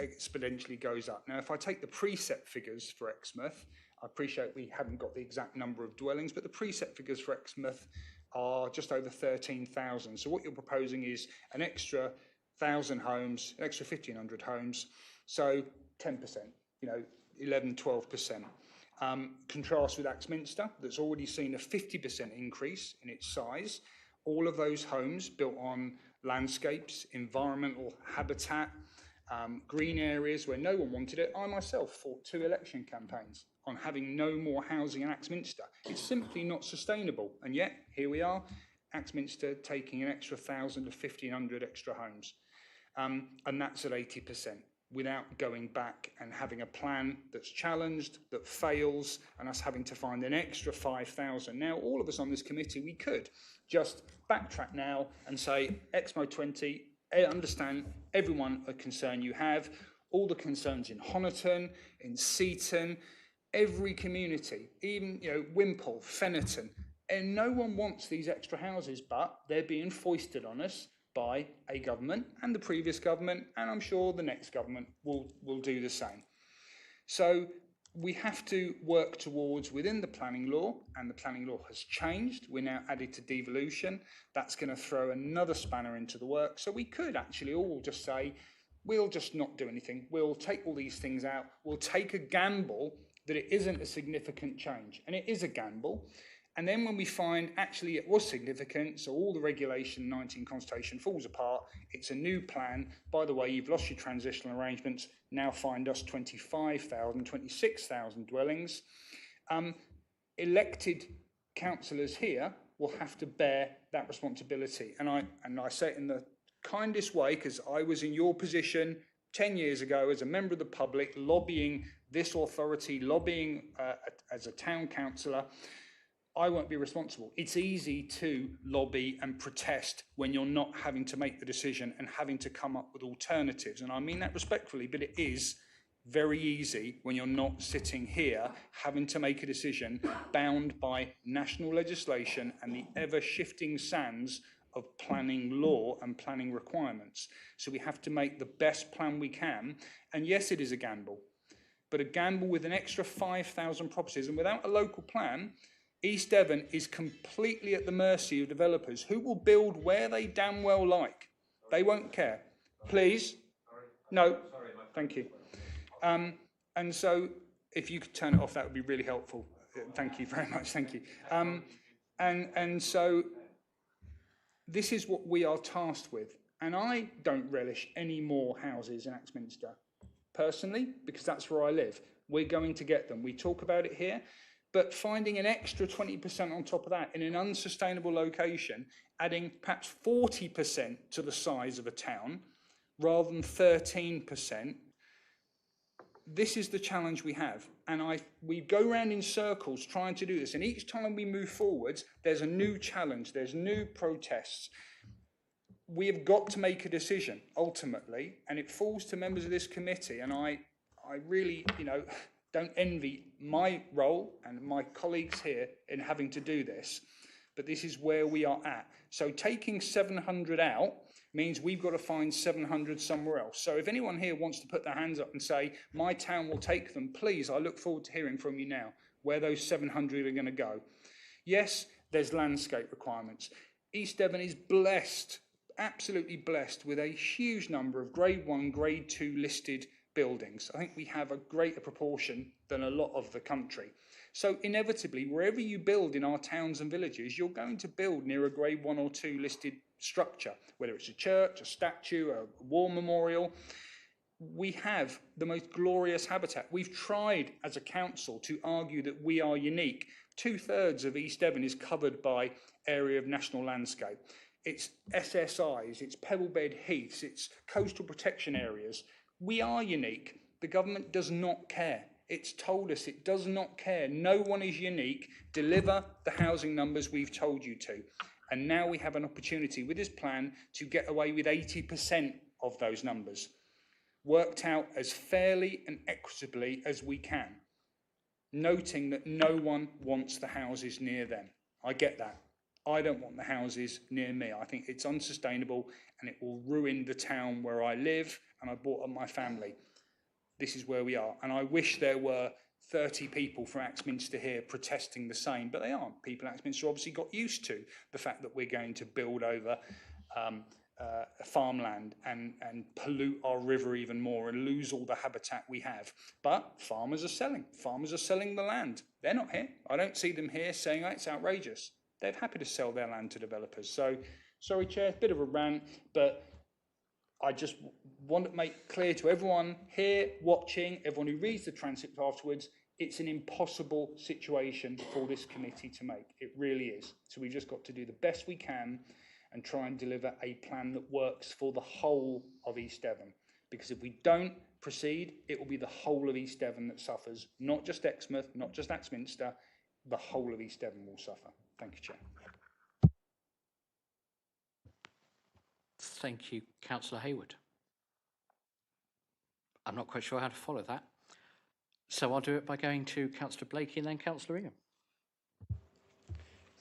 exponentially goes up. Now, if I take the preset figures for Exmouth, I appreciate we haven't got the exact number of dwellings, but the preset figures for Exmouth are just over 13,000. So what you're proposing is an extra 1,000 homes, an extra 1,500 homes, so 10%, 11, 12%. Contrast with Axminster, that's already seen a 50% increase in its size. All of those homes built on landscapes, environmental habitat, green areas where no one wanted it. I myself fought 2 election campaigns on having no more housing in Axminster. It's simply not sustainable. And yet, here we are, Axminster taking an extra 1,000 to 1,500 extra homes. And that's at 80%, without going back and having a plan that's challenged, that fails, and us having to find an extra 5,000. Now, all of us on this committee, we could just backtrack now and say, Exmo 20, I understand everyone a concern you have, all the concerns in Honiton, in Seaton, every community, even Whimple, Feniton, and no one wants these extra houses, but they're being foisted on us by a government and the previous government, and I'm sure the next government will do the same. So we have to work towards within the planning law, and the planning law has changed. We're now added to devolution. That's going to throw another spanner into the work. So we could actually all just say, we'll just not do anything. We'll take all these things out. We'll take a gamble that it isn't a significant change, and it is a gamble. And then when we find actually it was significant, so all the regulation 19 consultation falls apart, it's a new plan. By the way, you've lost your transitional arrangements, now find us 25,000, 26,000 dwellings. Elected councillors here will have to bear that responsibility. And I say it in the kindest way, because I was in your position 10 years ago as a member of the public, lobbying this authority, lobbying as a town councillor. I won't be responsible. It's easy to lobby and protest when you're not having to make the decision and having to come up with alternatives. And I mean that respectfully, but it is very easy when you're not sitting here having to make a decision bound by national legislation and the ever-shifting sands of planning law and planning requirements. So we have to make the best plan we can. And yes, it is a gamble, but a gamble with an extra 5,000 properties. And without a local plan, East Devon is completely at the mercy of developers who will build where they damn well like. They won't care. Please? No. Thank you. And so if you could turn it off, that would be really helpful. Thank you very much. Thank you. And so this is what we are tasked with. And I don't relish any more houses in Axminster, personally, because that's where I live. We're going to get them. We talk about it here. But finding an extra 20% on top of that in an unsustainable location, adding perhaps 40% to the size of a town rather than 13%, this is the challenge we have. And we go around in circles trying to do this. And each time we move forwards, there's a new challenge, there's new protests. We have got to make a decision, ultimately, and it falls to members of this committee. And I really, don't envy my role and my colleagues here in having to do this, but this is where we are at. So taking 700 out means we've got to find 700 somewhere else. So if anyone here wants to put their hands up and say, my town will take them, please, I look forward to hearing from you now where those 700 are going to go. Yes, there's landscape requirements. East Devon is blessed, absolutely blessed, with a huge number of grade 1, grade 2 listed buildings. I think we have a greater proportion than a lot of the country. So inevitably, wherever you build in our towns and villages, you're going to build near a grade 1 or 2 listed structure, whether it's a church, a statue, a war memorial. We have the most glorious habitat. We've tried as a council to argue that we are unique. 2/3 of East Devon is covered by area of national landscape. It's SSIs, it's pebblebed heaths, it's coastal protection areas. We are unique. The government does not care. It's told us it does not care. No one is unique. Deliver the housing numbers we've told you to. And now we have an opportunity with this plan to get away with 80% of those numbers, worked out as fairly and equitably as we can, noting that no one wants the houses near them. I get that. I don't want the houses near me. I think it's unsustainable and it will ruin the town where I live and I brought up my family. This is where we are. And I wish there were 30 people from Axminster here protesting the same, but they aren't. People in Axminster obviously got used to the fact that we're going to build over farmland and pollute our river even more and lose all the habitat we have. But farmers are selling. Farmers are selling the land. They're not here. I don't see them here saying, oh, it's outrageous. They're happy to sell their land to developers. So, sorry, Chair, bit of a rant, but I just want to make clear to everyone here watching, everyone who reads the transcript afterwards, it's an impossible situation for this committee to make. It really is. So we've just got to do the best we can and try and deliver a plan that works for the whole of East Devon. Because if we don't proceed, it will be the whole of East Devon that suffers, not just Exmouth, not just Axminster, the whole of East Devon will suffer. Thank you, Chair. Thank you, Councillor Hayward. I'm not quite sure how to follow that. So I'll do it by going to Councillor Blakey and then Councillor Ingham.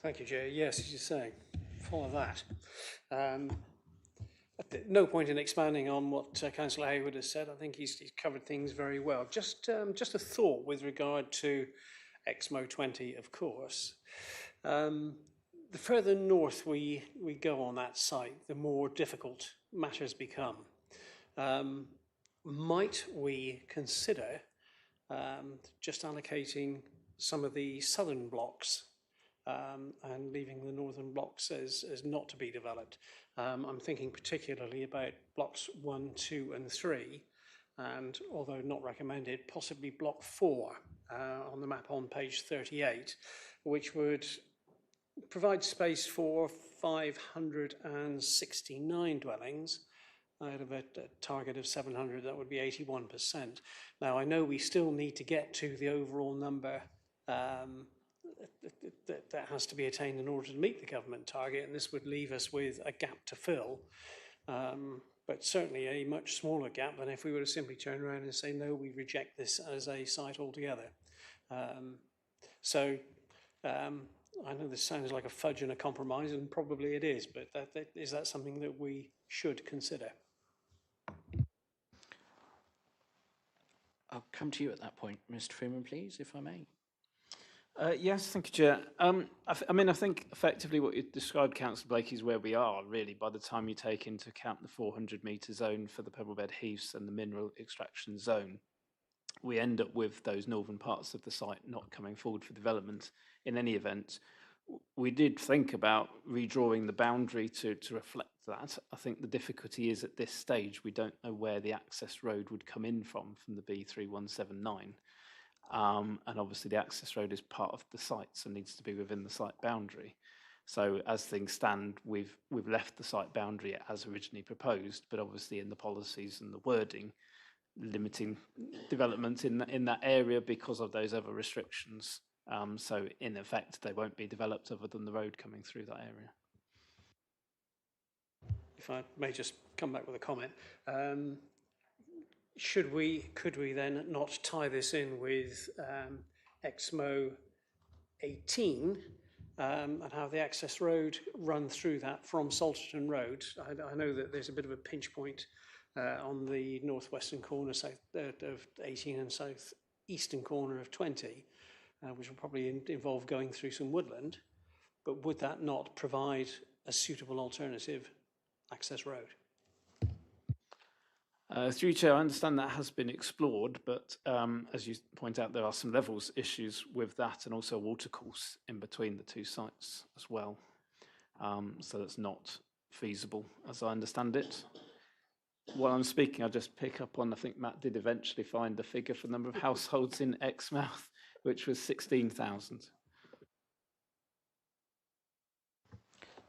Thank you, Chair. Yes, as you're saying, follow that. No point in expanding on what Councillor Hayward has said. I think he's covered things very well. Just a thought with regard to Exmo 20, of course. The further north we go on that site, the more difficult matters become. Might we consider just allocating some of the southern blocks and leaving the northern blocks as not to be developed? I'm thinking particularly about blocks 1, 2 and 3, and although not recommended, possibly block 4 on the map on page 38, which would provide space for 569 dwellings out of a target of 700. That would be 81%. Now, I know we still need to get to the overall number that has to be attained in order to meet the government target, and this would leave us with a gap to fill, but certainly a much smaller gap than if we were to simply turn around and say, no, we reject this as a site altogether. I know this sounds like a fudge and a compromise, and probably it is, but is that something that we should consider? I'll come to you at that point, Mr. Freeman, please, if I may. Yes, thank you, Chair. I mean, I think effectively what you described, Councillor Blakey, is where we are, really, by the time you take into account the 400-metre zone for the Pebblebed Heaths and the mineral extraction zone. We end up with those northern parts of the site not coming forward for development in any event. We did think about redrawing the boundary to reflect that. I think the difficulty is at this stage we don't know where the access road would come in from the B3179. And obviously the access road is part of the site, so needs to be within the site boundary. So as things stand, we've left the site boundary as originally proposed, but obviously in the policies and the wording, limiting development in that area because of those other restrictions. So in effect, they won't be developed other than the road coming through that area. If I may just come back with a comment. Could we then not tie this in with Exmo 18 and have the access road run through that from Salterton Road? I know that there's a bit of a pinch point on the northwestern corner of 18 and southeastern corner of 20, which will probably involve going through some woodland, but would that not provide a suitable alternative access road? Through you, Chair, I understand that has been explored, but as you point out, there are some levels issues with that and also a watercourse in between the two sites as well. So that's not feasible, as I understand it. While I'm speaking, I'll just pick up on, I think Matt did eventually find the figure for the number of households in Exmouth, which was 16,000.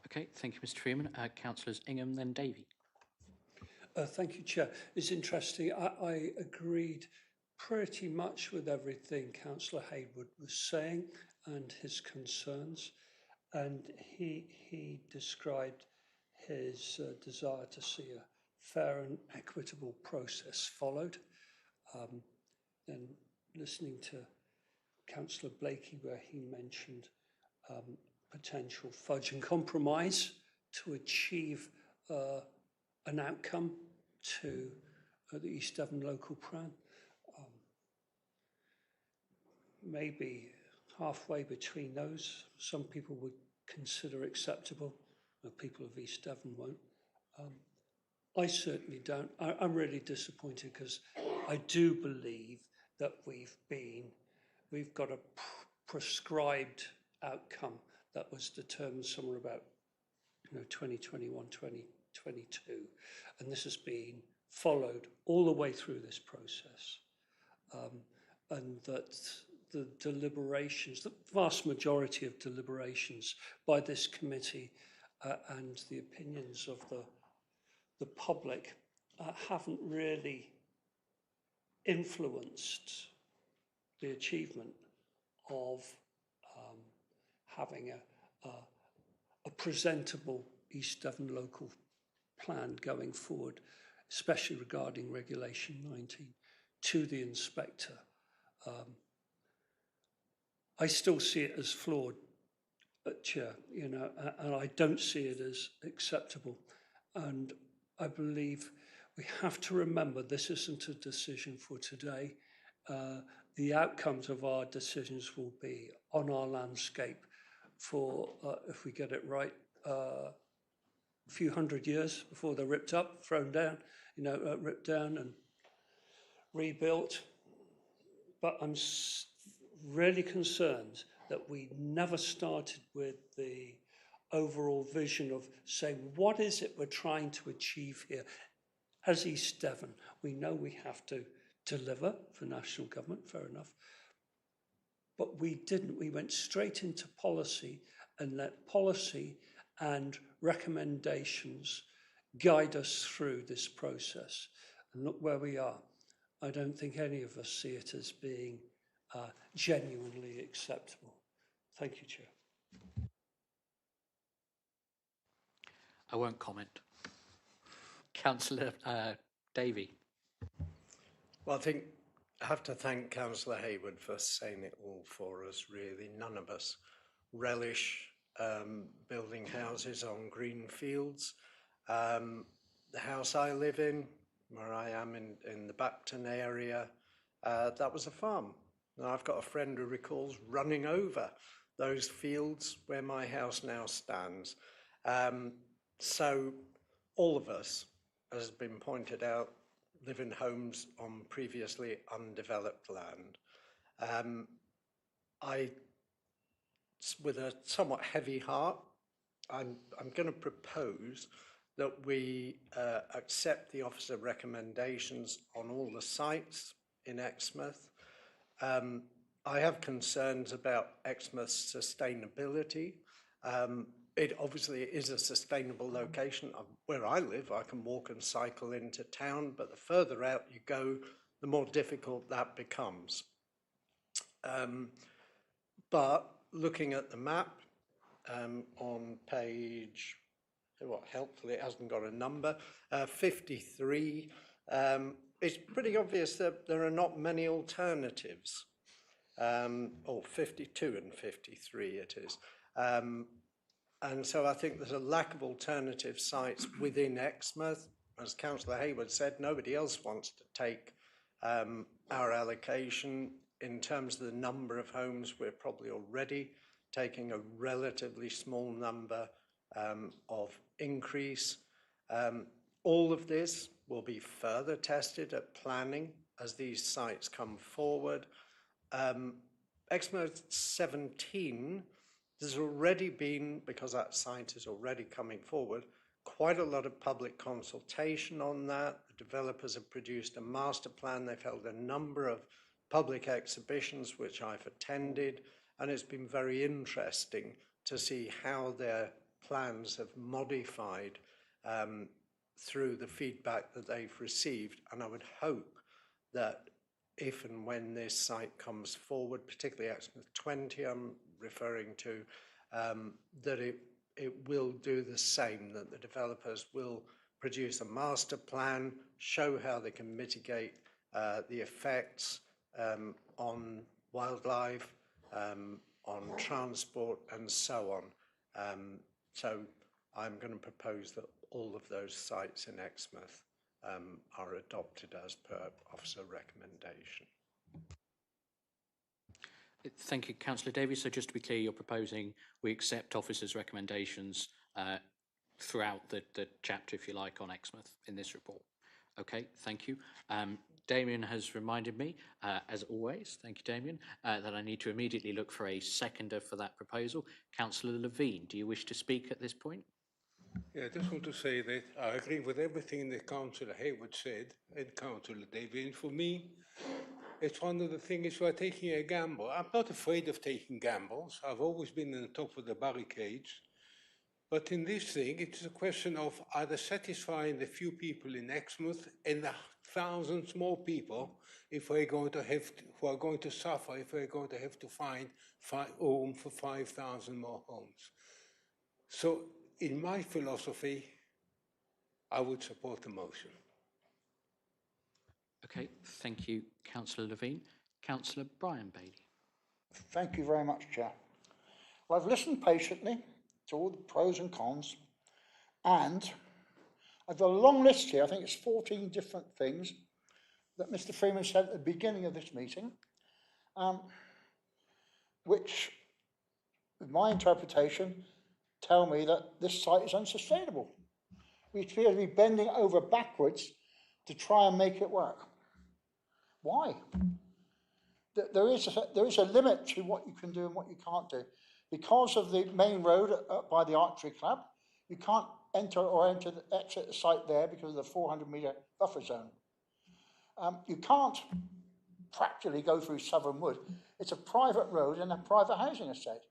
Okay, thank you, Mr. Freeman. Councillors Ingham, then Davey. Thank you, Chair. It's interesting. I agreed pretty much with everything Councillor Hayward was saying and his concerns, and he described his desire to see a fair and equitable process followed. Then listening to Councillor Blakey, where he mentioned potential fudge and compromise to achieve an outcome to the East Devon local plan. Maybe halfway between those, some people would consider acceptable, people of East Devon won't. I certainly don't. I'm really disappointed because I do believe that we've got a prescribed outcome that was determined somewhere about 2021, 2022, and this has been followed all the way through this process, and that the deliberations, the vast majority of deliberations by this committee and the opinions of the public haven't really influenced the achievement of having a presentable East Devon local plan going forward, especially regarding Regulation 19, to the inspector. I still see it as flawed, Chair, and I don't see it as acceptable. And I believe we have to remember this isn't a decision for today. The outcomes of our decisions will be on our landscape for, if we get it right, a few hundred years before they're ripped up, thrown down, ripped down and rebuilt. But I'm really concerned that we never started with the overall vision of saying, what is it we're trying to achieve here? As East Devon, we know we have to deliver for national government, fair enough. But we didn't. We went straight into policy and let policy and recommendations guide us through this process. And look where we are. I don't think any of us see it as being genuinely acceptable. Thank you, Chair. I won't comment. Councillor Davey. Well, I have to thank Councillor Hayward for saying it all for us, really. None of us relish building houses on green fields. The house I live in, where I am in the Bapton area, that was a farm. And I've got a friend who recalls running over those fields where my house now stands. So all of us, as has been pointed out, live in homes on previously undeveloped land. With a somewhat heavy heart, I'm going to propose that we accept the officer recommendations on all the sites in Exmouth. I have concerns about Exmouth's sustainability. It obviously is a sustainable location. Where I live, I can walk and cycle into town, but the further out you go, the more difficult that becomes. But looking at the map on page, helpfully it hasn't got a number, 53, it's pretty obvious that there are not many alternatives. 52 and 53 it is. And so I think there's a lack of alternative sites within Exmouth. As Councillor Hayward said, nobody else wants to take our allocation. In terms of the number of homes, we're probably already taking a relatively small number of increase. All of this will be further tested at planning as these sites come forward. Exmouth 17, there's already been, because that site is already coming forward, quite a lot of public consultation on that. The developers have produced a master plan. They've held a number of public exhibitions, which I've attended, and it's been very interesting to see how their plans have modified through the feedback that they've received. And I would hope that if and when this site comes forward, particularly Exmouth 20 I'm referring to, that it will do the same, that the developers will produce a master plan, show how they can mitigate the effects on wildlife, on transport and so on. So I'm going to propose that all of those sites in Exmouth are adopted as per officer recommendation. Thank you, Councillor Davies. So just to be clear, you're proposing we accept officers' recommendations throughout the chapter, if you like, on Exmouth in this report. Okay, thank you. Damien has reminded me, as always, thank you, Damien, that I need to immediately look for a seconder for that proposal. Councillor Levine, do you wish to speak at this point? Yeah, I just want to say that I agree with everything that Councillor Hayward said and Councillor Davies. For me, it's one of the things we're taking a gamble. I'm not afraid of taking gambles. I've always been on the top of the barricades. But in this thing, it's a question of either satisfying the few people in Exmouth and the thousands more people if we're going to have to, who are going to suffer if we're going to have to find home for 5,000 more homes. So in my philosophy, I would support the motion. Okay, thank you, Councillor Levine. Councillor Brian Bailey. Thank you very much, Chair. Well, I've listened patiently to all the pros and cons, and I've got a long list here. I think it's 14 different things that Mr. Freeman said at the beginning of this meeting, which, with my interpretation, tell me that this site is unsustainable. We appear to be bending over backwards to try and make it work. Why? There is a limit to what you can do and what you can't do. Because of the main road by the Archery Club, you can't enter or exit the site there because of the 400-metre buffer zone. You can't practically go through Southern Wood. It's a private road and a private housing estate.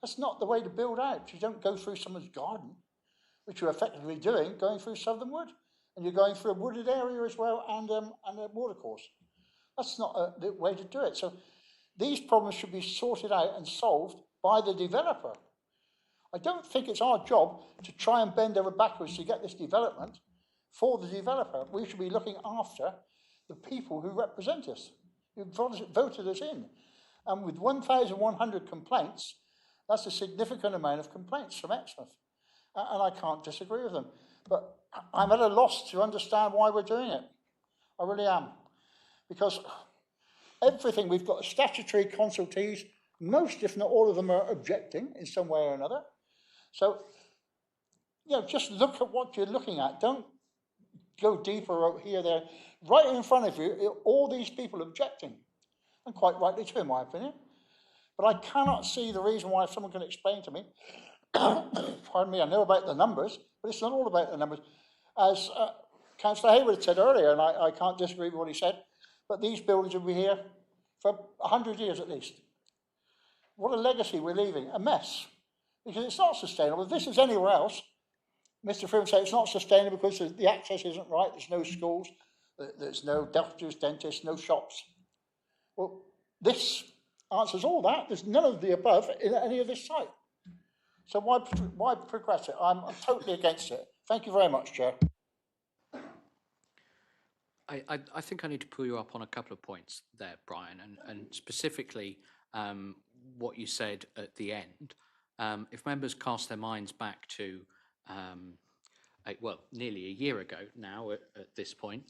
That's not the way to build out. You don't go through someone's garden, which you're effectively doing, going through Southern Wood. And you're going through a wooded area as well and a watercourse. That's not the way to do it. So these problems should be sorted out and solved by the developer. I don't think it's our job to try and bend over backwards to get this development for the developer. We should be looking after the people who represent us, who voted us in. And with 1,100 complaints, that's a significant amount of complaints from Exmouth. And I can't disagree with them. But I'm at a loss to understand why we're doing it. I really am. Because everything, we've got statutory consultees, most, if not all of them, are objecting in some way or another. So, you know, just look at what you're looking at. Don't go deeper out here, there. Right in front of you, all these people objecting. And quite rightly too, in my opinion. But I cannot see the reason why someone can explain to me, pardon me, I know about the numbers, but it's not all about the numbers. As Councillor Hayward said earlier, and I can't disagree with what he said, but these buildings will be here for 100 years at least. What a legacy we're leaving, a mess, because it's not sustainable. If this is anywhere else, Mr. Freeman said it's not sustainable because the access isn't right, there's no schools, there's no doctors, dentists, no shops. Well, this answers all that. There's none of the above in any of this site. So why progress it? I'm totally against it. Thank you very much, Chair. I think I need to pull you up on a couple of points there, Brian, and specifically what you said at the end. If members cast their minds back to, well, nearly a year ago now at this point,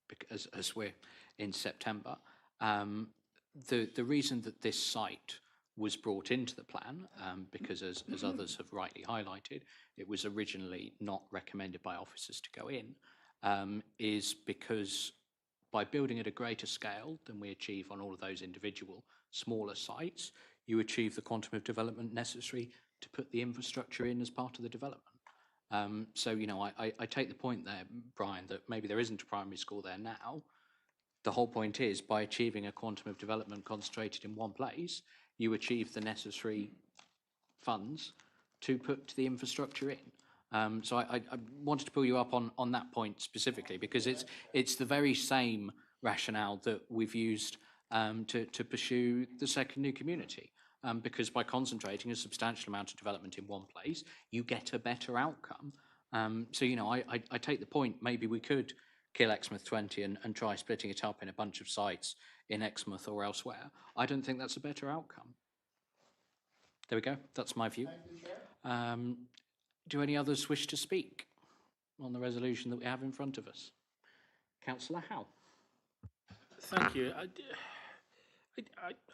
because as we're in September, the reason that this site was brought into the plan, because as others have rightly highlighted, it was originally not recommended by officers to go in, is because by building at a greater scale than we achieve on all of those individual smaller sites, you achieve the quantum of development necessary to put the infrastructure in as part of the development. So, you know, I take the point there, Brian, that maybe there isn't a primary school there now. The whole point is, by achieving a quantum of development concentrated in one place, you achieve the necessary funds to put the infrastructure in. So I wanted to pull you up on that point specifically, because it's the very same rationale that we've used to pursue the second new community. Because by concentrating a substantial amount of development in one place, you get a better outcome. So, you know, I take the point, maybe we could kill Exmouth 20 and try splitting it up in a bunch of sites in Exmouth or elsewhere. I don't think that's a better outcome. There we go. That's my view. Do any others wish to speak on the resolution that we have in front of us? Councillor Howe. Thank you.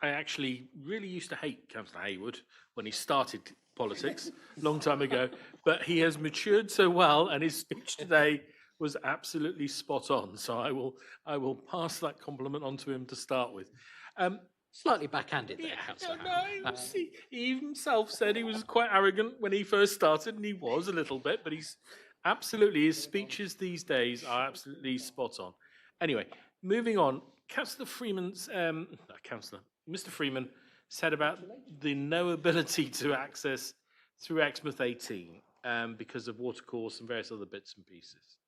I actually really used to hate Councillor Hayward when he started politics a long time ago, but he has matured so well, and his speech today was absolutely spot on. So I will pass that compliment on to him to start with. Slightly backhanded there, Councillor Howe. He himself said he was quite arrogant when he first started, and he was a little bit, but he's absolutely, his speeches these days are absolutely spot on. Anyway, moving on, Councillor Freeman's, Mr. Freeman said about the no ability to access through Exmouth 18 because of watercourse and various other bits and pieces.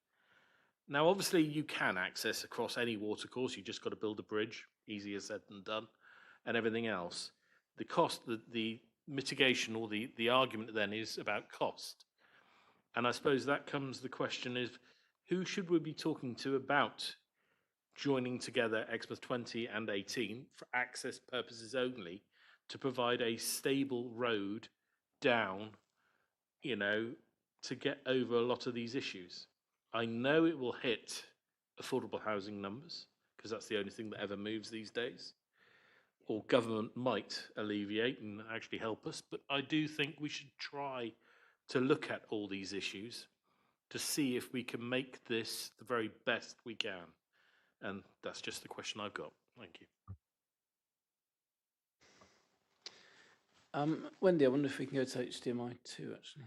Now, obviously, you can access across any watercourse. You just got to build a bridge, easier said than done, and everything else. The cost, the mitigation or the argument then is about cost. And I suppose that comes the question is, who should we be talking to about joining together Exmouth 20 and 18 for access purposes only to provide a stable road down, you know, to get over a lot of these issues? I know it will hit affordable housing numbers because that's the only thing that ever moves these days, or government might alleviate and actually help us, but I do think we should try to look at all these issues to see if we can make this the very best we can. And that's just the question I've got. Thank you. Wendy, I wonder if we can go to HDMI 2, actually.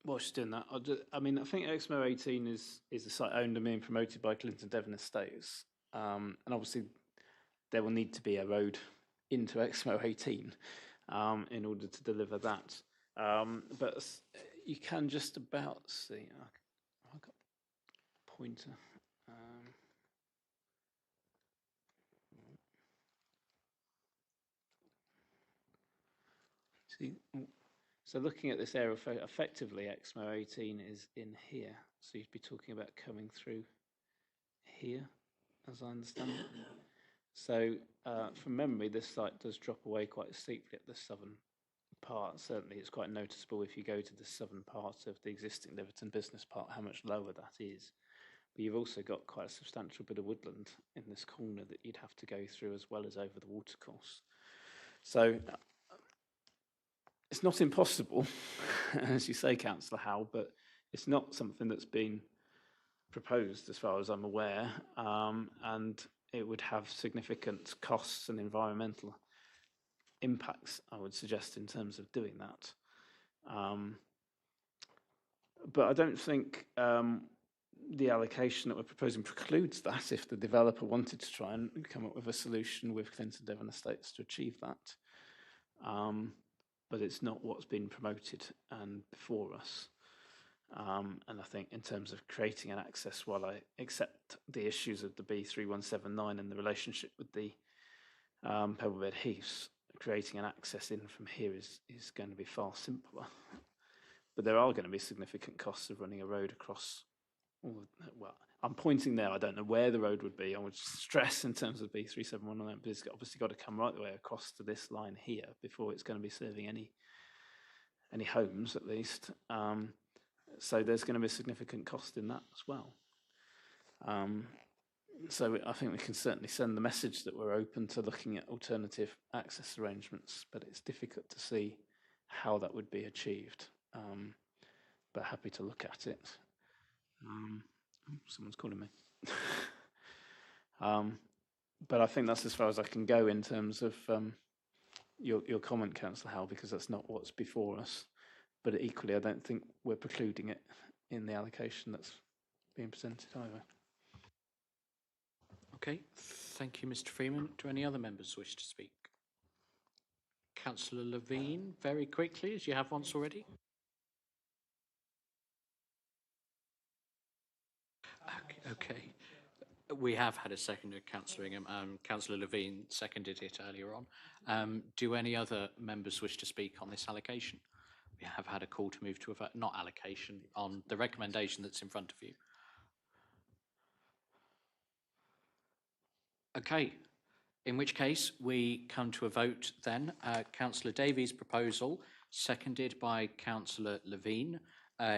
While she's doing that, I mean, I think Exmo 18 is a site owned and being promoted by Clinton Devon Estates. And obviously, there will need to be a road into Exmo 18 in order to deliver that. But you can just about see, I've got a pointer. See, so looking at this area, effectively Exmo 18 is in here. So you'd be talking about coming through here, as I understand it. So from memory, this site does drop away quite steeply at the southern part. Certainly it's quite noticeable if you go to the southern part of the existing Liverton Business Park, how much lower that is. But you've also got quite a substantial bit of woodland in this corner that you'd have to go through as well as over the watercourse. So it's not impossible, as you say, Councillor Howe, but it's not something that's been proposed as far as I'm aware, and it would have significant costs and environmental impacts, I would suggest, in terms of doing that. But I don't think the allocation that we're proposing precludes that if the developer wanted to try and come up with a solution with Clinton Devon Estates to achieve that. But it's not what's been promoted and before us. And I think in terms of creating an access, while I accept the issues of the B3179 and the relationship with the Pebblebed Heaths, creating an access in from here is going to be far simpler. But there are going to be significant costs of running a road across all of, well, I'm pointing there, I don't know where the road would be. I would stress in terms of B3179, but it's obviously got to come right the way across to this line here before it's going to be serving any homes at least. So there's going to be a significant cost in that as well. So I think we can certainly send the message that we're open to looking at alternative access arrangements, but it's difficult to see how that would be achieved. But happy to look at it. Someone's calling me. But I think that's as far as I can go in terms of your comment, Councillor Howe, because that's not what's before us. But equally, I don't think we're precluding it in the allocation that's being presented either. Okay, thank you, Mr. Freeman. Do any other members wish to speak? Councillor Levine, very quickly, as you have once already. Okay. We have had a seconder, Councillor Ingham. Councillor Levine seconded it earlier on. Do any other members wish to speak on this allocation? We have had a call to move to a vote, not allocation, on the recommendation that's in front of you. Okay. In which case, we come to a vote then. Councillor Davies' proposal, seconded by Councillor Levine,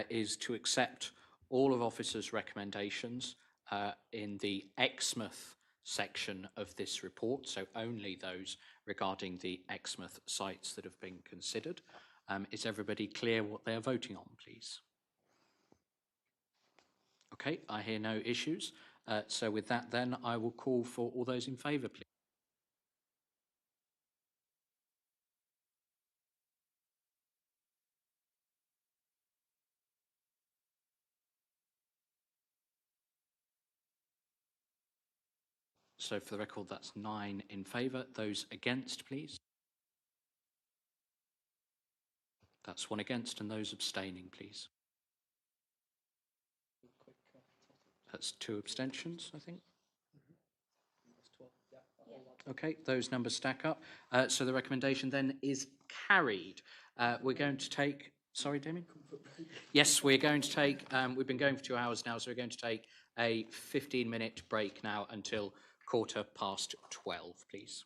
is to accept all of officers' recommendations in the Exmouth section of this report, so only those regarding the Exmouth sites that have been considered. Is everybody clear what they are voting on, please? Okay, I hear no issues. So with that then, I will call for all those in favour, please. So for the record, that's 9 in favour. Those against, please. That's 1 against, and those abstaining, please. That's 2 abstentions, I think. Okay, those numbers stack up. So the recommendation then is carried. We're going to take, sorry, Damien? Yes, we're going to take, we've been going for 2 hours now, so we're going to take a 15-minute break now until 12:15, please.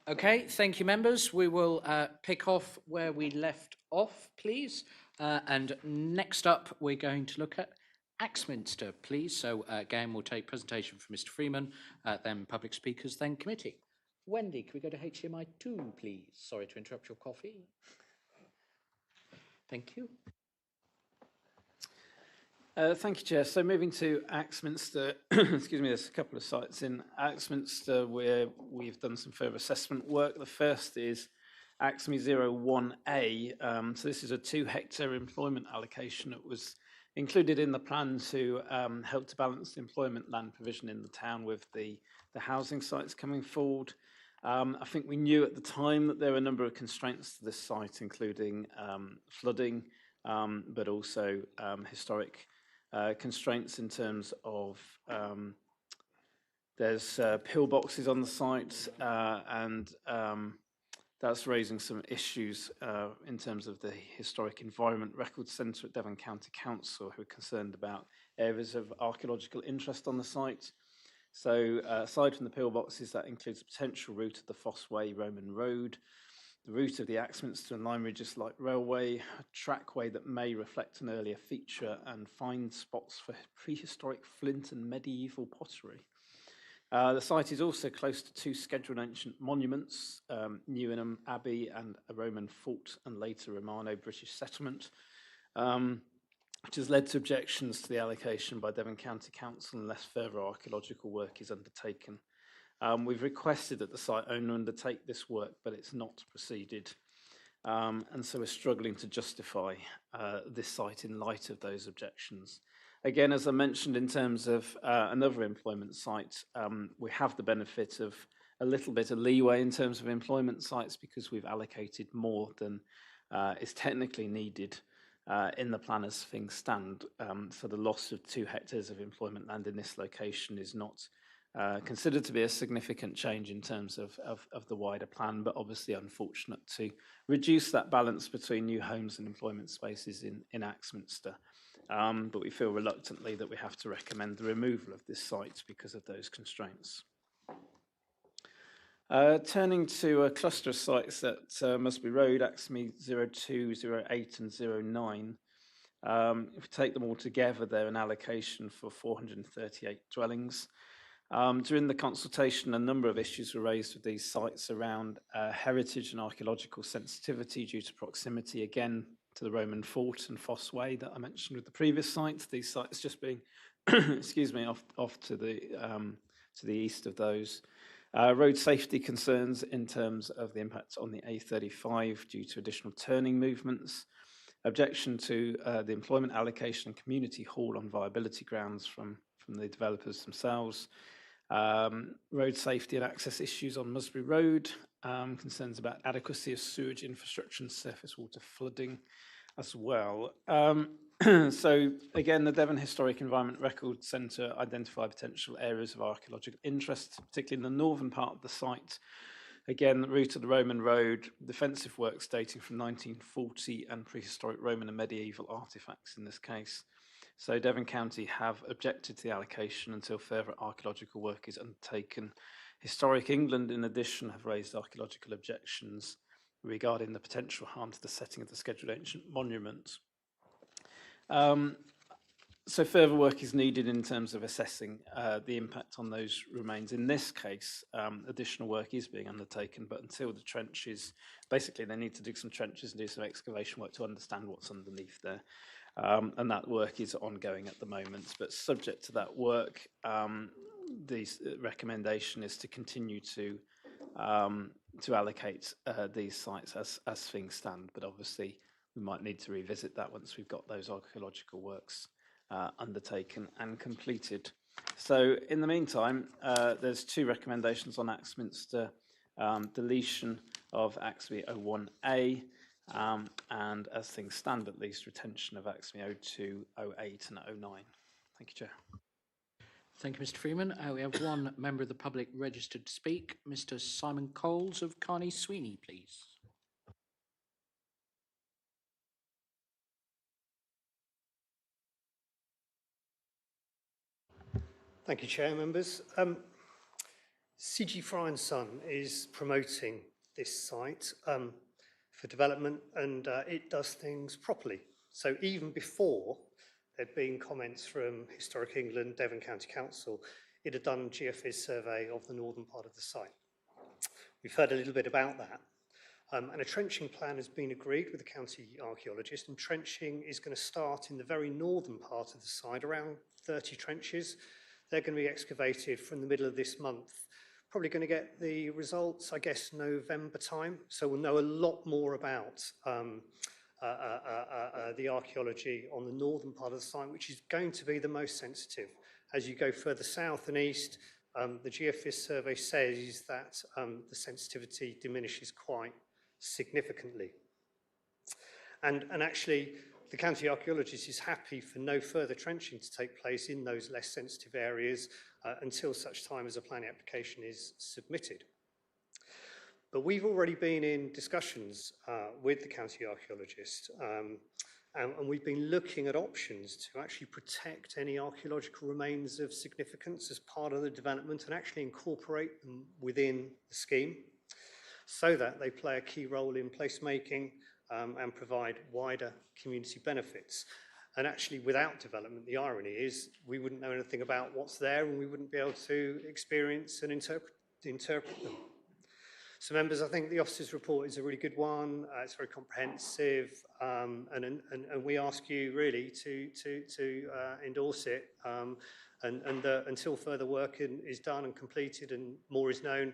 Okay, thank you, members. We will pick off where we left off, please. And next up, we're going to look at Axminster, please. So again, we'll take presentation from Mr. Freeman, then public speakers, then committee. Wendy, can we go to HMI 2, please? Sorry to interrupt your coffee. Thank you. Thank you, Chair. So moving to Axminster, excuse me, there's a couple of sites in Axminster where we've done some further assessment work. The first is Axmi 01A. So this is a 2-hectare employment allocation that was included in the plan to help to balance the employment land provision in the town with the housing sites coming forward. I think we knew at the time that there were a number of constraints to this site, including flooding, but also historic constraints in terms of there's pillboxes on the site and that's raising some issues in terms of the Historic Environment Records Centre at Devon County Council, who are concerned about areas of archaeological interest on the site. So aside from the pillboxes, that includes the potential route of the Fossway Roman Road, the route of the Axminster and Lyme Regis Light Railway, a trackway that may reflect an earlier feature and find spots for prehistoric flint and medieval pottery. The site is also close to 2 scheduled ancient monuments, Newenham Abbey and a Roman fort and later Romano-British settlement, which has led to objections to the allocation by Devon County Council unless further archaeological work is undertaken. We've requested that the site owner undertake this work, but it's not proceeded. And so we're struggling to justify this site in light of those objections. Again, as I mentioned, in terms of another employment site, we have the benefit of a little bit of leeway in terms of employment sites because we've allocated more than is technically needed in the plan as things stand. So the loss of 2 hectares of employment land in this location is not considered to be a significant change in terms of the wider plan, but obviously unfortunate to reduce that balance between new homes and employment spaces in Axminster. But we feel reluctantly that we have to recommend the removal of this site because of those constraints. Turning to a cluster of sites at Musby Road, Axmi 02, 08 and 09. If we take them all together, they're an allocation for 438 dwellings. During the consultation, a number of issues were raised with these sites around heritage and archaeological sensitivity due to proximity, again, to the Roman fort and Fossway that I mentioned with the previous sites. These sites just being, excuse me, off to the east of those. Road safety concerns in terms of the impact on the A35 due to additional turning movements. Objection to the employment allocation and community hall on viability grounds from the developers themselves. Road safety and access issues on Musby Road. Concerns about adequacy of sewage infrastructure and surface water flooding as well. So again, the Devon Historic Environment Records Centre identified potential areas of archaeological interest, particularly in the northern part of the site. Again, the route of the Roman Road, defensive works dating from 1940 and prehistoric Roman and medieval artefacts in this case. So Devon County have objected to the allocation until further archaeological work is undertaken. Historic England, in addition, have raised archaeological objections regarding the potential harm to the setting of the scheduled ancient monument. So further work is needed in terms of assessing the impact on those remains. In this case, additional work is being undertaken, but until the trenches, basically they need to do some trenches and do some excavation work to understand what's underneath there. And that work is ongoing at the moment, but subject to that work, the recommendation is to continue to allocate these sites as things stand, but obviously we might need to revisit that once we've got those archaeological works undertaken and completed. So in the meantime, there's 2 recommendations on Axminster, deletion of Axmi 01A, and as things stand at least, retention of Axmi 02, 08 and 09. Thank you, Chair. Thank you, Mr. Freeman. We have one member of the public registered to speak, Mr. Simon Coles of Carney Sweeney, please. Thank you, Chair, members. CG Fry and Son is promoting this site for development, and it does things properly. So even before there'd been comments from Historic England, Devon County Council, it had done geophys survey of the northern part of the site. We've heard a little bit about that. And a trenching plan has been agreed with the county archaeologist, and trenching is going to start in the very northern part of the site, around 30 trenches. They're going to be excavated from the middle of this month. Probably going to get the results, I guess, November time. So we'll know a lot more about the archaeology on the northern part of the site, which is going to be the most sensitive. As you go further south and east, the geophys survey says that the sensitivity diminishes quite significantly. And actually, the county archaeologist is happy for no further trenching to take place in those less sensitive areas until such time as a planning application is submitted. But we've already been in discussions with the county archaeologist, and we've been looking at options to actually protect any archaeological remains of significance as part of the development and actually incorporate them within the scheme, so that they play a key role in placemaking and provide wider community benefits. And actually, without development, the irony is we wouldn't know anything about what's there, and we wouldn't be able to experience and interpret them. So members, I think the officer's report is a really good one. It's very comprehensive, and we ask you really to endorse it, and until further work is done and completed and more is known,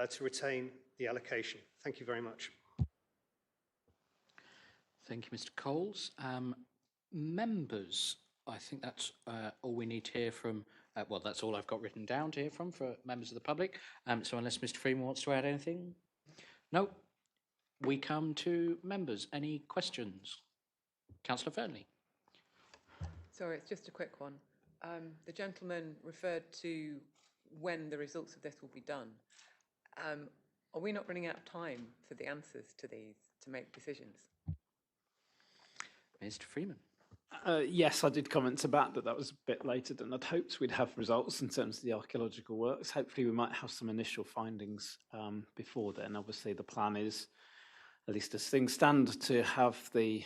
to retain the allocation. Thank you very much. Thank you, Mr. Coles. Members, I think that's all we need to hear from, well, that's all I've got written down to hear from for members of the public. So unless Mr. Freeman wants to add anything? No. We come to members. Any questions? Councillor Fernley. Sorry, it's just a quick one. The gentleman referred to when the results of this will be done. Are we not running out of time for the answers to these to make decisions? Mr. Freeman. Yes, I did comment about that was a bit later than I'd hoped we'd have results in terms of the archaeological works. Hopefully we might have some initial findings before then. Obviously the plan is, at least as things stand, to have the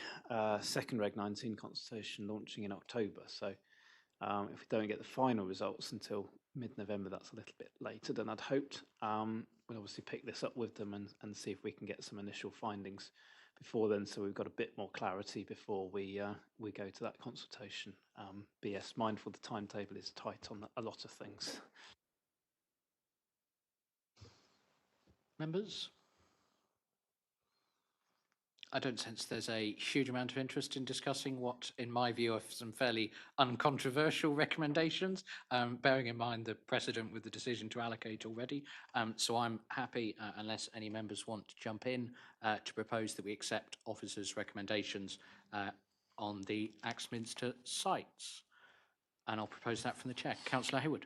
second Reg 19 consultation launching in October. So if we don't get the final results until mid-November, that's a little bit later than I'd hoped. We'll obviously pick this up with them and see if we can get some initial findings before then, so we've got a bit more clarity before we go to that consultation. But yes, mindful the timetable is tight on a lot of things. Members? I don't sense there's a huge amount of interest in discussing what, in my view, are some fairly uncontroversial recommendations, bearing in mind the precedent with the decision to allocate already. So I'm happy, unless any members want to jump in, to propose that we accept officers' recommendations on the Axminster sites. And I'll propose that from the chair. Councillor Hayward.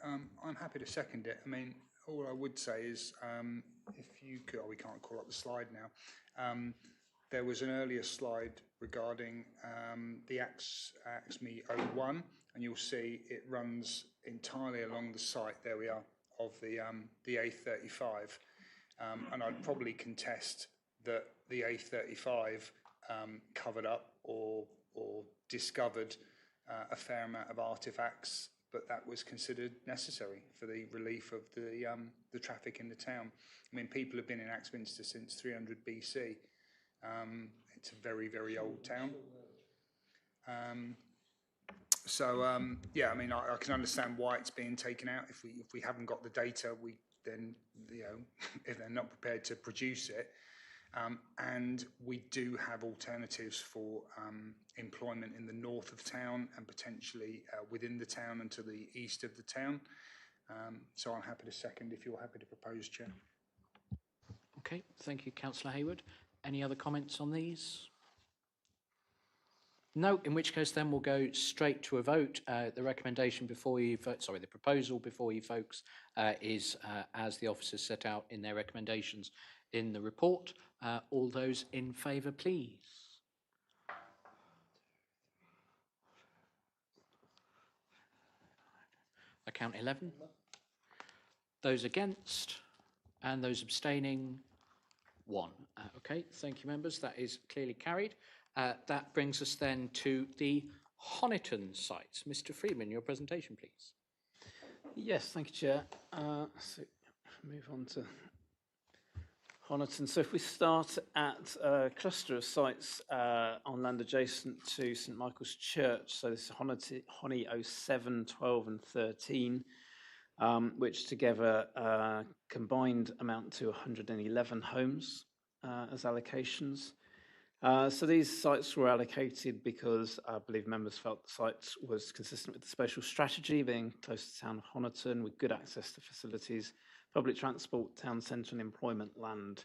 I'm happy to second it. I mean, all I would say is, if you could, we can't call up the slide now. There was an earlier slide regarding the Axme 01, and you'll see it runs entirely along the site, there we are, of the A35. And I'd probably contest that the A35 covered up or discovered a fair amount of artefacts, but that was considered necessary for the relief of the traffic in the town. I mean, people have been in Axminster since 300 BC. It's a very, very old town. Yeah, I mean, I can understand why it's being taken out. If we haven't got the data, then if they're not prepared to produce it, and we do have alternatives for employment in the north of town and potentially within the town and to the east of the town. So I'm happy to second if you're happy to propose, Chair. Okay, thank you, Councillor Hayward. Any other comments on these? No, in which case then we'll go straight to a vote. The recommendation before you vote, sorry, the proposal before you folks is as the officers set out in their recommendations in the report. All those in favour, please. I count 11. Those against? And those abstaining? 1. Okay, thank you, members. That is clearly carried. That brings us then to the Honiton sites. Mr. Freeman, your presentation, please. Yes, thank you, Chair. So move on to Honiton. So if we start at a cluster of sites on land adjacent to St Michael's Church, so this is Honi 07, 12 and 13, which together combined amount to 111 homes as allocations. So these sites were allocated because I believe members felt the site was consistent with the spatial strategy, being close to the town of Honiton with good access to facilities, public transport, town centre and employment land.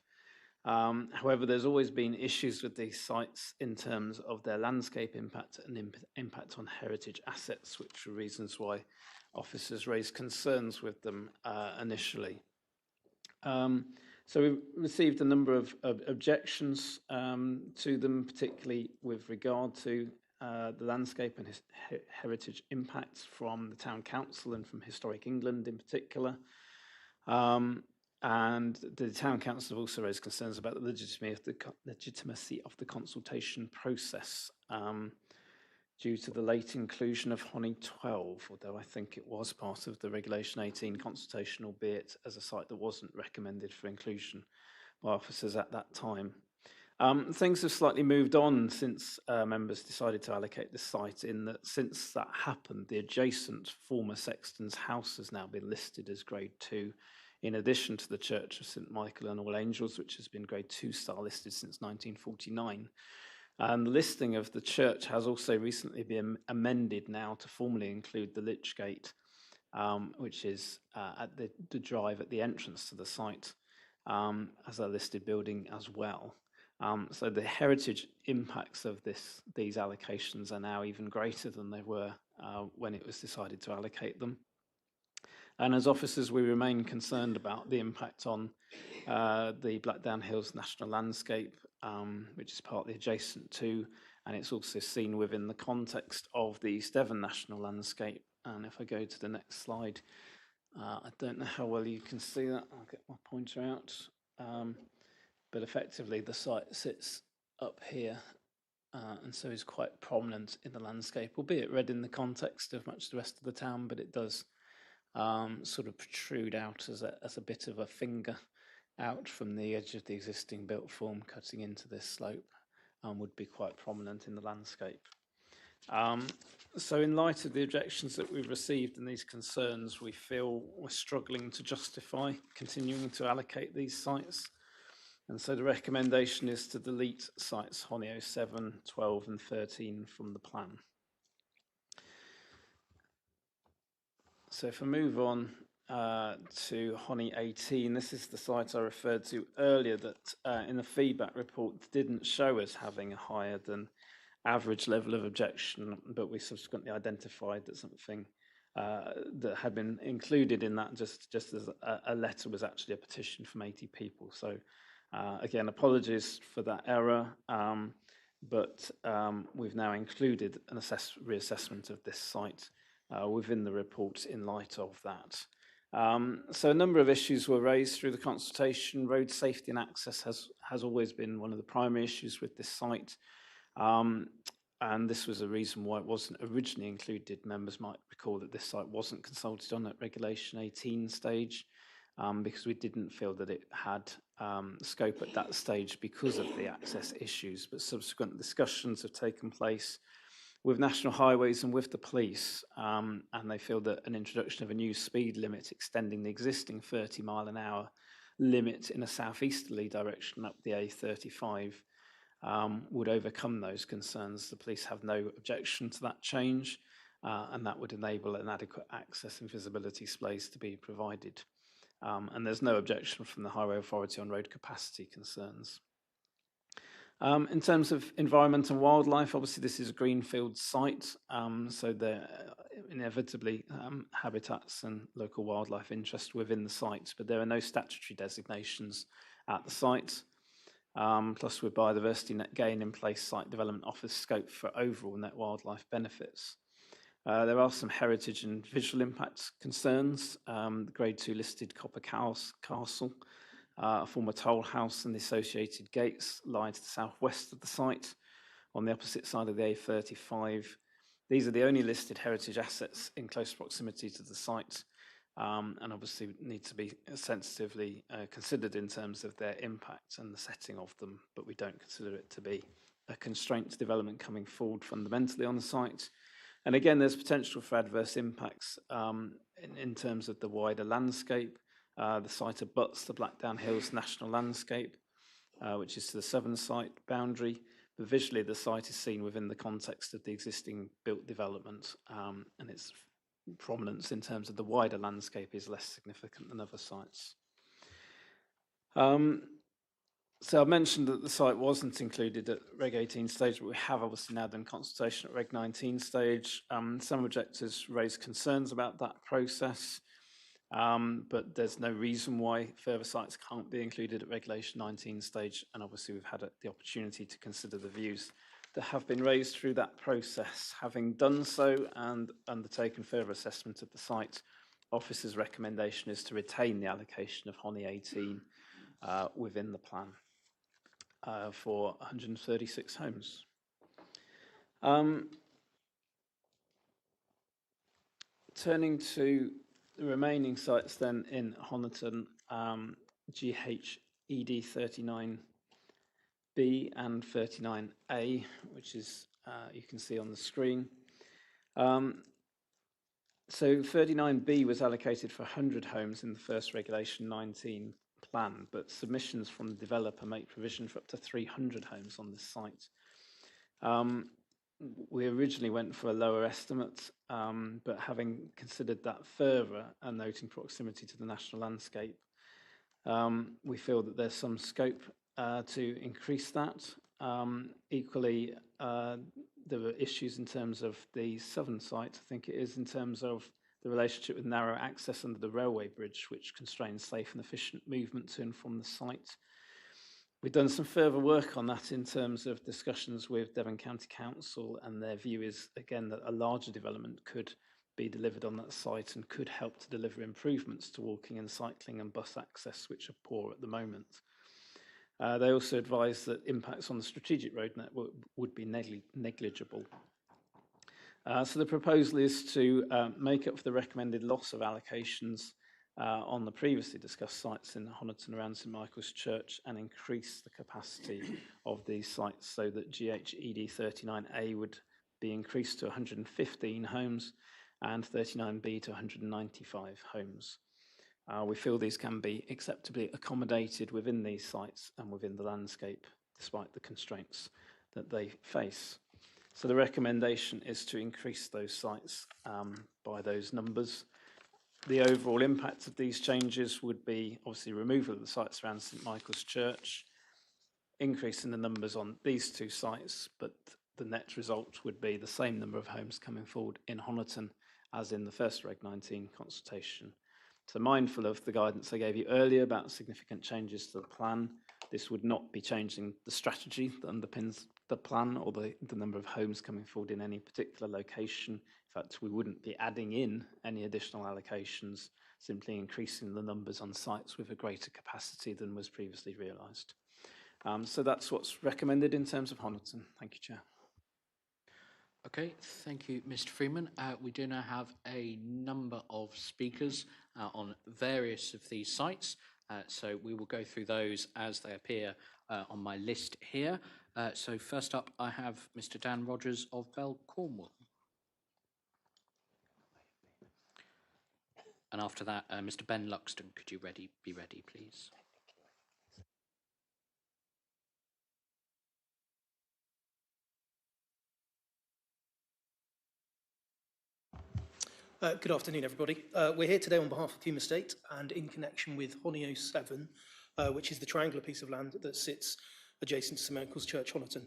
However, there's always been issues with these sites in terms of their landscape impact and impact on heritage assets, which are reasons why officers raised concerns with them initially. So we received a number of objections to them, particularly with regard to the landscape and heritage impacts from the Town Council and from Historic England in particular. And the Town Council have also raised concerns about the legitimacy of the consultation process due to the late inclusion of Honi 12, although I think it was part of the Regulation 18 consultation, albeit as a site that wasn't recommended for inclusion by officers at that time. Things have slightly moved on since members decided to allocate this site, in that since that happened, the adjacent former sexton's house has now been listed as Grade 2, in addition to the Church of St Michael and All Angels, which has been Grade 2 star listed since 1949. And the listing of the church has also recently been amended now to formally include the Lich Gate, which is at the drive at the entrance to the site, as a listed building as well. So the heritage impacts of these allocations are now even greater than they were when it was decided to allocate them. And as officers, we remain concerned about the impact on the Blackdown Hills National Landscape, which is partly adjacent to, and it's also seen within the context of the East Devon National Landscape. And if I go to the next slide, I don't know how well you can see that. I'll get my pointer out. But effectively, the site sits up here, and so is quite prominent in the landscape, albeit red in the context of much of the rest of the town, but it does sort of protrude out as a bit of a finger out from the edge of the existing built form, cutting into this slope, would be quite prominent in the landscape. So in light of the objections that we've received and these concerns, we feel we're struggling to justify continuing to allocate these sites. And so the recommendation is to delete sites Honi 07, 12 and 13 from the plan. So if I move on to Honi 18, this is the site I referred to earlier that in the feedback report didn't show as having a higher than average level of objection, but we subsequently identified that something that had been included in that just as a letter was actually a petition from 80 people. So again, apologies for that error, but we've now included an reassessment of this site within the report in light of that. So a number of issues were raised through the consultation. Road safety and access has always been one of the primary issues with this site. And this was a reason why it wasn't originally included. Members might recall that this site wasn't consulted on at Regulation 18 stage, because we didn't feel that it had scope at that stage because of the access issues. But subsequent discussions have taken place with National Highways and with the police, and they feel that an introduction of a new speed limit extending the existing 30-mile-an-hour limit in a southeasterly direction up the A35 would overcome those concerns. The police have no objection to that change, and that would enable an adequate access and visibility space to be provided. And there's no objection from the Highway Authority on road capacity concerns. In terms of environment and wildlife, obviously this is a greenfield site, so there are inevitably habitats and local wildlife interest within the site, but there are no statutory designations at the site. Plus, with biodiversity net gain in place, site development offers scope for overall net wildlife benefits. There are some heritage and visual impact concerns. The Grade 2 listed Copper Castle, a former toll house, and the associated gates lie to the southwest of the site on the opposite side of the A35. These are the only listed heritage assets in close proximity to the site, and obviously need to be sensitively considered in terms of their impact and the setting of them, but we don't consider it to be a constraint to development coming forward fundamentally on the site. And again, there's potential for adverse impacts in terms of the wider landscape. The site abuts the Blackdown Hills National Landscape, which is to the southern site boundary. But visually, the site is seen within the context of the existing built development, and its prominence in terms of the wider landscape is less significant than other sites. So I mentioned that the site wasn't included at Reg 18 stage, but we have obviously now done consultation at Reg 19 stage. Some objectors raised concerns about that process, but there's no reason why further sites can't be included at Regulation 19 stage, and obviously we've had the opportunity to consider the views that have been raised through that process. Having done so and undertaken further assessment of the site, Office's recommendation is to retain the allocation of Honi 18 within the plan for 136 homes. Turning to the remaining sites then in Honiton, GHED 39B and 39A, which is you can see on the screen. So 39B was allocated for 100 homes in the first Regulation 19 plan, but submissions from the developer make provision for up to 300 homes on this site. We originally went for a lower estimate, but having considered that further and noting proximity to the national landscape, we feel that there's some scope to increase that. Equally, there were issues in terms of the southern site, I think it is, in terms of the relationship with narrow access under the railway bridge, which constrains safe and efficient movement to and from the site. We've done some further work on that in terms of discussions with Devon County Council, and their view is, again, that a larger development could be delivered on that site and could help to deliver improvements to walking and cycling and bus access, which are poor at the moment. They also advise that impacts on the strategic road network would be negligible. So the proposal is to make up for the recommended loss of allocations on the previously discussed sites in Honiton around St Michael's Church and increase the capacity of these sites so that GHED 39A would be increased to 115 homes and 39B to 195 homes. We feel these can be acceptably accommodated within these sites and within the landscape, despite the constraints that they face. So the recommendation is to increase those sites by those numbers. The overall impact of these changes would be obviously removal of the sites around St Michael's Church, increase in the numbers on these two sites, but the net result would be the same number of homes coming forward in Honiton as in the first Reg 19 consultation. So mindful of the guidance I gave you earlier about significant changes to the plan, this would not be changing the strategy that underpins the plan or the number of homes coming forward in any particular location. In fact, we wouldn't be adding in any additional allocations, simply increasing the numbers on sites with a greater capacity than was previously realised. So that's what's recommended in terms of Honiton. Thank you, Chair. Okay, thank you, Mr. Freeman. We do now have a number of speakers on various of these sites, so we will go through those as they appear on my list here. So first up, I have Mr. Dan Rogers of Bell, Cornwall. And after that, Mr. Ben Luxton, could you be ready, please? Good afternoon, everybody. We're here today on behalf of Hume Estate and in connection with Honio 7, which is the triangular piece of land that sits adjacent to St Michael's Church, Honiton.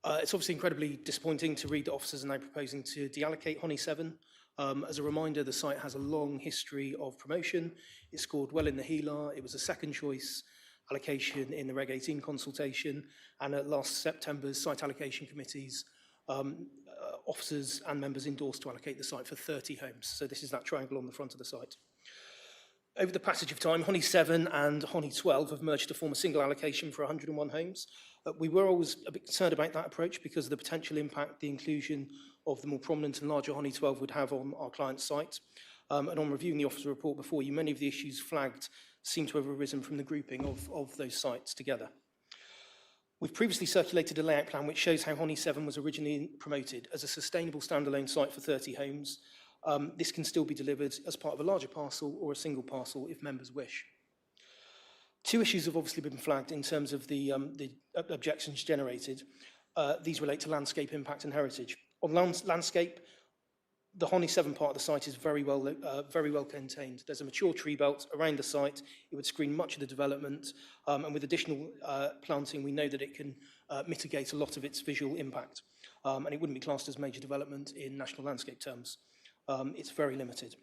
It's obviously incredibly disappointing to read that officers are now proposing to deallocate Honi 7. As a reminder, the site has a long history of promotion. It scored well in the HELAR. It was a second choice allocation in the Reg 18 consultation, and at last September's site allocation committees officers and members endorsed to allocate the site for 30 homes. So this is that triangle on the front of the site. Over the passage of time, Honi 7 and Honi 12 have merged to form a single allocation for 101 homes. We were always a bit concerned about that approach because of the potential impact the inclusion of the more prominent and larger Honi 12 would have on our client's site. And on reviewing the officer report before you, many of the issues flagged seem to have arisen from the grouping of those sites together. We've previously circulated a layout plan which shows how Honi 7 was originally promoted as a sustainable standalone site for 30 homes. This can still be delivered as part of a larger parcel or a single parcel if members wish. Two issues have obviously been flagged in terms of the objections generated. These relate to landscape impact and heritage. On landscape, the Honi 7 part of the site is very well contained. There's a mature tree belt around the site. It would screen much of the development, and with additional planting, we know that it can mitigate a lot of its visual impact, and it wouldn't be classed as major development in national landscape terms. It's very limited.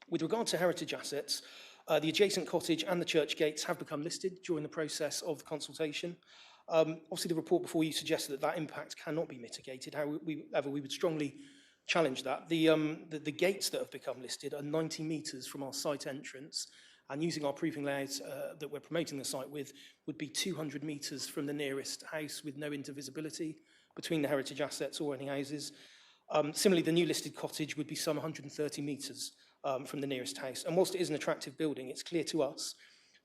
With regard to heritage assets, the adjacent cottage and the church gates have become listed during the process of the consultation. Obviously, the report before you suggested that impact cannot be mitigated. However, we would strongly challenge that. The gates that have become listed are 90 metres from our site entrance, and using our proving layouts that we're promoting the site with would be 200 metres from the nearest house with no intervisibility between the heritage assets or any houses. Similarly, the new listed cottage would be some 130 metres from the nearest house. And whilst it is an attractive building, it's clear to us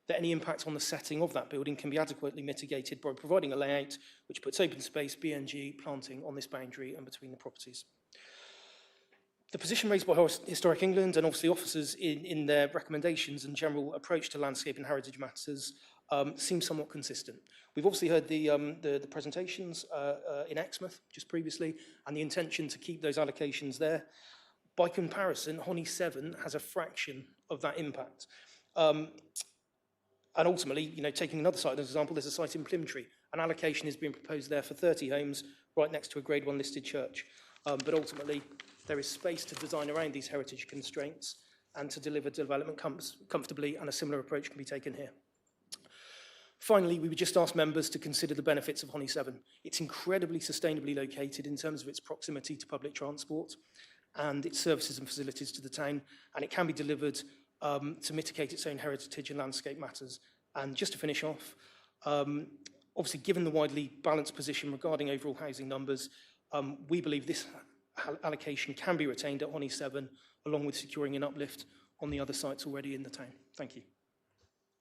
that any impact on the setting of that building can be adequately mitigated by providing a layout which puts open space, BNG, planting on this boundary and between the properties. The position raised by Historic England and obviously officers in their recommendations and general approach to landscape and heritage matters seems somewhat consistent. We've obviously heard the presentations in Exmouth just previously and the intention to keep those allocations there. By comparison, Honi 7 has a fraction of that impact. And ultimately, taking another site as an example, there's a site in Plymtree. An allocation is being proposed there for 30 homes right next to a Grade 1 listed church. But ultimately, there is space to design around these heritage constraints and to deliver development comfortably, and a similar approach can be taken here. Finally, we would just ask members to consider the benefits of Honi 7. It's incredibly sustainably located in terms of its proximity to public transport and its services and facilities to the town, and it can be delivered to mitigate its own heritage and landscape matters. And just to finish off, obviously given the widely balanced position regarding overall housing numbers, we believe this allocation can be retained at Honi 7, along with securing an uplift on the other sites already in the town. Thank you.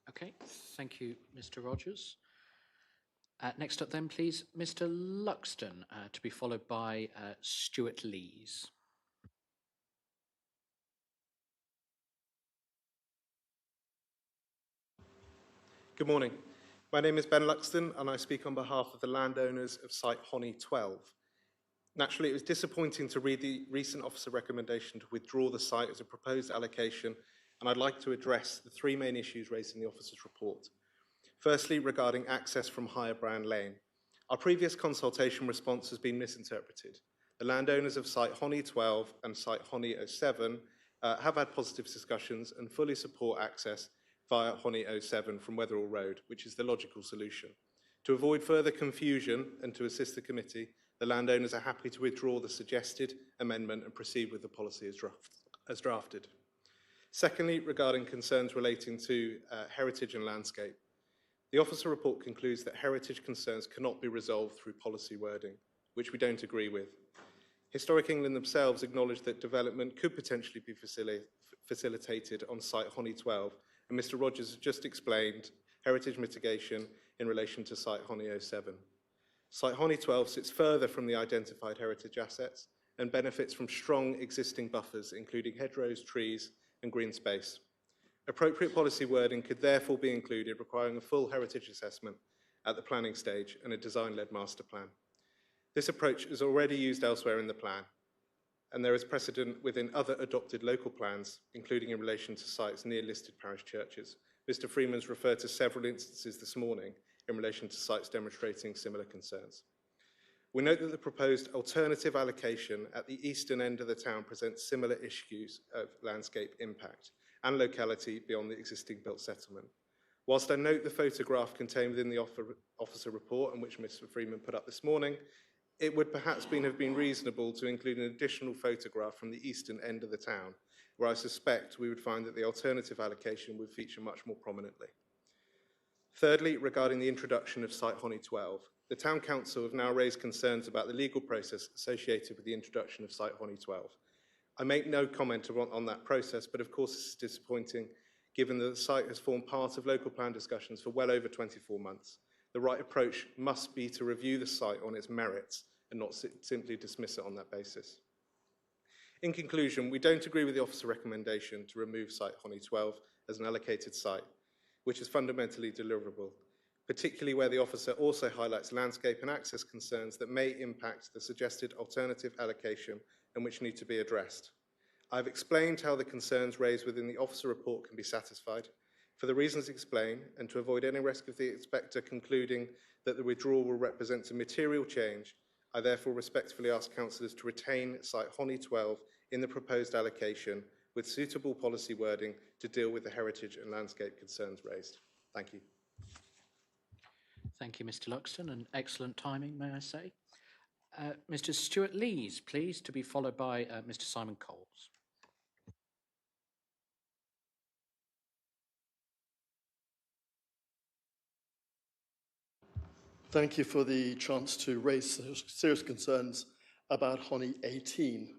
Okay, thank you, Mr. Rogers. Next up then, please, Mr. Luxton, to be followed by Stuart Lees. Good morning. My name is Ben Luxton and I speak on behalf of the landowners of site Honi 12. Naturally, it was disappointing to read the recent officer recommendation to withdraw the site as a proposed allocation, and I'd like to address the three main issues raised in the officer's report. Firstly, regarding access from Higher Brand Lane. Our previous consultation response has been misinterpreted. The landowners of site Honi 12 and site Honi 07 have had positive discussions and fully support access via Honi 07 from Wetherall Road, which is the logical solution. To avoid further confusion and to assist the committee, the landowners are happy to withdraw the suggested amendment and proceed with the policy as drafted. Secondly, regarding concerns relating to heritage and landscape, the officer report concludes that heritage concerns cannot be resolved through policy wording, which we don't agree with. Historic England themselves acknowledge that development could potentially be facilitated on site Honi 12, and Mr. Rogers has just explained heritage mitigation in relation to site Honi 07. Site Honi 12 sits further from the identified heritage assets and benefits from strong existing buffers, including hedgerows, trees, and green space. Appropriate policy wording could therefore be included, requiring a full heritage assessment at the planning stage and a design-led master plan. This approach is already used elsewhere in the plan, and there is precedent within other adopted local plans, including in relation to sites near listed parish churches. Mr. Freeman's referred to several instances this morning in relation to sites demonstrating similar concerns. We note that the proposed alternative allocation at the eastern end of the town presents similar issues of landscape impact and locality beyond the existing built settlement. Whilst I note the photograph contained within the officer report, and which Mr. Freeman put up this morning, It would perhaps have been reasonable to include an additional photograph from the eastern end of the town, where I suspect we would find that the alternative allocation would feature much more prominently. Thirdly, regarding the introduction of Site Honi 12, the Town Council have now raised concerns about the legal process associated with the introduction of Site Honi 12. I make no comment on that process, but of course this is disappointing given that the site has formed part of local plan discussions for well over 24 months. The right approach must be to review the site on its merits and not simply dismiss it on that basis. In conclusion, we don't agree with the officer recommendation to remove Site Honi 12 as an allocated site, which is fundamentally deliverable, particularly where the officer also highlights landscape and access concerns that may impact the suggested alternative allocation and which need to be addressed. I've explained how the concerns raised within the officer report can be satisfied. For the reasons explained, and to avoid any risk of the inspector concluding that the withdrawal will represent a material change, I therefore respectfully ask councillors to retain Site Honi 12 in the proposed allocation with suitable policy wording to deal with the heritage and landscape concerns raised. Thank you. Thank you, Mr. Luxton, and excellent timing, may I say. Mr. Stuart Lees, please, to be followed by Mr. Simon Coles. Thank you for the chance to raise serious concerns about Honi 18.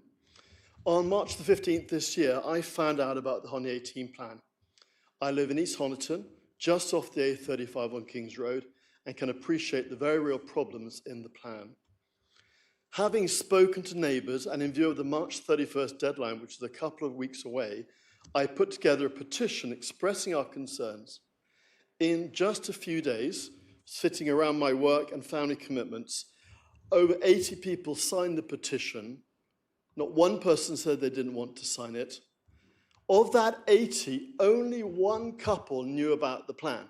On March the 15th this year, I found out about the Honi 18 plan. I live in East Honiton, just off the A35 on Kings Road, and can appreciate the very real problems in the plan. Having spoken to neighbours and in view of the March 31st deadline, which is a couple of weeks away, I put together a petition expressing our concerns. In just a few days, sitting around my work and family commitments, over 80 people signed the petition. Not one person said they didn't want to sign it. Of that 80, only one couple knew about the plan.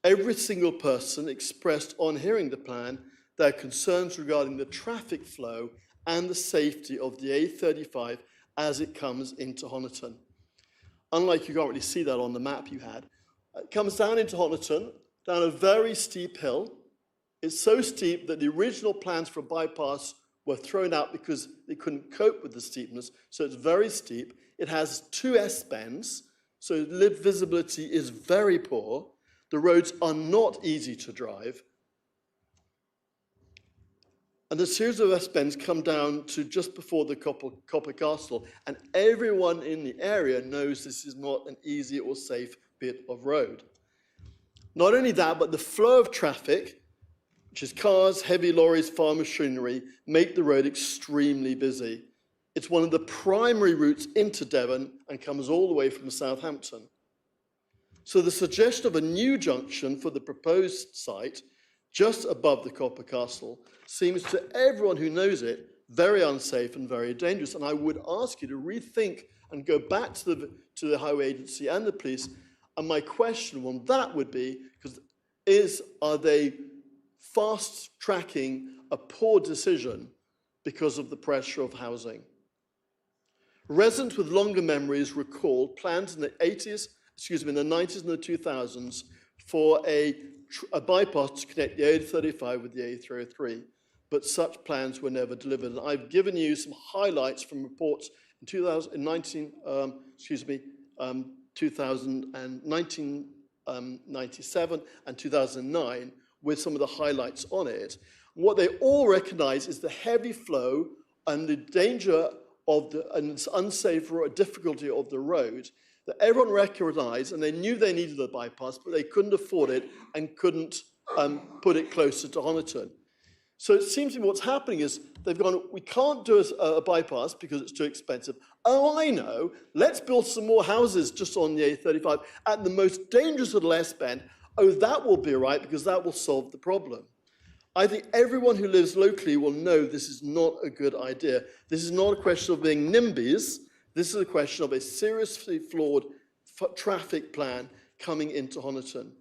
Every single person expressed on hearing the plan their concerns regarding the traffic flow and the safety of the A35 as it comes into Honiton. Unlike, you can't really see that on the map you had, it comes down into Honiton, down a very steep hill. It's so steep that the original plans for a bypass were thrown out because they couldn't cope with the steepness, so it's very steep. It has 2 S-bends, so visibility is very poor. The roads are not easy to drive. And the series of S-bends come down to just before the Copper Castle, and everyone in the area knows this is not an easy or safe bit of road. Not only that, but the flow of traffic, which is cars, heavy lorries, farm machinery, make the road extremely busy. It's one of the primary routes into Devon and comes all the way from Southampton. So the suggestion of a new junction for the proposed site, just above the Copper Castle, seems to everyone who knows it very unsafe and very dangerous. And I would ask you to rethink and go back to the Highway Agency and the police. And my question on that would be, are they fast-tracking a poor decision because of the pressure of housing? Residents with longer memories recall plans in the 90s and the 2000s for a bypass to connect the A35 with the A303, but such plans were never delivered. And I've given you some highlights from reports in 1997 and 2009 with some of the highlights on it. What they all recognize is the heavy flow and the danger of and its unsafe or difficulty of the road that everyone recognized, and they knew they needed a bypass, but they couldn't afford it and couldn't put it closer to Honiton. So it seems to me what's happening is they've gone, we can't do a bypass because it's too expensive. Oh, I know, let's build some more houses just on the A35 at the most dangerous little S-bend. Oh, that will be right because that will solve the problem. I think everyone who lives locally will know this is not a good idea. This is not a question of being NIMBYs. This is a question of a seriously flawed traffic plan coming into Honiton.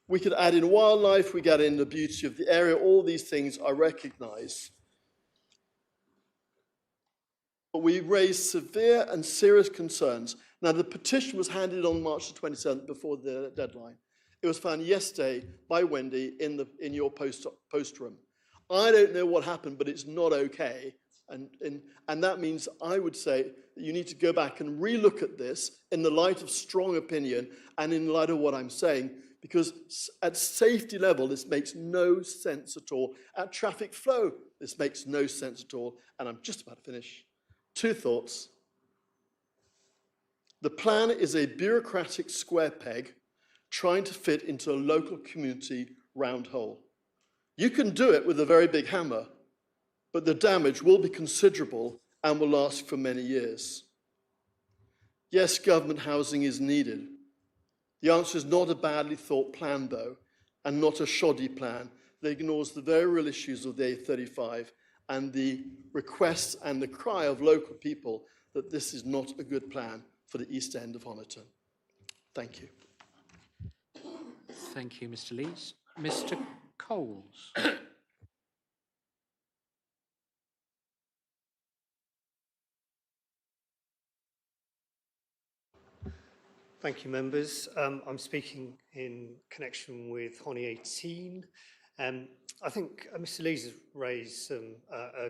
We could add in wildlife, we get in the beauty of the area, all these things I recognise. But we raised severe and serious concerns. Now, the petition was handed on March the 27th before the deadline. It was found yesterday by Wendy in your post room. I don't know what happened, but it's not okay. And that means I would say that you need to go back and relook at this in the light of strong opinion and in light of what I'm saying, because at safety level, this makes no sense at all. At traffic flow, this makes no sense at all. And I'm just about to finish. 2 thoughts. The plan is a bureaucratic square peg trying to fit into a local community round hole. You can do it with a very big hammer, but the damage will be considerable and will last for many years. Yes, government housing is needed. The answer is not a badly thought plan, though, and not a shoddy plan that ignores the very real issues of the A35 and the requests and the cry of local people that this is not a good plan for the East End of Honiton. Thank you. Thank you, Mr. Lees. Mr. Coles. Thank you, members. I'm speaking in connection with Honi 18. I think Mr. Lees has raised some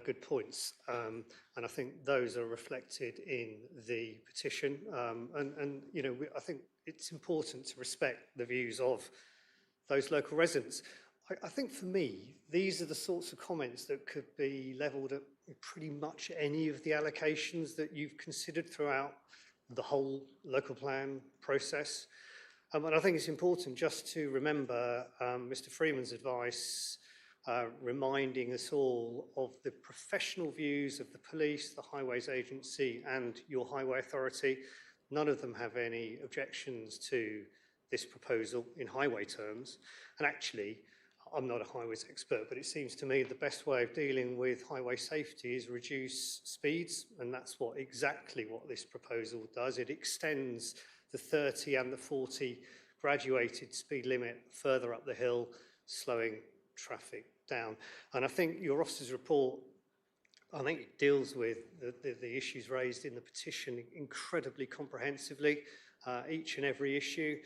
good points, and I think those are reflected in the petition. And you know, I think it's important to respect the views of those local residents. I think for me, these are the sorts of comments that could be levelled at pretty much any of the allocations that you've considered throughout the whole local plan process. And I think it's important just to remember Mr. Freeman's advice, reminding us all of the professional views of the police, the Highways Agency and your Highway Authority. None of them have any objections to this proposal in highway terms. And actually, I'm not a highways expert, but it seems to me the best way of dealing with highway safety is reduce speeds, and that's exactly what this proposal does. It extends the 30 and the 40 graduated speed limit further up the hill, slowing traffic down. And I think your officer's report, I think it deals with the issues raised in the petition incredibly comprehensively, each and every issue.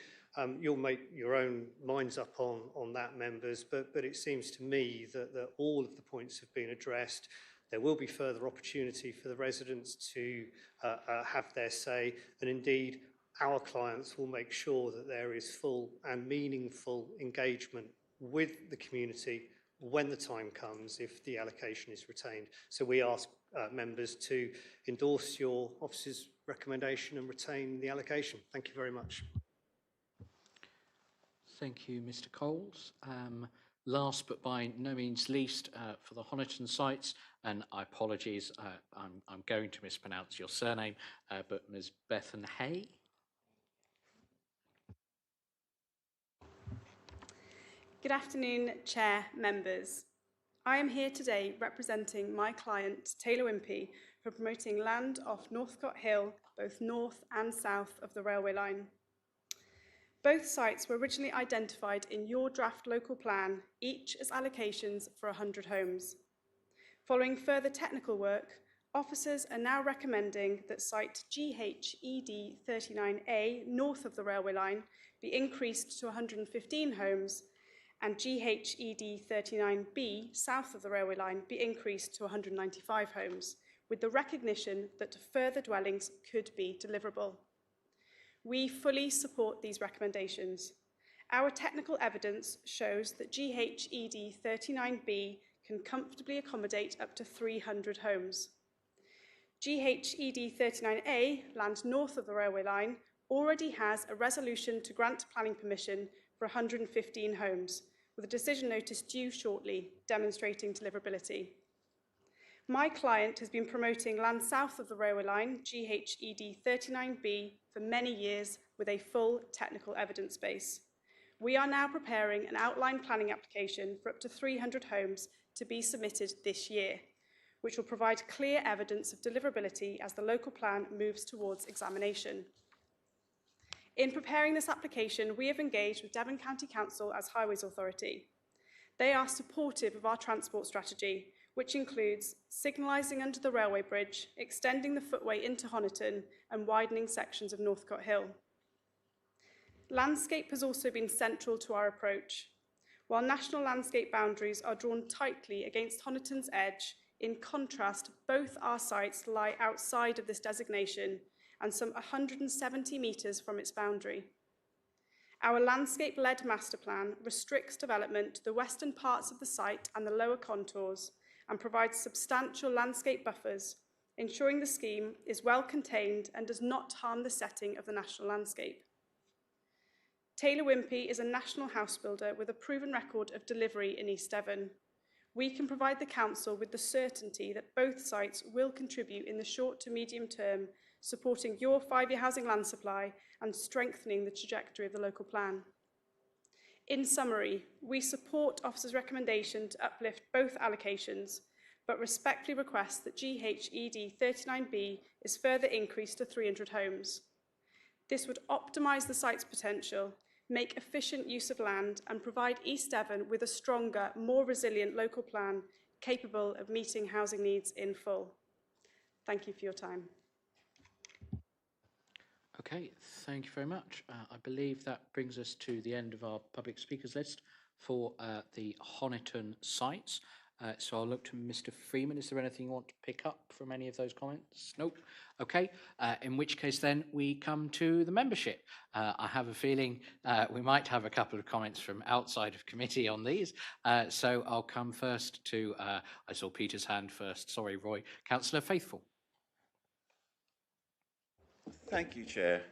You'll make your own minds up on that, members, but it seems to me that all of the points have been addressed. There will be further opportunity for the residents to have their say, and indeed our clients will make sure that there is full and meaningful engagement with the community when the time comes, if the allocation is retained. So we ask members to endorse your officer's recommendation and retain the allocation. Thank you very much. Thank you, Mr. Coles. Last but by no means least, for the Honiton sites, and I apologies, I'm going to mispronounce your surname, but Ms. Bethan Hay. Good afternoon, Chair, members. I am here today representing my client, Taylor Wimpey, for promoting land off Northcote Hill, both north and south of the railway line. Both sites were originally identified in your draft local plan, each as allocations for 100 homes. Following further technical work, officers are now recommending that site GHED 39A, north of the railway line, be increased to 115 homes, and GHED 39B, south of the railway line, be increased to 195 homes, with the recognition that further dwellings could be deliverable. We fully support these recommendations. Our technical evidence shows that GHED 39B can comfortably accommodate up to 300 homes. GHED 39A, land north of the railway line, already has a resolution to grant planning permission for 115 homes, with a decision notice due shortly, demonstrating deliverability. My client has been promoting land south of the railway line, GHED 39B, for many years with a full technical evidence base. We are now preparing an outline planning application for up to 300 homes to be submitted this year, which will provide clear evidence of deliverability as the local plan moves towards examination. In preparing this application, we have engaged with Devon County Council as Highways Authority. They are supportive of our transport strategy, which includes signalising under the railway bridge, extending the footway into Honiton and widening sections of Northcote Hill. Landscape has also been central to our approach. While national landscape boundaries are drawn tightly against Honiton's edge, in contrast, both our sites lie outside of this designation and some 170 metres from its boundary. Our landscape-led master plan restricts development to the western parts of the site and the lower contours and provides substantial landscape buffers, ensuring the scheme is well contained and does not harm the setting of the national landscape. Taylor Wimpey is a national house builder with a proven record of delivery in East Devon. We can provide the council with the certainty that both sites will contribute in the short to medium term, supporting your 5-year housing land supply and strengthening the trajectory of the local plan. In summary, we support Officer's recommendation to uplift both allocations, but respectfully request that GHED 39B is further increased to 300 homes. This would optimise the site's potential, make efficient use of land and provide East Devon with a stronger, more resilient local plan capable of meeting housing needs in full. Thank you for your time. Okay, thank you very much. I believe that brings us to the end of our public speakers list for the Honiton sites. So I'll look to Mr. Freeman. Is there anything you want to pick up from any of those comments? Nope. Okay. In which case then we come to the membership. I have a feeling we might have a couple of comments from outside of committee on these. So I'll come first to, I saw Peter's hand first. Sorry, Roy. Councillor Faithful. Thank you, Chair.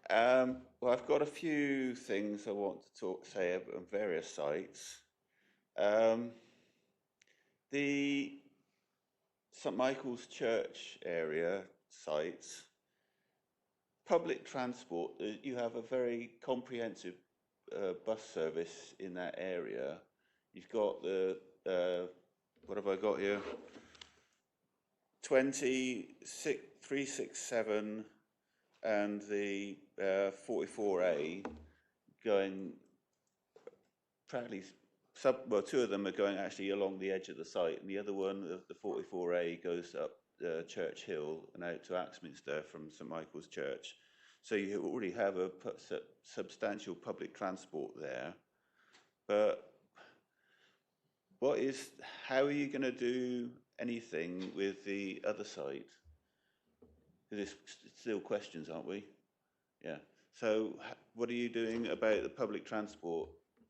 Well, I've got a few things I want to say on various sites. The St Michael's Church area sites, public transport, you have a very comprehensive bus service in that area. You've got the, what have I got here? 367 and the 44A going practically, well, two of them are going actually along the edge of the site, and the other one, the 44A, goes up Church Hill and out to Axminster from St Michael's Church. So you already have a substantial public transport there. But how are you going to do anything with the other site? Because it's still questions, aren't we? Yeah. So what are you doing about the public transport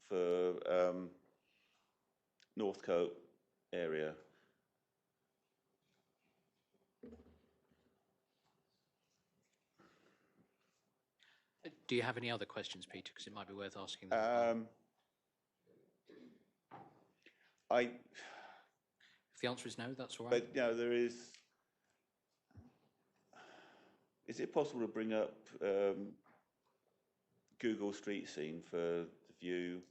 for Northcote area? Do you have any other questions, Peter? Because it might be worth asking them. If the answer is no, that's all right. But, you know, there is it possible to bring up Google Street Scene for the view?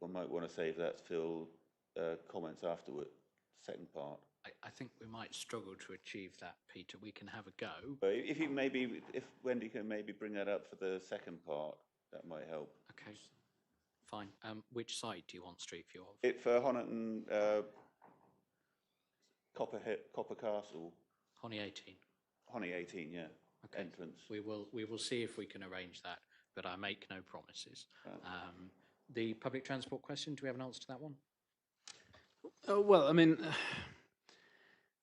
I might want to save that till comments afterward, second part. I think we might struggle to achieve that, Peter. We can have a go. But if Wendy can maybe bring that up for the second part, that might help. Okay, fine. Which side do you want Street View of? It for Honiton, Copper Castle. Honiton. Honiton, yeah. Okay. Entrance. We will see if we can arrange that, but I make no promises. The public transport question, do we have an answer to that one? Well, I mean,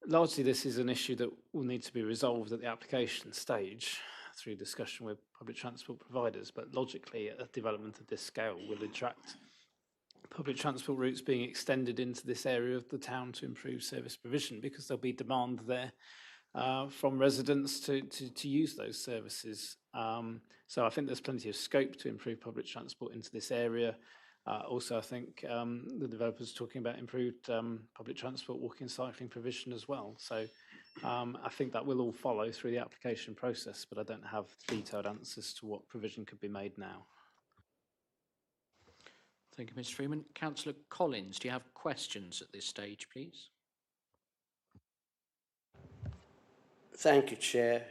largely this is an issue that will need to be resolved at the application stage through discussion with public transport providers, but logically a development of this scale will attract public transport routes being extended into this area of the town to improve service provision, because there'll be demand there from residents to use those services. So I think there's plenty of scope to improve public transport into this area. Also, I think the developers are talking about improved public transport, walking and cycling provision as well. So I think that will all follow through the application process, but I don't have detailed answers to what provision could be made now. Thank you, Mr. Freeman. Councillor Collins, do you have questions at this stage, please? Thank you, Chair.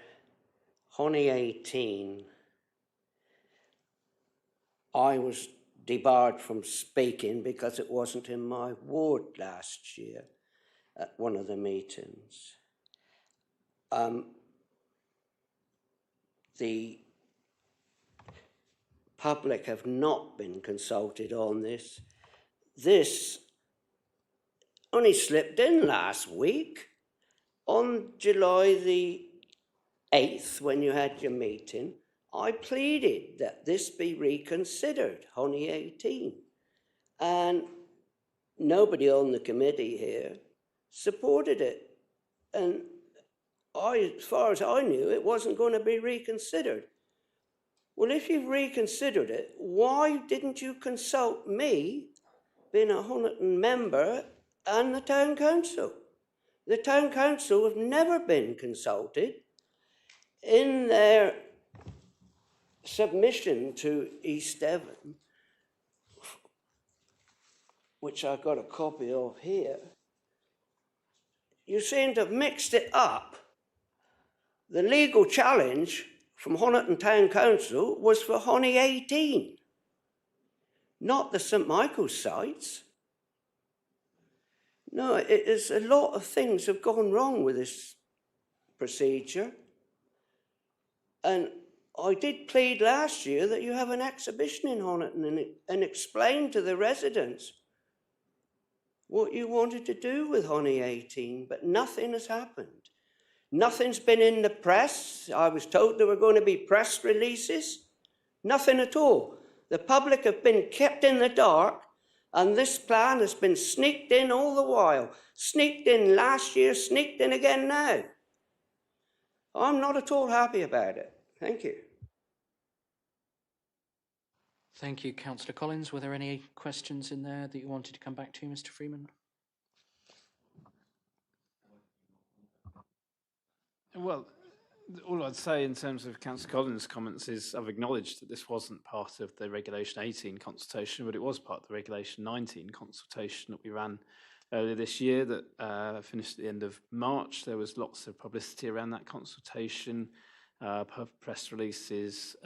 Honiton, I was debarred from speaking because it wasn't in my ward last year at one of the meetings. The public have not been consulted on this. This only slipped in last week on July the 8th, when you had your meeting. I pleaded that this be reconsidered, Honey 18, and nobody on the committee here supported it. And as far as I knew, it wasn't going to be reconsidered. Well, if you've reconsidered it, why didn't you consult me, being a Honiton member, and the town council? The town council have never been consulted. In their submission to East Devon, which I've got a copy of here, you seem to have mixed it up. The legal challenge from Honiton Town Council was for Honey 18, not the St Michael's sites. No, it is a lot of things have gone wrong with this procedure. And I did plead last year that you have an exhibition in Honiton and explain to the residents what you wanted to do with Honey 18, but nothing has happened. Nothing's been in the press. I was told there were going to be press releases. Nothing at all. The public have been kept in the dark, and this plan has been sneaked in all the while. Sneaked in last year, sneaked in again now. I'm not at all happy about it. Thank you. Thank you, Councillor Collins. Were there any questions in there that you wanted to come back to, Mr. Freeman? Well, all I'd say in terms of Councillor Collins' comments is I've acknowledged that this wasn't part of the Regulation 18 consultation, but it was part of the Regulation 19 consultation that we ran earlier this year that finished at the end of March. There was lots of publicity around that consultation, press releases,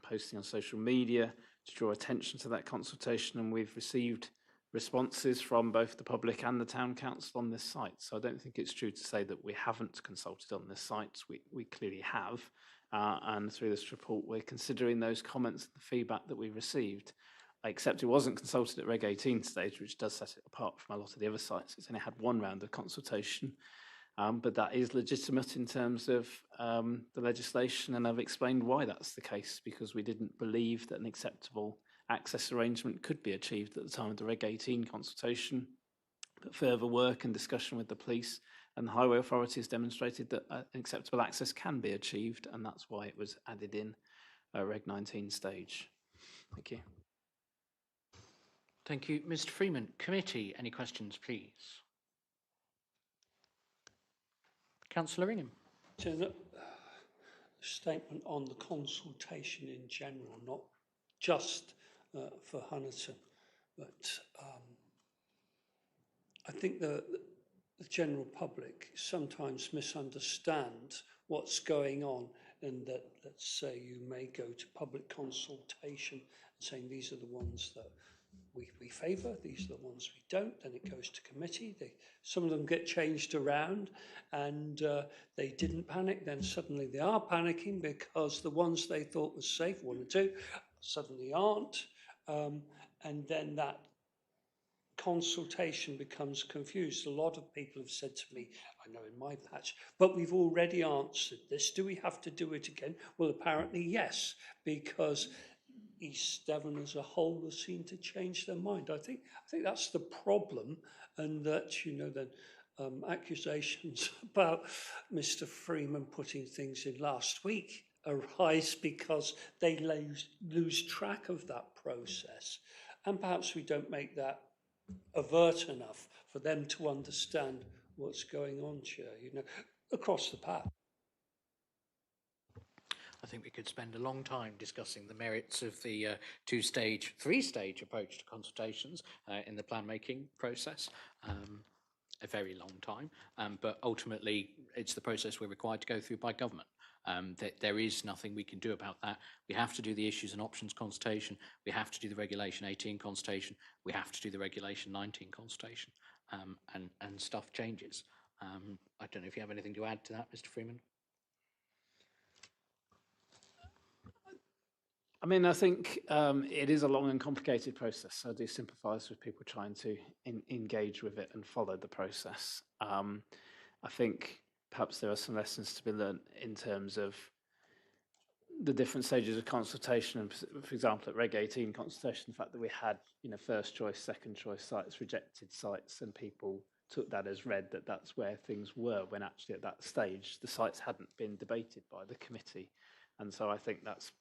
posting on social media to draw attention to that consultation, and we've received responses from both the public and the town council on this site. So I don't think it's true to say that we haven't consulted on this site. We clearly have, and through this report we're considering those comments and the feedback that we received. Except it wasn't consulted at Reg 18 stage, which does set it apart from a lot of the other sites. It's only had one round of consultation, but that is legitimate in terms of the legislation, and I've explained why that's the case, because we didn't believe that an acceptable access arrangement could be achieved at the time of the Reg 18 consultation. But further work and discussion with the police and the highway authorities demonstrated that an acceptable access can be achieved, and that's why it was added in Reg 19 stage. Thank you. Thank you. Mr. Freeman, committee, any questions, please? Councillor Ingham. Statement on the consultation in general, not just for Honiton, but I think the general public sometimes misunderstand what's going on, and that, let's say, you may go to public consultation saying these are the ones that we favour, these are the ones we don't, then it goes to committee. Some of them get changed around, and they didn't panic, then suddenly they are panicking because the ones they thought was safe, 1 or 2, suddenly aren't, and then that consultation becomes confused. A lot of people have said to me, I know in my patch, but we've already answered this. Do we have to do it again? Well, apparently yes, because East Devon as a whole has seemed to change their mind. I think that's the problem, and that, you know, the accusations about Mr. Freeman putting things in last week arise because they lose track of that process, and perhaps we don't make that overt enough for them to understand what's going on, Chair, you know, across the patch. I think we could spend a long time discussing the merits of the two-stage, three-stage approach to consultations in the plan-making process. A very long time, but ultimately it's the process we're required to go through by government. There is nothing we can do about that. We have to do the issues and options consultation. We have to do the Regulation 18 consultation. We have to do the Regulation 19 consultation, and stuff changes. I don't know if you have anything to add to that, Mr. Freeman. I mean, I think it is a long and complicated process. So I do sympathise with people trying to engage with it and follow the process. I think perhaps there are some lessons to be learned in terms of the different stages of consultation. And for example, at Reg 18 consultation, the fact that we had, first choice, second choice sites, rejected sites, and people took that as read that that's where things were, when actually at that stage the sites hadn't been debated by the committee. And so I think that's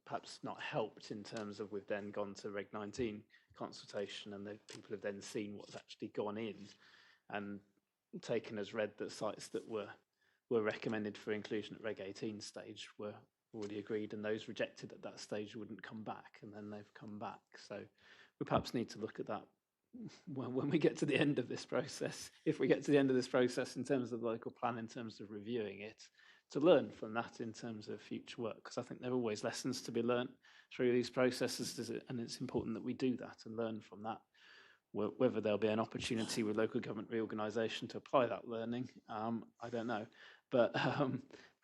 perhaps not helped in terms of we've then gone to Reg 19 consultation, and the people have then seen what's actually gone in and taken as read that sites that were recommended for inclusion at Reg 18 stage were already agreed, and those rejected at that stage wouldn't come back, and then they've come back. So we perhaps need to look at that when we get to the end of this process, if we get to the end of this process in terms of the local plan, in terms of reviewing it, to learn from that in terms of future work, because I think there are always lessons to be learnt through these processes, and it's important that we do that and learn from that. Whether there'll be an opportunity with local government reorganisation to apply that learning, I don't know, but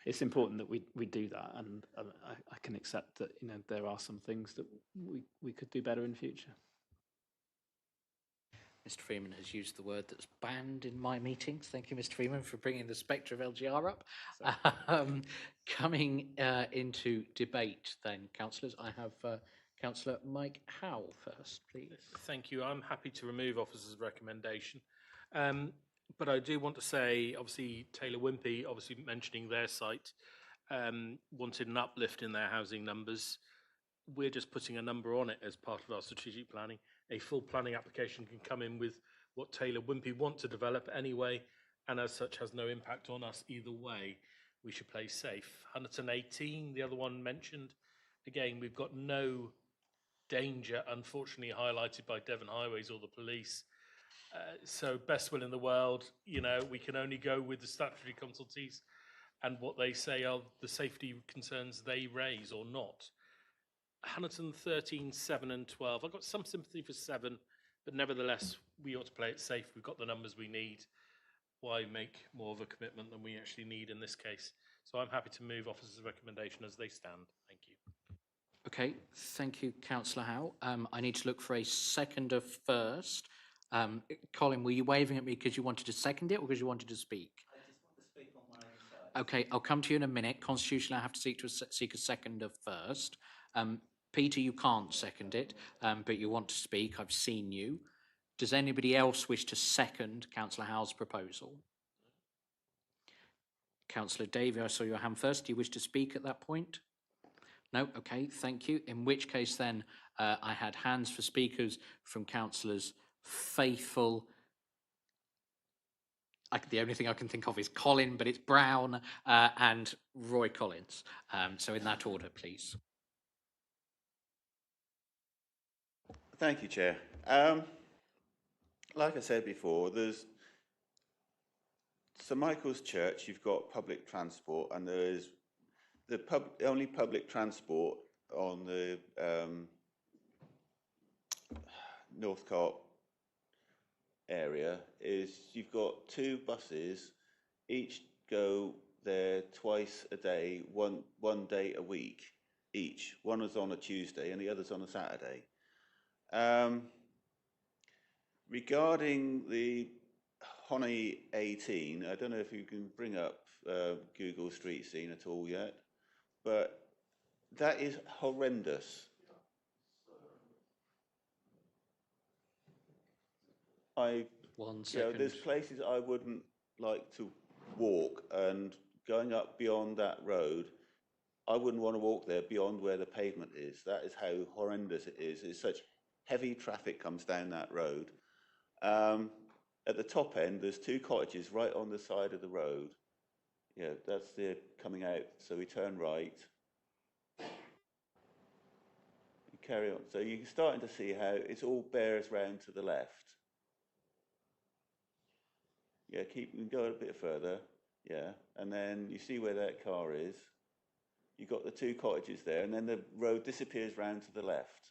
it's important that we do that, and I can accept that there are some things that we could do better in future. Mr. Freeman has used the word that's banned in my meetings. Thank you, Mr. Freeman, for bringing the spectre of LGR up. Coming into debate then, councillors, I have Councillor Mike Howell first, please. Thank you. I'm happy to remove officers' recommendation. But I do want to say, obviously, Taylor Wimpey, obviously mentioning their site, wanted an uplift in their housing numbers. We're just putting a number on it as part of our strategic planning. A full planning application can come in with what Taylor Wimpey want to develop anyway, and as such has no impact on us either way. We should play safe. Honiton 18, the other one mentioned. Again, we've got no danger, unfortunately, highlighted by Devon Highways or the police. So best will in the world, we can only go with the statutory consultees and what they say are the safety concerns they raise or not. Honiton 13, 7 and 12. I've got some sympathy for 7, but nevertheless, we ought to play it safe. We've got the numbers we need. Why make more of a commitment than we actually need in this case? So I'm happy to move officers' recommendation as they stand. Thank you. Okay, thank you, Councillor Howe. I need to look for a seconder first. Colin, were you waving at me because you wanted to second it or because you wanted to speak? I just want to speak on my own side. Okay, I'll come to you in a minute. Constitutionally, I have to seek a seconder first. Peter, you can't second it, but you want to speak. I've seen you. Does anybody else wish to second Councillor Howe's proposal? Councillor Davey, I saw your hand first. Do you wish to speak at that point? No? Okay, thank you. In which case then, I had hands for speakers from Councillors Faithful. The only thing I can think of is Colin, but it's Brown and Roy Collins. So in that order, please. Thank you, Chair. Like I said before, there's St Michael's Church, you've got public transport, and there is the only public transport on the Northcote area is you've got 2 buses, each go there twice a day, one day a week each. One is on a Tuesday and the other's on a Saturday. Regarding the Honiton 18, I don't know if you can bring up Google Street Scene at all yet, but that is horrendous. There's places I wouldn't like to walk, and going up beyond that road, I wouldn't want to walk there beyond where the pavement is. That is how horrendous it is. It's such heavy traffic comes down that road. At the top end, there's 2 cottages right on the side of the road. Yeah, that's the coming out. So we turn right. You carry on. So you're starting to see how it's all bears round to the left. Yeah, you can go a bit further. Yeah, and then you see where that car is. You've got the 2 cottages there, and then the road disappears round to the left.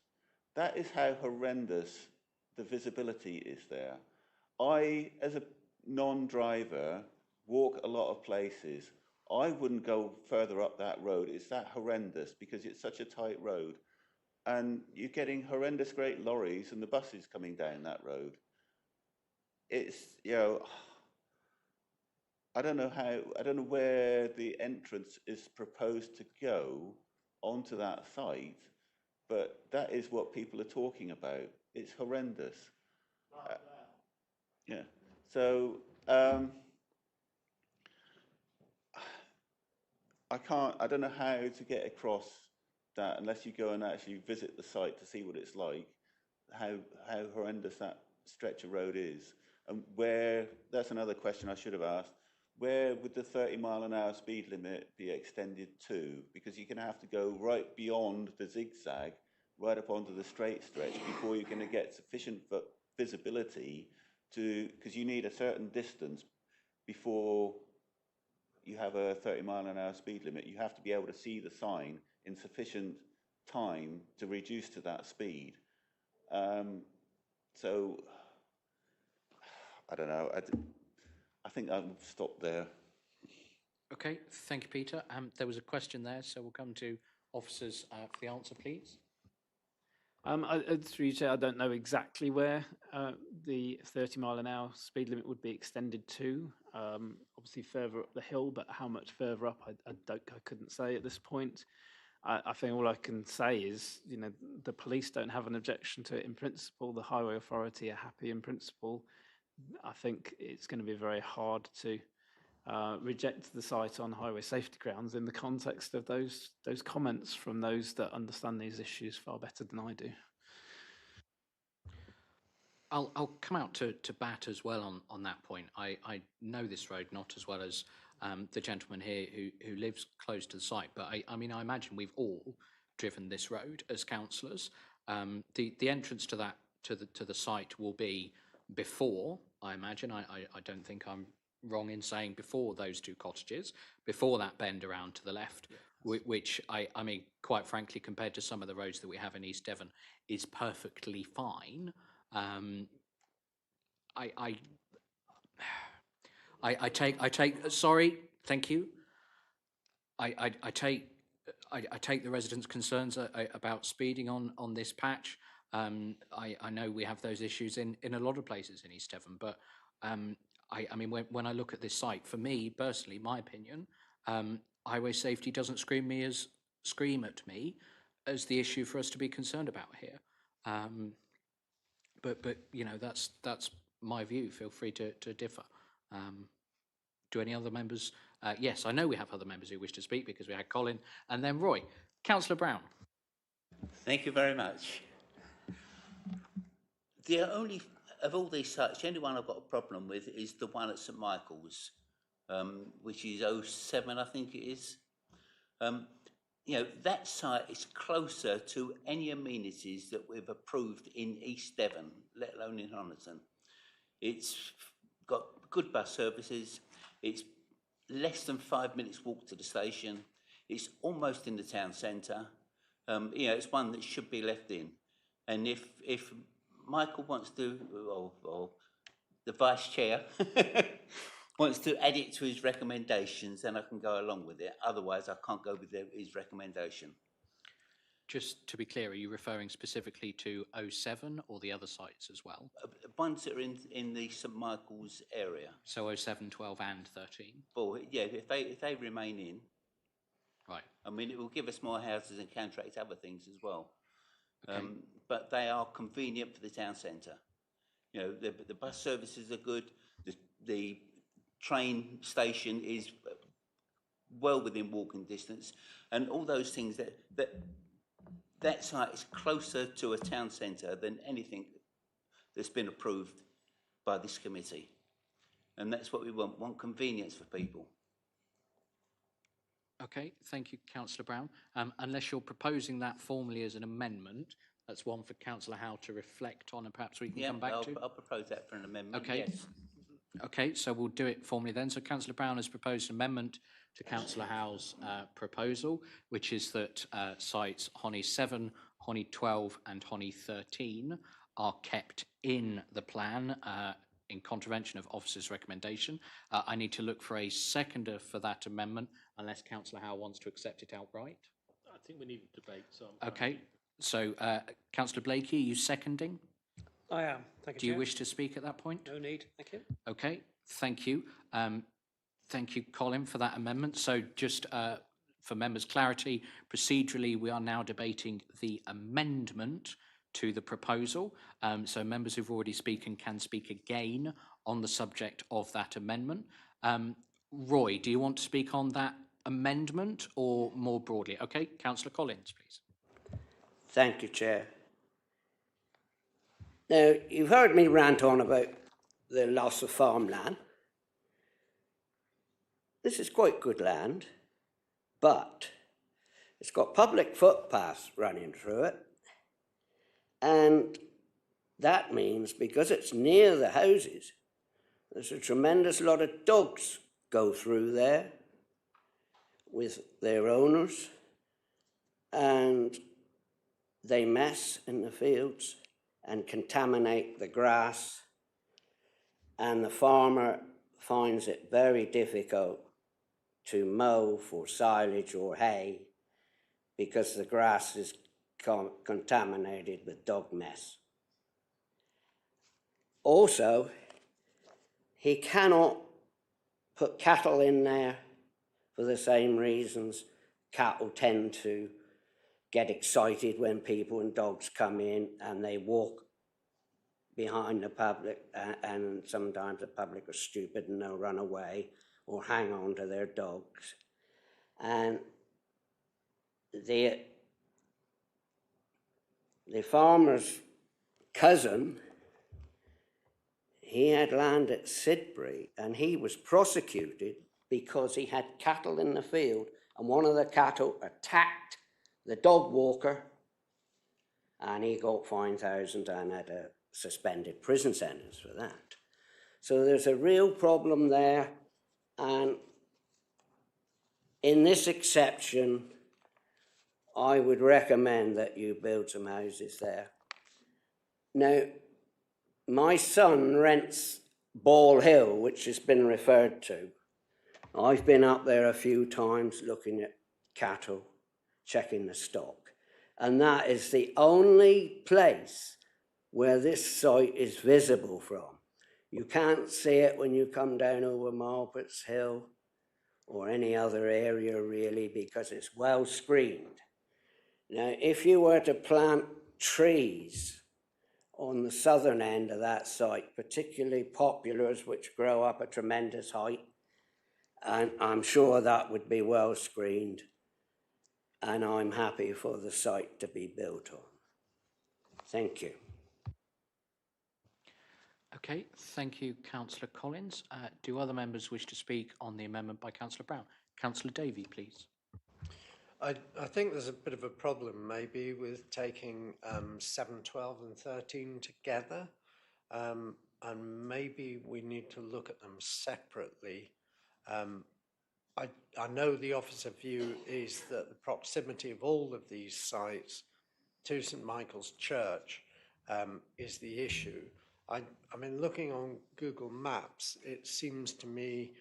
That is how horrendous the visibility is there. I, as a non-driver, walk a lot of places. I wouldn't go further up that road. It's that horrendous because it's such a tight road. and you're getting horrendous great lorries and the buses coming down that road. It's, you know, I don't know where the entrance is proposed to go onto that site, but that is what people are talking about. It's horrendous. Yeah. So I don't know how to get across that unless you go and actually visit the site to see what it's like, how horrendous that stretch of road is. And where, that's another question I should have asked, where would the 30-mile-an-hour speed limit be extended to? Because you're going to have to go right beyond the zigzag, right up onto the straight stretch before you're going to get sufficient visibility to, because you need a certain distance before you have a 30-mile-an-hour speed limit. You have to be able to see the sign in sufficient time to reduce to that speed. So, I don't know. I think I'll stop there. Okay, thank you, Peter. There was a question there, so we'll come to officers for the answer, please. Through you, Chair, I don't know exactly where the 30-mile-an-hour speed limit would be extended to. Obviously further up the hill, but how much further up, I couldn't say at this point. I think all I can say is, you know, the police don't have an objection to it in principle. The Highway Authority are happy in principle. I think it's going to be very hard to reject the site on highway safety grounds in the context of those comments from those that understand these issues far better than I do. I'll come out to bat as well on that point. I know this road not as well as the gentleman here who lives close to the site, but I mean, I imagine we've all driven this road as councillors. The entrance to that to the site will be before, I imagine. I don't think I'm wrong in saying before those two cottages, before that bend around to the left, which I mean, quite frankly, compared to some of the roads that we have in East Devon, is perfectly fine. I take. Sorry, thank you. I take the residents' concerns about speeding on this patch. I know we have those issues in a lot of places in East Devon, but I mean, when I look at this site, for me personally, my opinion, highway safety doesn't scream at me as the issue for us to be concerned about here. But you know, that's my view. Feel free to differ. Do any other members? Yes, I know we have other members who wish to speak because we had Colin and then Roy. Councillor Brown. Thank you very much. The only, of all these sites, the only one I've got a problem with is the one at St Michael's, which is 07, I think it is. You know, that site is closer to any amenities that we've approved in East Devon, let alone in Honiton. It's got good bus services. It's less than 5 minutes walk to the station. It's almost in the town centre. You know, it's one that should be left in. And if Michael wants to, or the vice chair wants to add it to his recommendations, then I can go along with it. Otherwise, I can't go with his recommendation. Just to be clear, are you referring specifically to 07 or the other sites as well? Ones that are in the St Michael's area. So 07, 12 and 13? Well, yeah, if they remain in. Right. I mean, it will give us more houses and counteract other things as well. Okay. But they are convenient for the town centre. You know, the bus services are good. The train station is well within walking distance, and all those things that site is closer to a town centre than anything that's been approved by this committee, and that's what we want convenience for people. Okay, thank you, Councillor Brown. Unless you're proposing that formally as an amendment, that's one for Councillor Howe to reflect on and perhaps we can come back to. I'll propose that for an amendment, okay. Yes. Okay, so we'll do it formally then. So Councillor Brown has proposed an amendment to Councillor Howe's proposal, which is that sites Hony 7, Hony 12 and Hony 13 are kept in the plan in contravention of officer's recommendation. I need to look for a seconder for that amendment, unless Councillor Howe wants to accept it outright. I think we need a debate. So okay, So, Councillor Blakey, are you seconding? I am. Thank you, Do you Chair. wish to speak at that point? No need. Thank you. Okay, thank you. Thank you, Colin, for that amendment. So just for members' clarity, procedurally, we are now debating the amendment to the proposal. So members who've already spoken can speak again on the subject of that amendment. Roy, do you want to speak on that amendment or more broadly? Okay, Councillor Collins, please. Thank you, Chair. Now, you've heard me rant on about the loss of farmland. This is quite good land, but it's got public footpaths running through it. And that means, because it's near the houses, there's a tremendous lot of dogs go through there with their owners, and they mess in the fields and contaminate the grass, and the farmer finds it very difficult to mow for silage or hay because the grass is contaminated with dog mess. Also, he cannot put cattle in there for the same reasons. Cattle tend to get excited when people and dogs come in, and they walk behind the public, and sometimes the public are stupid and they'll run away or hang on to their dogs. And the farmer's cousin, he had land at Sidbury, and he was prosecuted because he had cattle in the field, and one of the cattle attacked the dog walker, and he got 5,000 and had a suspended prison sentence for that. So there's a real problem there, and in this exception, I would recommend that you build some houses there. Now, my son rents Ball Hill, which has been referred to. I've been up there a few times looking at cattle, checking the stock, and that is the only place where this site is visible from. You can't see it when you come down over Margaret's Hill or any other area really, because it's well screened. Now, if you were to plant trees on the southern end of that site, particularly poplars, which grow up a tremendous height, and I'm sure that would be well screened, and I'm happy for the site to be built on. Thank you. Okay, thank you, Councillor Collins. Do other members wish to speak on the amendment by Councillor Brown? Councillor Davey, please. I think there's a bit of a problem maybe with taking 7, 12 and 13 together, and maybe we need to look at them separately. I know the officer view is that the proximity of all of these sites to St Michael's Church is the issue. I mean, looking on Google Maps, it seems to me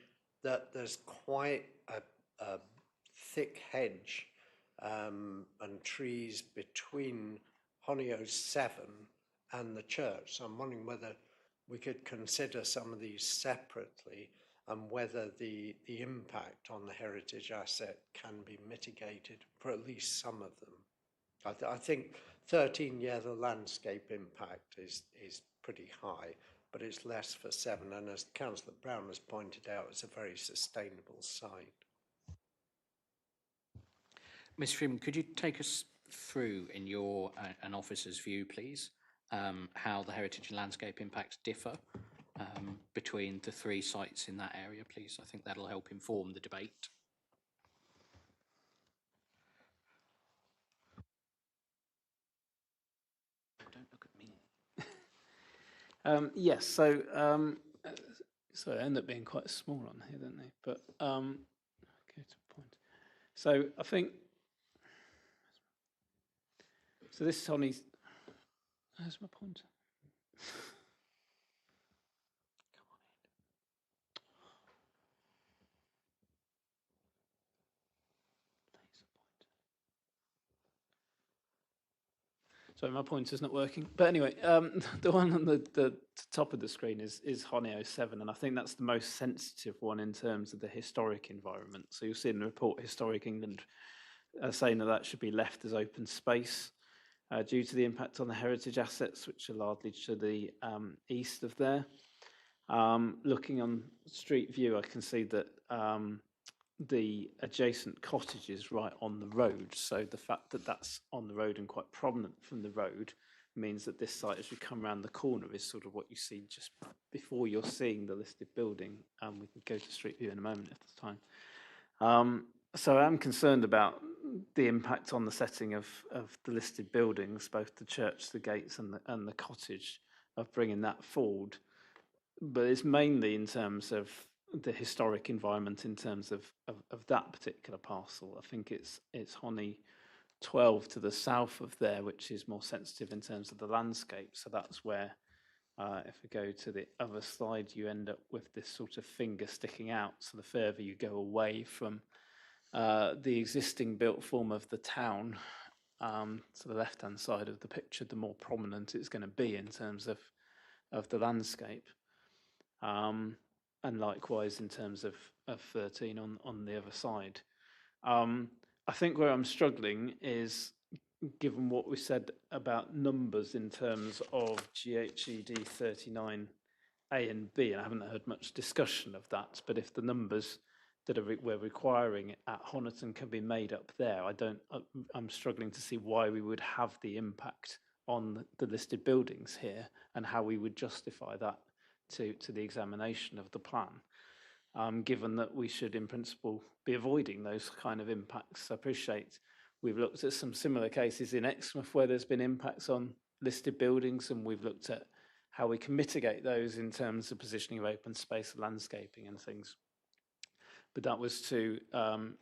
that there's quite a thick hedge and trees between Honiton 7 and the church. So I'm wondering whether we could consider some of these separately, and whether the impact on the heritage asset can be mitigated for at least some of them. I think 13, yeah, the landscape impact is pretty high, but it's less for 7, and as Councillor Brown has pointed out, it's a very sustainable site. Ms Freeman, could you take us through, in your an officer's view, please, how the heritage and landscape impacts differ between the 3 sites in that area, please? I think that'll help inform the debate. Don't look at me. Yes, so they end up being quite small on here, don't they? But okay, to the point. So I think, so this is only, where's my pointer? Sorry, my pointer's not working. But anyway, the one on the top of the screen is Honiton 7, and I think that's the most sensitive one in terms of the historic environment. So you'll see in the report, Historic England saying that that should be left as open space due to the impact on the heritage assets, which are largely to the east of there. Looking on Street View, I can see that the adjacent cottage is right on the road. So the fact that that's on the road and quite prominent from the road means that this site, as you come around the corner, is sort of what you see just before you're seeing the listed building. We can go to Street View in a moment if there's time. So I'm concerned about the impact on the setting of the listed buildings, both the church, the gates and the cottage, of bringing that forward. But it's mainly in terms of the historic environment in terms of that particular parcel. I think it's Honiton 12 to the south of there, which is more sensitive in terms of the landscape. So that's where, if we go to the other slide, you end up with this sort of finger sticking out. So the further you go away from the existing built form of the town, to the left-hand side of the picture, the more prominent it's going to be in terms of the landscape. And likewise in terms of 13 on the other side. I think where I'm struggling is, given what we said about numbers in terms of GHED 39A and B, and I haven't heard much discussion of that, but if the numbers that we're requiring at Honiton can be made up there, I'm struggling to see why we would have the impact on the listed buildings here and how we would justify that to the examination of the plan, given that we should in principle be avoiding those kind of impacts. I appreciate we've looked at some similar cases in Exmouth where there's been impacts on listed buildings, and we've looked at how we can mitigate those in terms of positioning of open space, landscaping and things. But that was to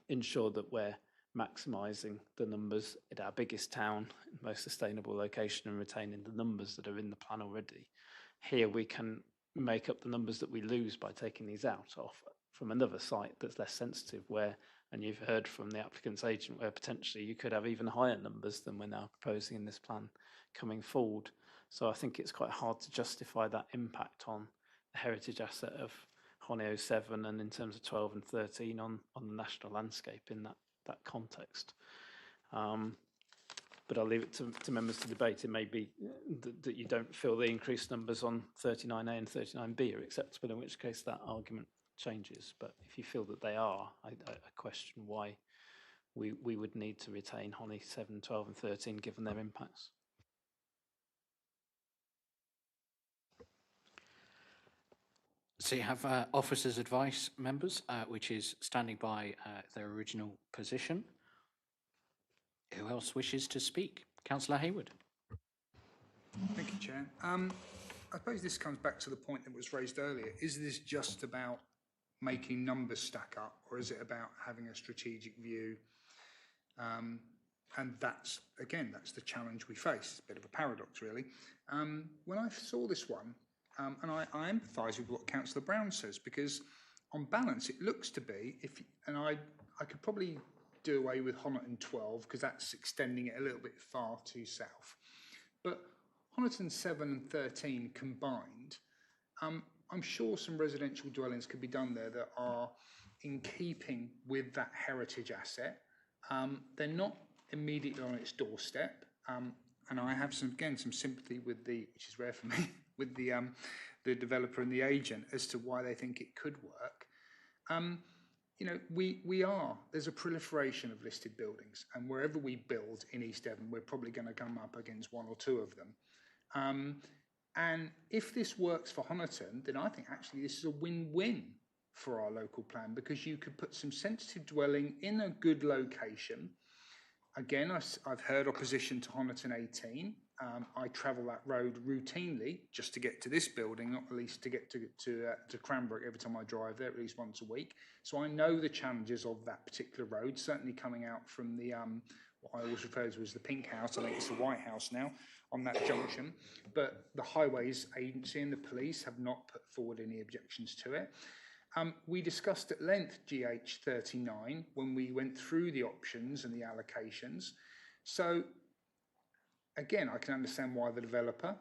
ensure that we're maximising the numbers at our biggest town, most sustainable location, and retaining the numbers that are in the plan already. Here we can make up the numbers that we lose by taking these out off from another site that's less sensitive, where, and you've heard from the applicant's agent, where potentially you could have even higher numbers than we're now proposing in this plan coming forward. So I think it's quite hard to justify that impact on the heritage asset of Honiton 7 and in terms of 12 and 13 on the national landscape in that context. But I'll leave it to members to debate. It may be that you don't feel the increased numbers on 39A and 39B are acceptable, in which case that argument changes. But if you feel that they are, I question why we would need to retain Honiton 7, 12 and 13 given their impacts. So you have officers' advice, members, which is standing by their original position. Who else wishes to speak? Councillor Hayward. Thank you, Chair. I suppose this comes back to the point that was raised earlier. Is this just about making numbers stack up, or is it about having a strategic view? And that's, again, that's the challenge we face. It's a bit of a paradox, really. When I saw this one, and I empathise with what Councillor Brown says, because on balance, it looks to be, I could probably do away with Honiton 12 because that's extending it a little bit far too south. But Honiton 7 and 13 combined, I'm sure some residential dwellings could be done there that are in keeping with that heritage asset. They're not immediately on its doorstep, and I have some sympathy with which is rare for me, with the developer and the agent as to why they think it could work. You know, there's a proliferation of listed buildings, and wherever we build in East Devon, we're probably going to come up against one or two of them. And if this works for Honiton, then I think actually this is a win-win for our local plan, because you could put some sensitive dwelling in a good location. Again, I've heard opposition to Honiton 18. I travel that road routinely just to get to this building, not at least to get to Cranbrook every time I drive there, at least once a week. So I know the challenges of that particular road, certainly coming out from the, what I always refer to as the pink house, I think it's the white house now, on that junction. But the Highways Agency and the police have not put forward any objections to it. We discussed at length GH39 when we went through the options and the allocations. So again, I can understand why the developer,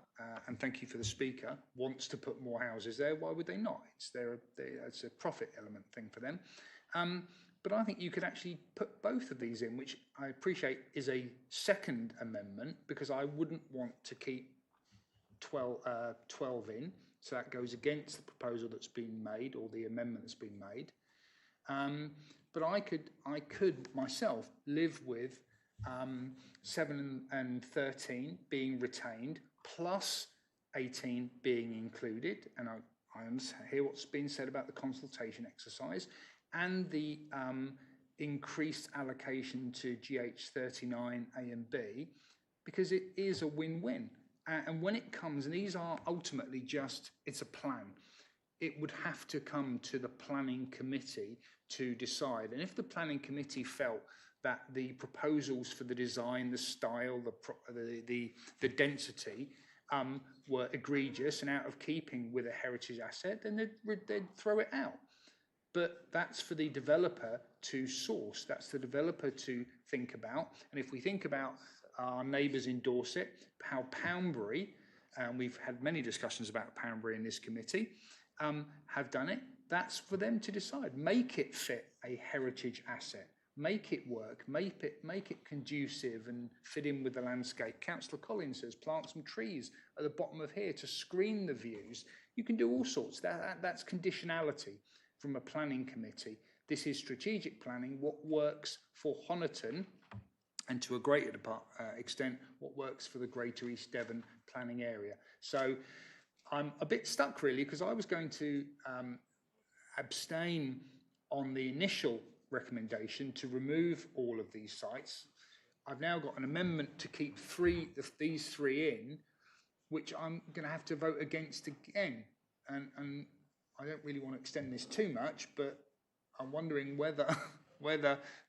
and thank you for the speaker, wants to put more houses there. Why would they not? It's a profit element thing for them. But I think you could actually put both of these in, which I appreciate is a second amendment, because I wouldn't want to keep 12 in. So that goes against the proposal that's been made, or the amendment that's been made. But I could myself live with 7 and 13 being retained, plus 18 being included. And I hear what's been said about the consultation exercise and the increased allocation to GH39 A and B, because it is a win-win. And when it comes, and these are ultimately just, it's a plan, it would have to come to the planning committee to decide. And if the planning committee felt that the proposals for the design, the style, the density were egregious and out of keeping with a heritage asset, then they'd throw it out. But that's for the developer to source. That's the developer to think about. And if we think about our neighbours in Dorset, how Poundbury, and we've had many discussions about Poundbury in this committee, have done it, that's for them to decide. Make it fit a heritage asset. Make it work. Make it conducive and fit in with the landscape. Councillor Collins says plant some trees at the bottom of here to screen the views. You can do all sorts. That's conditionality from a planning committee. This is strategic planning, what works for Honiton, and to a greater extent, what works for the Greater East Devon planning area. So I'm a bit stuck really, because I was going to abstain on the initial recommendation to remove all of these sites. I've now got an amendment to keep these three in, which I'm going to have to vote against again. And I don't really want to extend this too much, but I'm wondering whether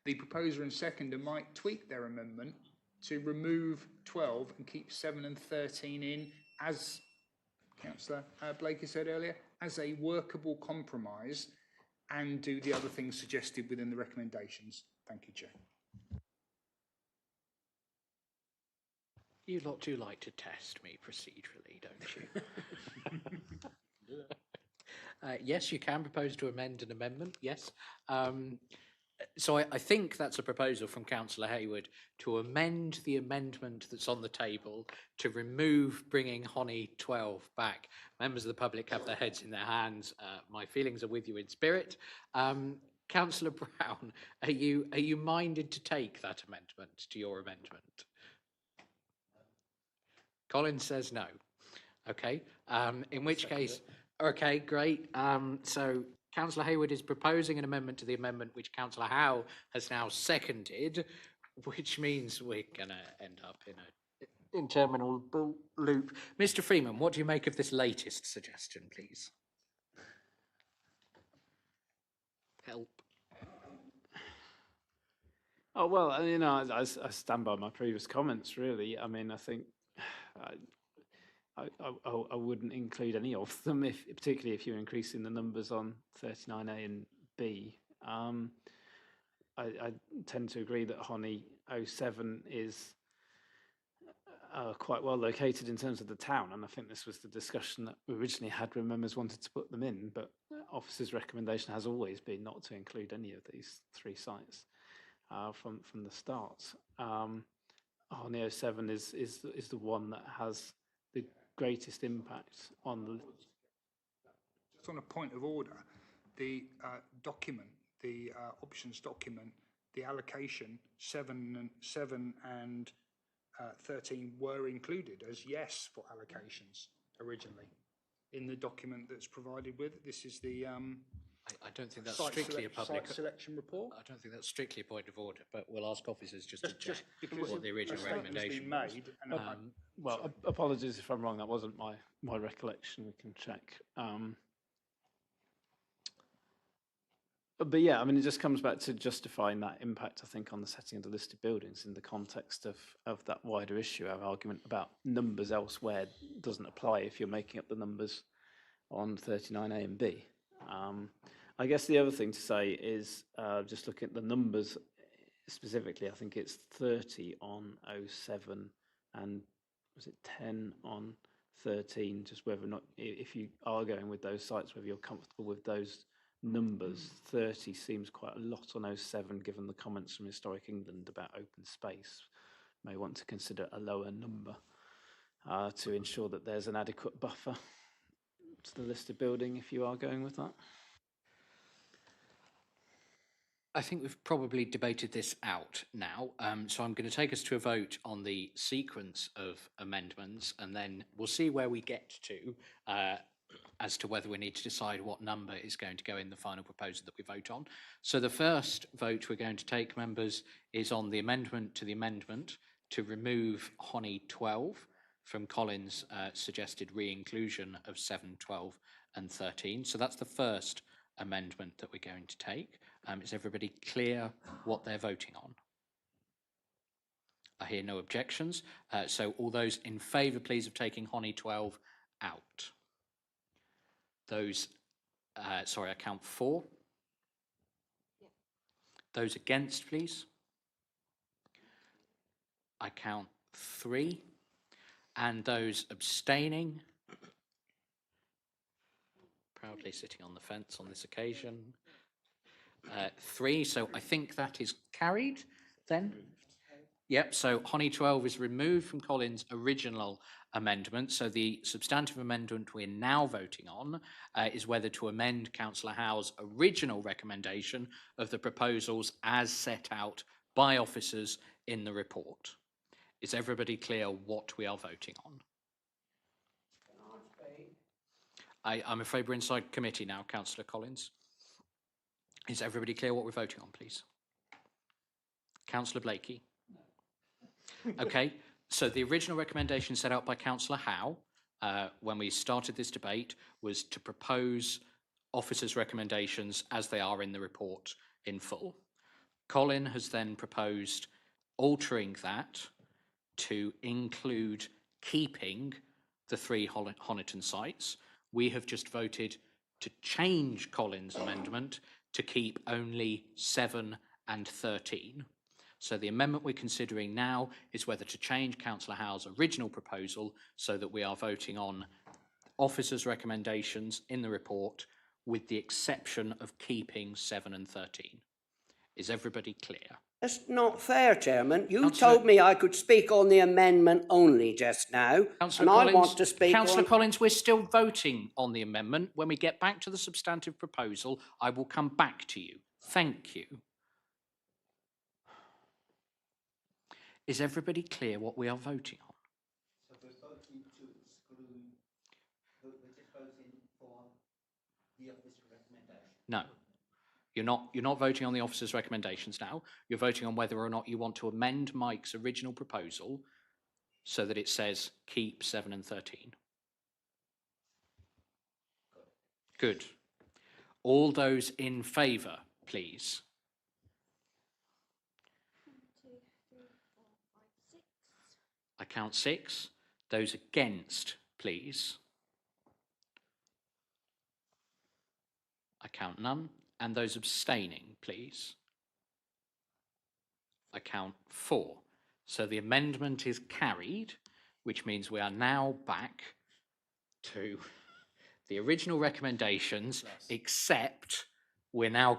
the proposer and seconder might tweak their amendment to remove 12 and keep 7 and 13 in, as Councillor Blakey said earlier, as a workable compromise, and do the other things suggested within the recommendations. Thank you, Chair. You lot do like to test me procedurally, don't you? Yes, you can propose to amend an amendment, yes. So I think that's a proposal from Councillor Hayward to amend the amendment that's on the table to remove bringing Honi 12 back. Members of the public have their heads in their hands. My feelings are with you in spirit. Councillor Brown, are you minded to take that amendment to your amendment? Colin says no. Okay, in which case, okay, great. So Councillor Hayward is proposing an amendment to the amendment which Councillor Howe has now seconded, which means we're going to end up in an interminable loop. Mr. Freeman, what do you make of this latest suggestion, please? Help. Oh, well, I stand by my previous comments, really. I mean, I think I wouldn't include any of them, particularly if you're increasing the numbers on 39A and B. I tend to agree that Honi 07 is quite well located in terms of the town, and I think this was the discussion that we originally had when members wanted to put them in, but Office's recommendation has always been not to include any of these three sites from the start. Honi 07 is the one that has the greatest impact on the... Just on a point of order, the document, the options document, the allocation 7 and 13 were included as yes for allocations originally in the document that's provided with. This is the I don't think that's strictly a public site selection report. I don't think that's strictly a point of order, but we'll ask officers just to check what the original recommendation was. Made, and well, apologies if I'm wrong. That wasn't my recollection. We can check. But yeah, I mean, it just comes back to justifying that impact, I think, on the setting of the listed buildings in the context of that wider issue. Our argument about numbers elsewhere doesn't apply if you're making up the numbers on 39A and B. I guess the other thing to say is, just looking at the numbers specifically, I think it's 30 on 07 and was it 10 on 13, just whether or not, if you are going with those sites, whether you're comfortable with those numbers. 30 seems quite a lot on 07, given the comments from Historic England about open space. May want to consider a lower number to ensure that there's an adequate buffer to the listed building if you are going with that. I think we've probably debated this out now, so I'm going to take us to a vote on the sequence of amendments, and then we'll see where we get to as to whether we need to decide what number is going to go in the final proposal that we vote on. So the first vote we're going to take, members, is on the amendment to remove Honi 12 from Colin's suggested re-inclusion of 7, 12 and 13. So that's the first amendment that we're going to take. Is everybody clear what they're voting on? I hear no objections. So all those in favour, please, of taking Honi 12 out. Those, sorry, I count 4. Yeah. Those against, please. I count 3. And those abstaining. Proudly sitting on the fence on this occasion. 3, so I think that is carried then. Yep, so Honi 12 is removed from Colin's original amendment. So the substantive amendment we're now voting on is whether to amend Councillor Howe's original recommendation of the proposals as set out by officers in the report. Is everybody clear what we are voting on? I'm afraid we're inside committee now, Councillor Collins. Is everybody clear what we're voting on, please? Councillor Blakey? Okay, so the original recommendation set out by Councillor Howe when we started this debate was to propose officers' recommendations as they are in the report in full. Colin has then proposed altering that to include keeping the 3 Honiton sites. We have just voted to change Colin's amendment to keep only 7 and 13. So the amendment we're considering now is whether to change Councillor Howe's original proposal so that we are voting on officers' recommendations in the report with the exception of keeping 7 and 13. Is everybody clear? That's not fair, Chairman. You told me I could speak on the amendment only just now, and I want to speak on... Councillor Collins, we're still voting on the amendment. When we get back to the substantive proposal, I will come back to you. Thank you. Is everybody clear what we are voting on? So we're voting to exclude, we're just voting for the officer recommendation? No. You're not voting on the officer's recommendations now. You're voting on whether or not you want to amend Mike's original proposal so that it says keep 7 and 13. Good. All those in favour, please. 1, 2, 3, 4, 5, 6. I count 6. Those against, please. I count none. And those abstaining, please. I count 4. So the amendment is carried, which means we are now back to the original recommendations, except we're now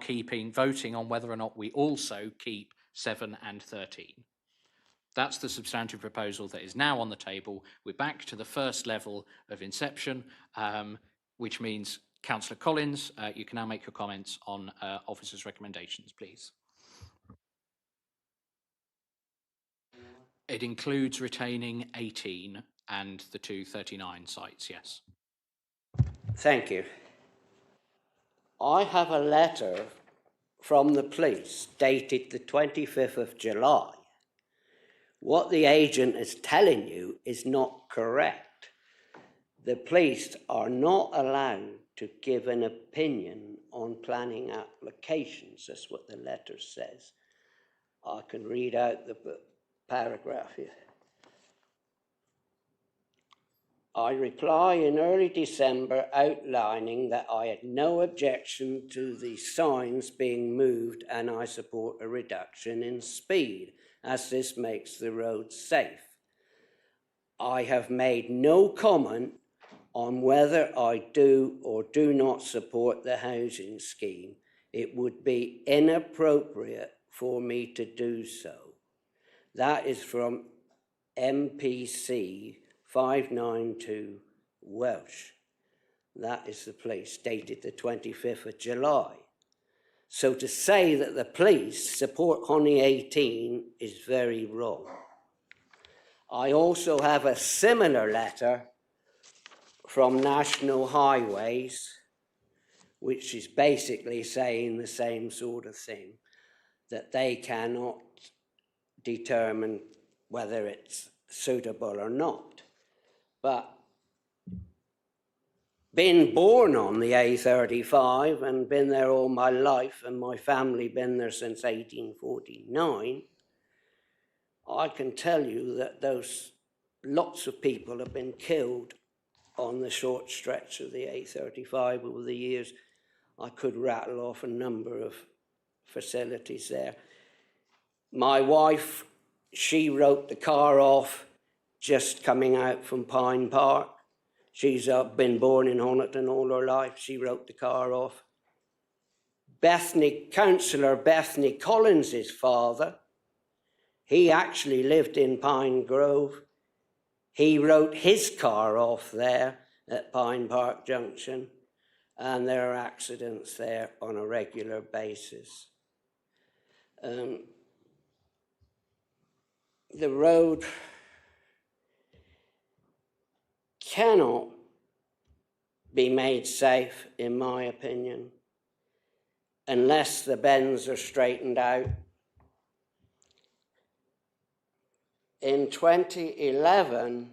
voting on whether or not we also keep 7 and 13. That's the substantive proposal that is now on the table. We're back to the first level of inception, which means Councillor Collins, you can now make your comments on officers' recommendations, please. It includes retaining 18 and the 239 sites, yes. Thank you. I have a letter from the police dated the 25th of July. What the agent is telling you is not correct. The police are not allowed to give an opinion on planning applications. That's what the letter says. I can read out the paragraph here. I reply in early December outlining that I had no objection to the signs being moved and I support a reduction in speed as this makes the road safe. I have made no comment on whether I do or do not support the housing scheme. It would be inappropriate for me to do so. That is from MPC 592 Welsh. That is the police, dated the 25th of July. So to say that the police support Honiton is very wrong. I also have a similar letter from National Highways, which is basically saying the same sort of thing, that they cannot determine whether it's suitable or not. But being born on the A35 and been there all my life, and my family been there since 1849, I can tell you that lots of people have been killed on the short stretch of the A35 over the years. I could rattle off a number of facilities there. My wife, she wrote the car off just coming out from Pine Park. She's been born in Honiton all her life. She wrote the car off. Councillor Bethany Collins' father, he actually lived in Pine Grove. He wrote his car off there at Pine Park Junction, and there are accidents there on a regular basis. The road cannot be made safe, in my opinion, unless the bends are straightened out. In 2011,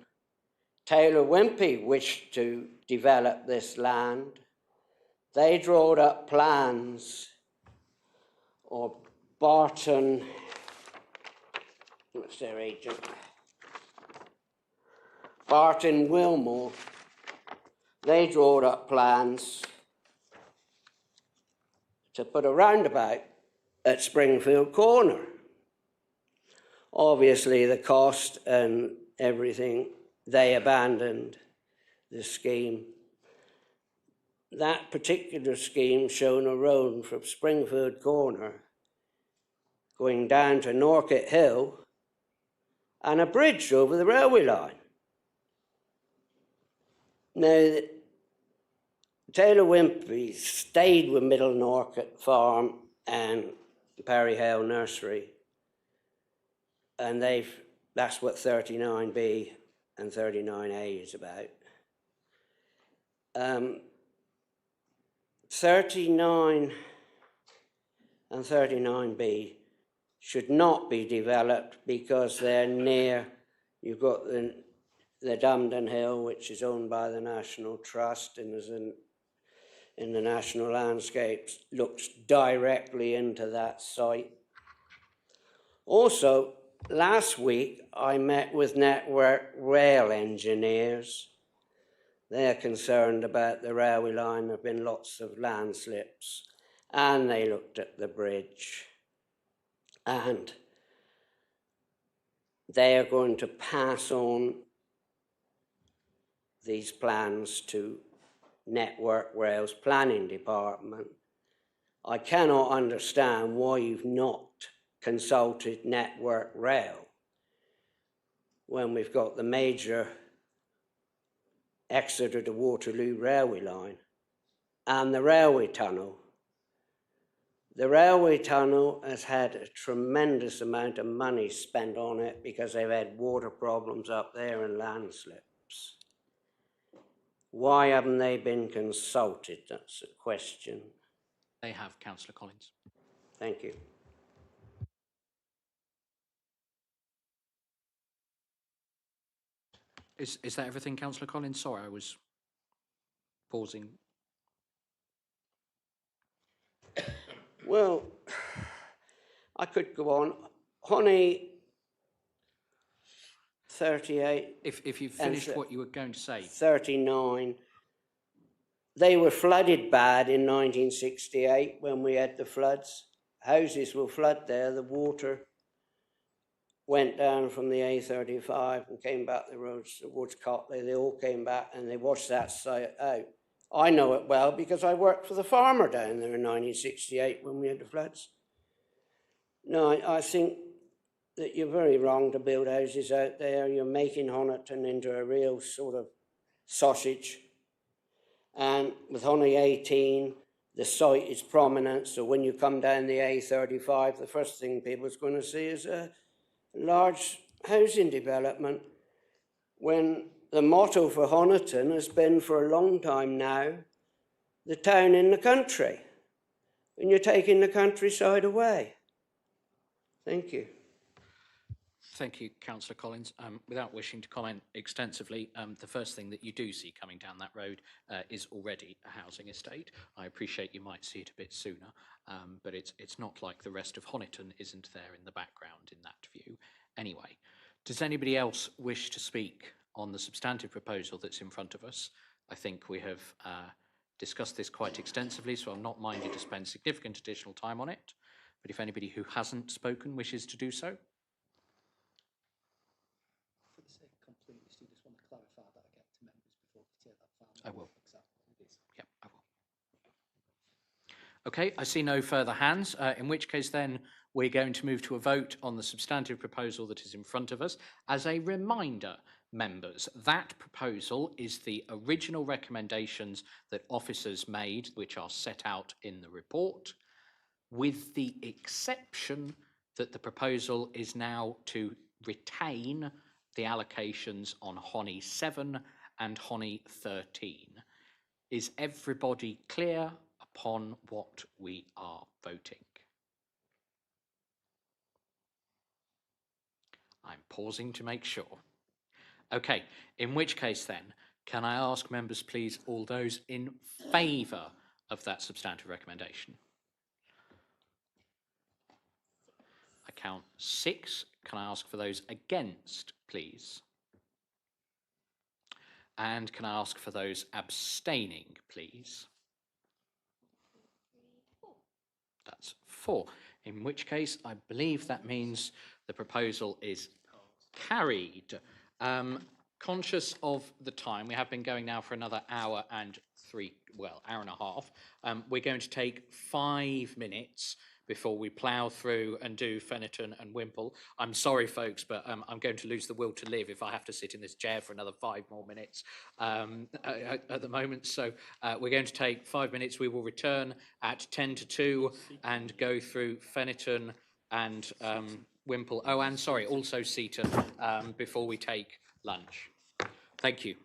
Taylor Wimpey wished to develop this land. They drawed up plans, or Barton, what's their agent? Barton Wilmore. They drawed up plans to put a roundabout at Springfield Corner. Obviously, the cost and everything, they abandoned the scheme. That particular scheme shown a road from Springfield Corner going down to Norkett Hill and a bridge over the railway line. Now, Taylor Wimpey stayed with Middle Norkett Farm and Perry Hale Nursery, and that's what 39B and 39A is about. 39 and 39B should not be developed because they're near, you've got the Dumden Hill, which is owned by the National Trust and is in the National Landscapes, looks directly into that site. Also, last week I met with Network Rail engineers. They're concerned about the railway line. There have been lots of landslips, and they looked at the bridge. And they are going to pass on these plans to Network Rail's planning department. I cannot understand why you've not consulted Network Rail when we've got the major Exeter to Waterloo railway line and the railway tunnel. The railway tunnel has had a tremendous amount of money spent on it because they've had water problems up there and landslips. Why haven't they been consulted? That's a question. They have, Councillor Collins. Thank you. Is that everything, Councillor Collins? Sorry, I was pausing. Well, I could go on. Honey, 38. If you've finished what you were going to say. 39. They were flooded bad in 1968 when we had the floods. Houses will flood there. The water went down from the A35 and came back the roads towards Cotley. They all came back and they washed that site out. I know it well because I worked for the farmer down there in 1968 when we had the floods. No, I think that you're very wrong to build houses out there. You're making Honiton into a real sort of sausage. And with Honey 18, the site is prominent, so when you come down the A35, the first thing people's going to see is a large housing development, when the motto for Honiton has been for a long time now, the town in the country, and you're taking the countryside away. Thank you. Thank you, Councillor Collins. Without wishing to comment extensively, the first thing that you do see coming down that road is already a housing estate. I appreciate you might see it a bit sooner, but it's not like the rest of Honiton isn't there in the background in that view. Anyway, does anybody else wish to speak on the substantive proposal that's in front of us? I think we have discussed this quite extensively, so I'm not minded to spend significant additional time on it. But if anybody who hasn't spoken wishes to do so. For the sake of completeness, do you just want to clarify that again to members before we take that far? I will. Exactly. Yep, I will. Okay, I see no further hands, in which case then we're going to move to a vote on the substantive proposal that is in front of us. As a reminder, members, that proposal is the original recommendations that officers made, which are set out in the report, with the exception that the proposal is now to retain the allocations on Honey 7 and Honey 13. Is everybody clear upon what we are voting? I'm pausing to make sure. Okay, in which case then, can I ask members please, all those in favour of that substantive recommendation? I count 6. Can I ask for those against, please? And can I ask for those abstaining, please? That's 4. In which case, I believe that means the proposal is carried. Conscious of the time, we have been going now for another hour and hour and a half. We're going to take 5 minutes before we plough through and do Feniton and Whimple. I'm sorry, folks, but I'm going to lose the will to live if I have to sit in this chair for another 5 more minutes at the moment. So we're going to take 5 minutes. We will return at 10 to 2 and go through Feniton and Whimple. Oh, and sorry, also Seaton before we take lunch. Thank you.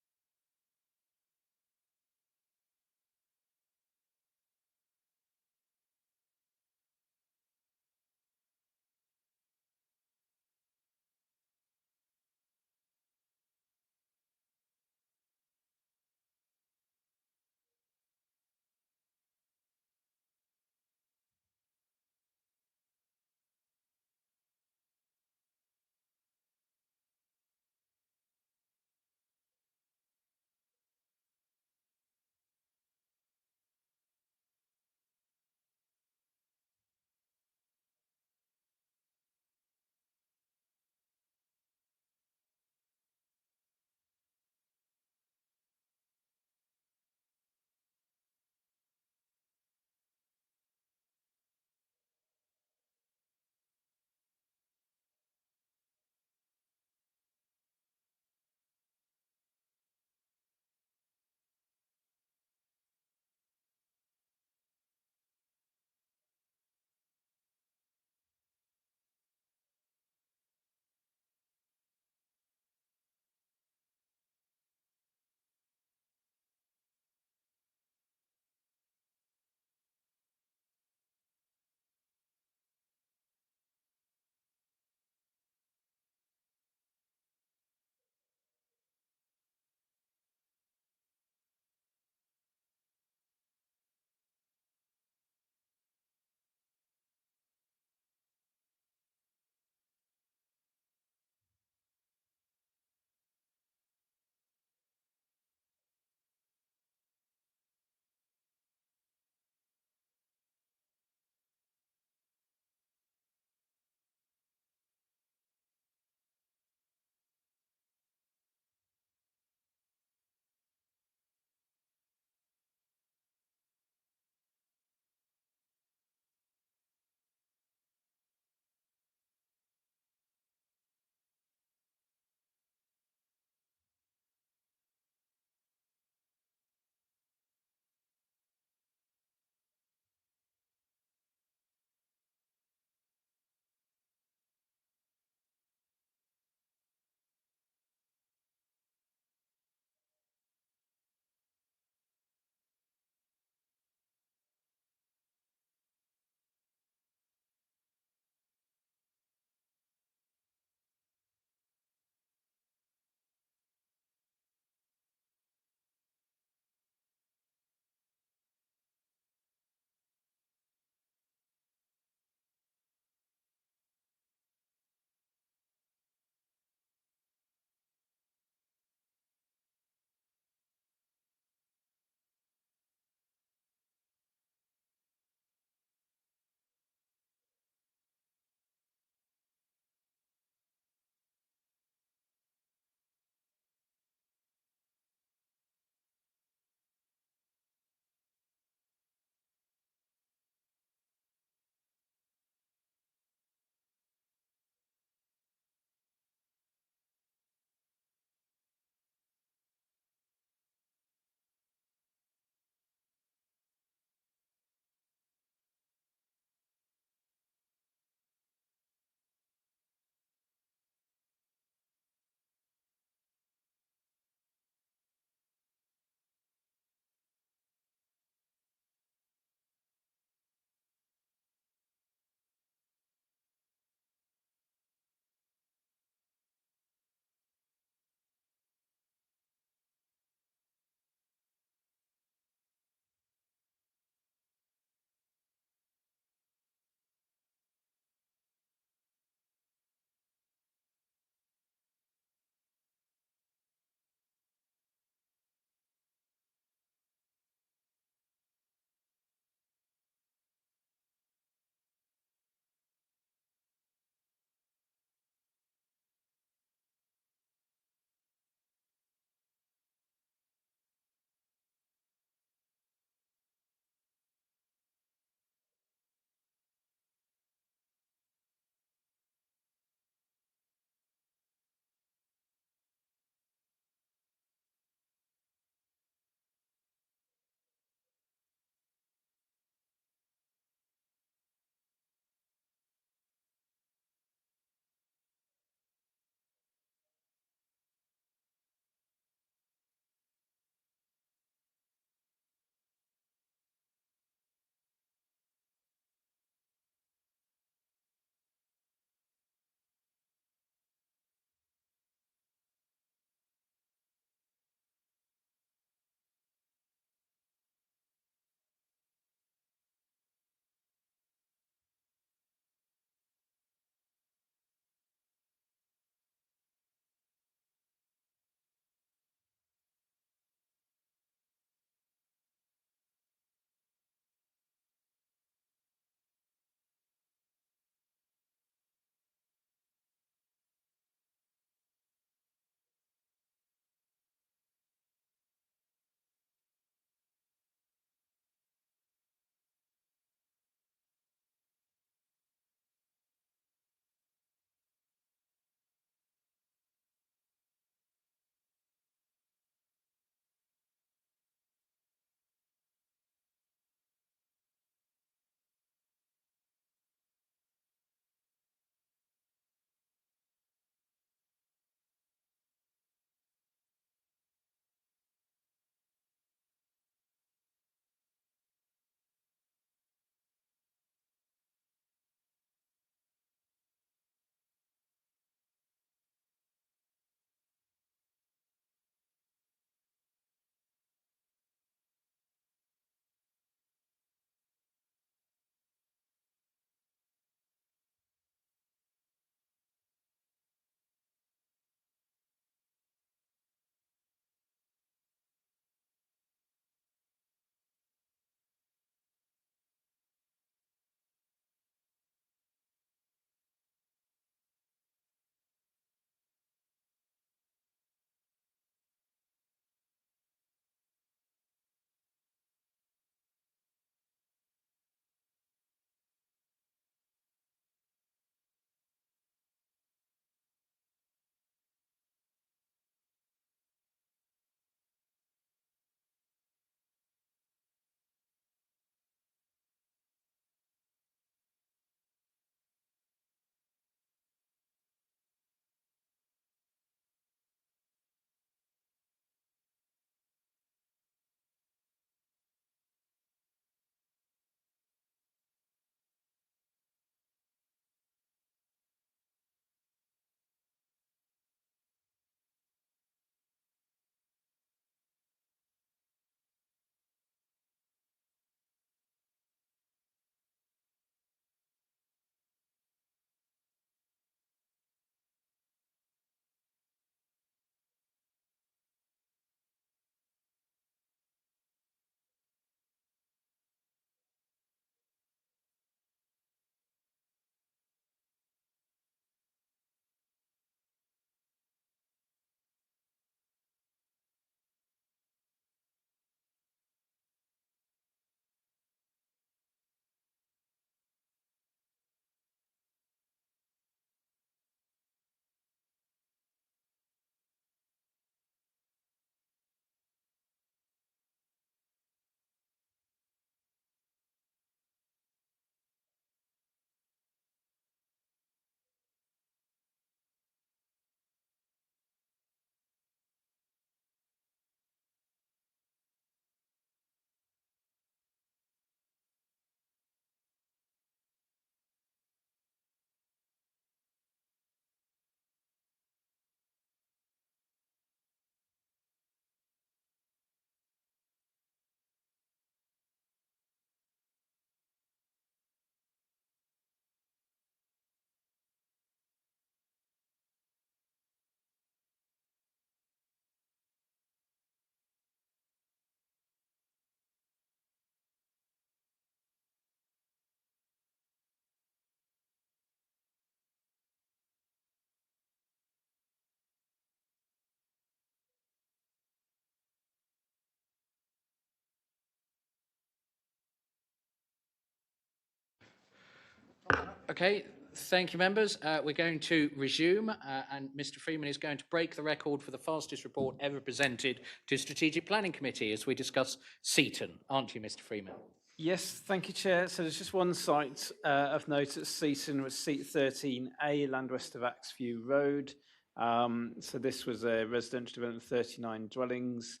Okay, thank you, members. We're going to resume, and Mr. Freeman is going to break the record for the fastest report ever presented to Strategic Planning Committee as we discuss Seaton, aren't you, Mr. Freeman? Yes, thank you, Chair. So there's just one site of note at Seaton, was Seat 13A, land west of Axview Road. So this was a residential development of 39 dwellings.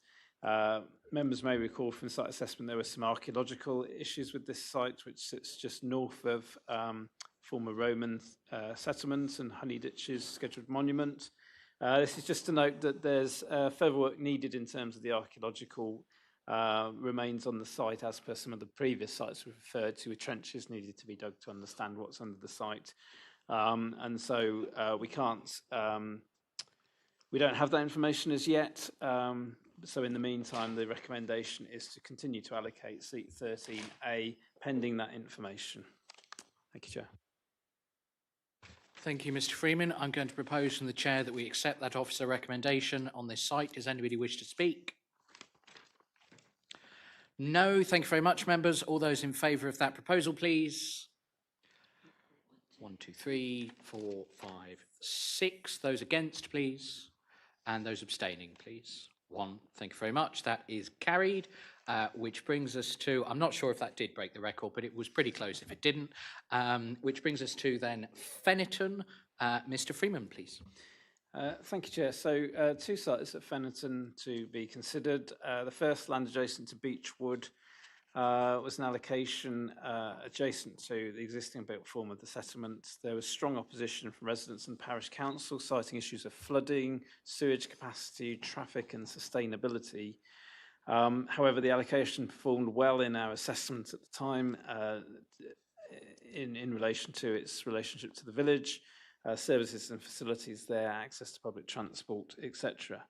Members may recall from the site assessment there were some archaeological issues with this site, which sits just north of former Roman settlements and honey ditches scheduled monument. This is just to note that there's further work needed in terms of the archaeological remains on the site, as per some of the previous sites we've referred to, with trenches needed to be dug to understand what's under the site. And so we don't have that information as yet. So in the meantime, the recommendation is to continue to allocate Seat 13A pending that information. Thank you, Chair. Thank you, Mr. Freeman. I'm going to propose from the Chair that we accept that officer recommendation on this site. Does anybody wish to speak? No, thank you very much, members. All those in favour of that proposal, please. 1, 2, 3, 4, 5, 6. Those against, please. And those abstaining, please. 1. Thank you very much. That is carried, which brings us to, I'm not sure if that did break the record, but it was pretty close if it didn't, which brings us to then Feniton. Mr. Freeman, please. Thank you, Chair. So 2 sites at Feniton to be considered. The first, land adjacent to Beechwood, was an allocation adjacent to the existing built form of the settlement. There was strong opposition from residents and parish council, citing issues of flooding, sewage capacity, traffic and sustainability. However, the allocation performed well in our assessment at the time in relation to its relationship to the village, services and facilities there, access to public transport, etc.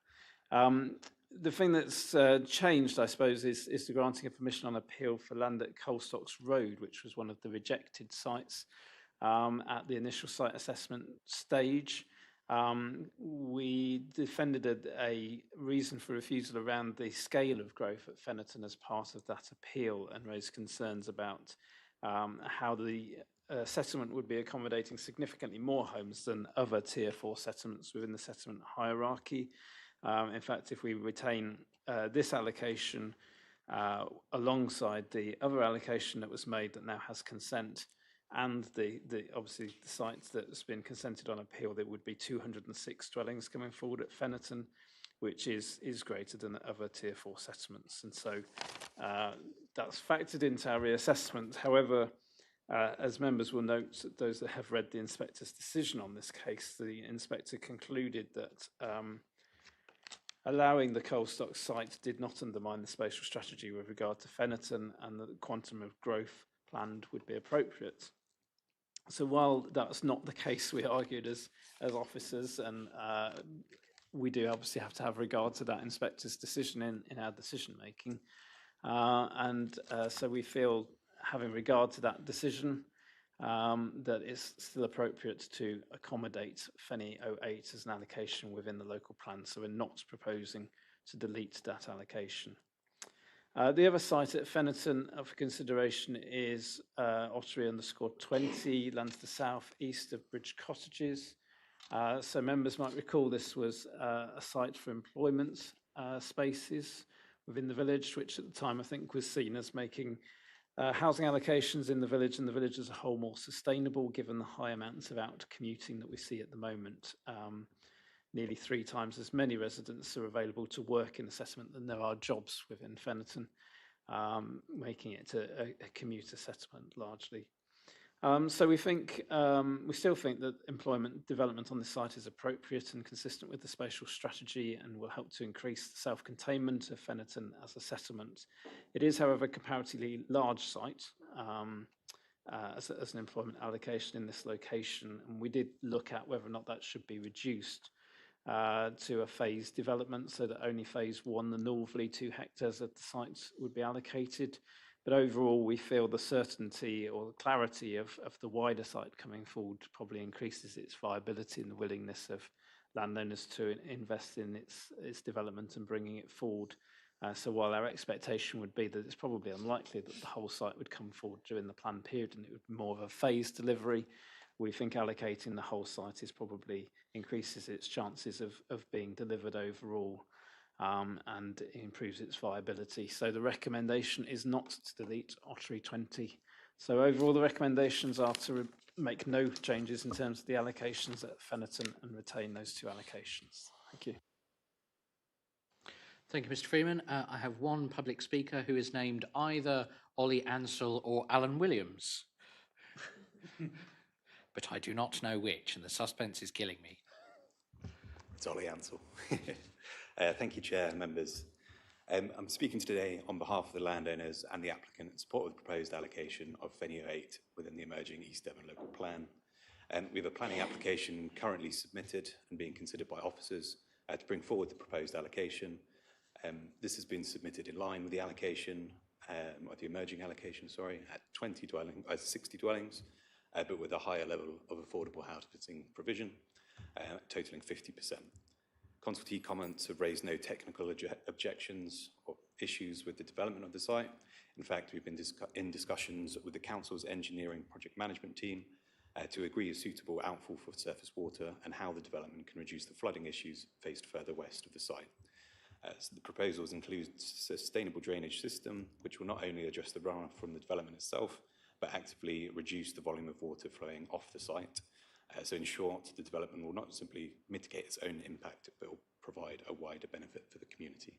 The thing that's changed, I suppose, is the granting of permission on appeal for land at Colstocks Road, which was one of the rejected sites at the initial site assessment stage. We defended a reason for refusal around the scale of growth at Feniton as part of that appeal and raised concerns about how the settlement would be accommodating significantly more homes than other Tier 4 settlements within the settlement hierarchy. In fact, if we retain this allocation alongside the other allocation that was made that now has consent, and obviously the site that's been consented on appeal, there would be 206 dwellings coming forward at Feniton, which is greater than other Tier 4 settlements. And so that's factored into our reassessment. However, as members will note, those that have read the inspector's decision on this case, the inspector concluded that allowing the Colstocks site did not undermine the spatial strategy with regard to Feniton, and that the quantum of growth planned would be appropriate. So while that's not the case, we argued as officers, and we do obviously have to have regard to that inspector's decision in our decision making. So we feel, having regard to that decision, that it's still appropriate to accommodate Feni 08 as an allocation within the local plan. So we're not proposing to delete that allocation. The other site at Feniton for consideration is Ottery_20, land to the south east of Bridge Cottages. So members might recall this was a site for employment spaces within the village, which at the time I think was seen as making housing allocations in the village and the village as a whole more sustainable, given the high amounts of out commuting that we see at the moment. Nearly 3 times as many residents are available to work in the settlement than there are jobs within Feniton, making it a commuter settlement largely. So we still think that employment development on this site is appropriate and consistent with the spatial strategy and will help to increase the self-containment of Feniton as a settlement. It is, however, a comparatively large site as an employment allocation in this location, and we did look at whether or not that should be reduced to a phased development, so that only phase 1, the northerly 2 hectares of the site, would be allocated. But overall, we feel the certainty or the clarity of the wider site coming forward probably increases its viability and the willingness of landowners to invest in its development and bringing it forward So while our expectation would be that it's probably unlikely that the whole site would come forward during the planned period and it would be more of a phased delivery, we think allocating the whole site is probably increases its chances of being delivered overall, and improves its viability. So the recommendation is not to delete Ottery 20. So overall, the recommendations are to make no changes in terms of the allocations at Feniton and retain those two allocations. Thank you. Thank you, Mr. Freeman. I have one public speaker who is named either Ollie Ansell or Alan Williams. But I do not know which, and the suspense is killing me. It's Ollie Ansell. Thank you, Chair, members. I'm speaking today on behalf of the landowners and the applicant in support of the proposed allocation of Feni 08 within the emerging East Devon local plan. We have a planning application currently submitted and being considered by officers to bring forward the proposed allocation. This has been submitted in line with the allocation, or the emerging allocation, sorry, at 60 dwellings, but with a higher level of affordable housing provision, totaling 50%. Consultee comments have raised no technical objections or issues with the development of the site. In fact, we've been in discussions with the Council's engineering project management team to agree a suitable outfall for surface water and how the development can reduce the flooding issues faced further west of the site. So the proposals include a sustainable drainage system, which will not only address the runoff from the development itself, but actively reduce the volume of water flowing off the site. So in short, the development will not simply mitigate its own impact, but will provide a wider benefit for the community.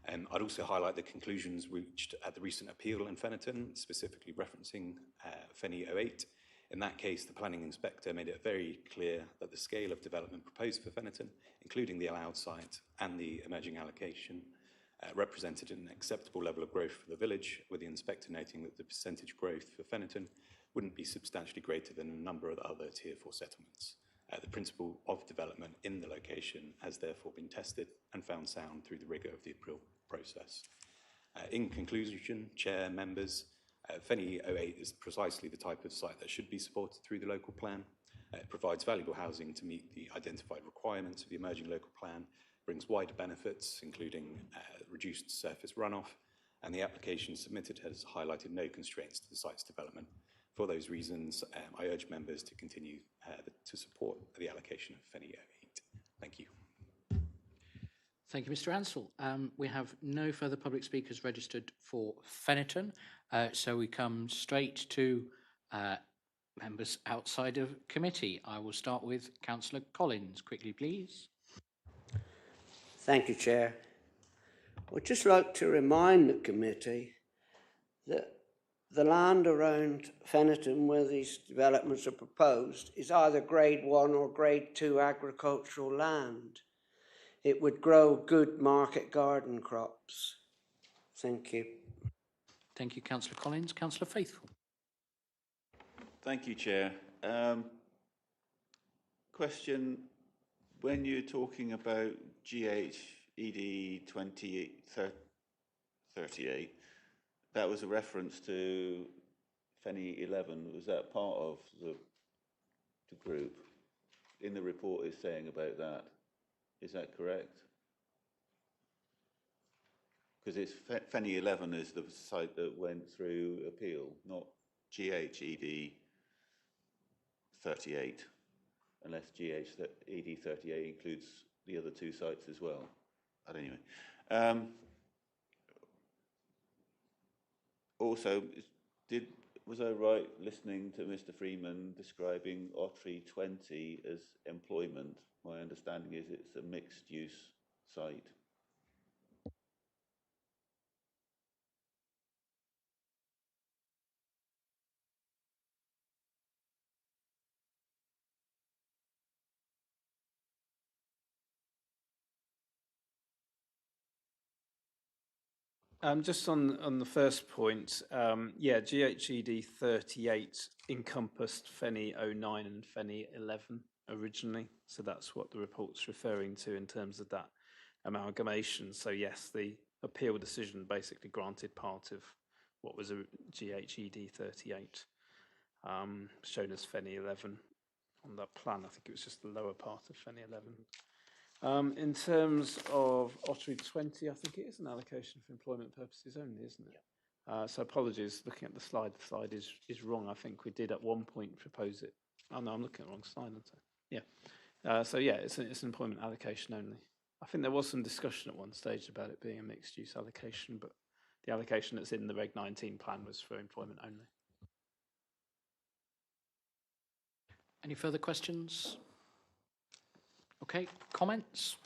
I'd also highlight the conclusions reached at the recent appeal in Feniton, specifically referencing Feni 08. In that case, the planning inspector made it very clear that the scale of development proposed for Feniton, including the allowed site and the emerging allocation, represented an acceptable level of growth for the village, with the inspector noting that the percentage growth for Feniton wouldn't be substantially greater than a number of other Tier 4 settlements. The principle of development in the location has therefore been tested and found sound through the rigour of the appeal process. In conclusion, Chair, members, Feni 08 is precisely the type of site that should be supported through the local plan. It provides valuable housing to meet the identified requirements of the emerging local plan, brings wider benefits, including reduced surface runoff, and the application submitted has highlighted no constraints to the site's development. For those reasons, I urge members to continue to support the allocation of Feni 08. Thank you. Thank you, Mr. Ansell. We have no further public speakers registered for Feniton, so we come straight to members outside of committee. I will start with Councillor Collins. Quickly, please. Thank you, Chair. I'd just like to remind the committee that the land around Feniton where these developments are proposed is either Grade 1 or Grade 2 agricultural land. It would grow good market garden crops. Thank you. Thank you, Councillor Collins. Councillor Faithful. Thank you, Chair. Question, when you're talking about GHED 2038, that was a reference to Feni 11. Was that part of the group? In the report is saying about that. Is that correct? Because it's Feni 11 is the site that went through appeal, not GHED 38, unless GHED 38 includes the other two sites as well. But anyway. Also, was I right listening to Mr. Freeman describing Ottery 20 as employment? My understanding is it's a mixed-use site. Just on the first point, yeah, GHED 38 encompassed Feni 09 and Feni 11 originally, so that's what the report's referring to in terms of that amalgamation. So yes, the appeal decision basically granted part of what was a GHED 38, shown as Feni 11 on that plan. I think it was just the lower part of Feni 11. In terms of Ottery 20, I think it is an allocation for employment purposes only, isn't it? So apologies, looking at the slide is wrong. I think we did at one point propose it. Oh no, I'm looking at the wrong slide, aren't I? Yeah. So yeah, it's an employment allocation only. I think there was some discussion at one stage about it being a mixed use allocation, but the allocation that's in the Reg 19 plan was for employment only. Any further questions? Okay, comments?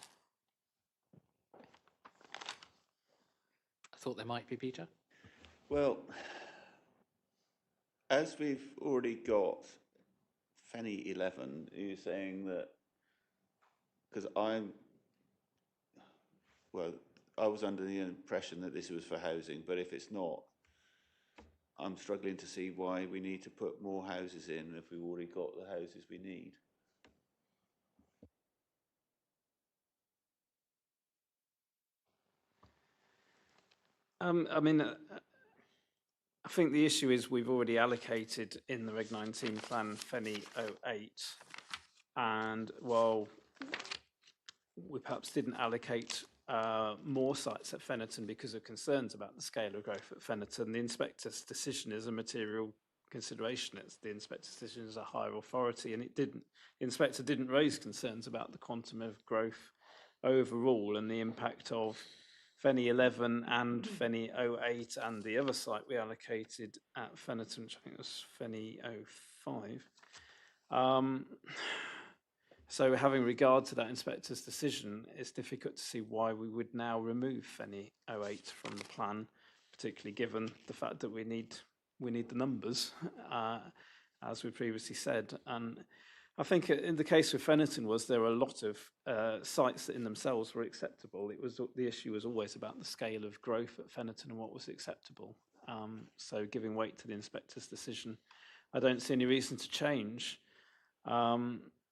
I thought there might be, Peter. Well, as we've already got Fenny 11, you're saying that, because I was under the impression that this was for housing, but if it's not, I'm struggling to see why we need to put more houses in if we've already got the houses we need. I mean, I think the issue is we've already allocated in the Reg 19 plan Fenny 08, and while we perhaps didn't allocate more sites at Feniton because of concerns about the scale of growth at Feniton, the inspector's decision is a material consideration. It's the inspector's decision is a higher authority, and the inspector didn't raise concerns about the quantum of growth overall and the impact of Fenny 11 and Fenny 08 and the other site we allocated at Feniton, which I think was Fenny 05. So having regard to that inspector's decision, it's difficult to see why we would now remove Fenny 08 from the plan, particularly given the fact that we need the numbers, as we previously said. And I think in the case with Feniton there were a lot of sites that in themselves were acceptable. The issue was always about the scale of growth at Feniton and what was acceptable. So giving weight to the inspector's decision, I don't see any reason to change.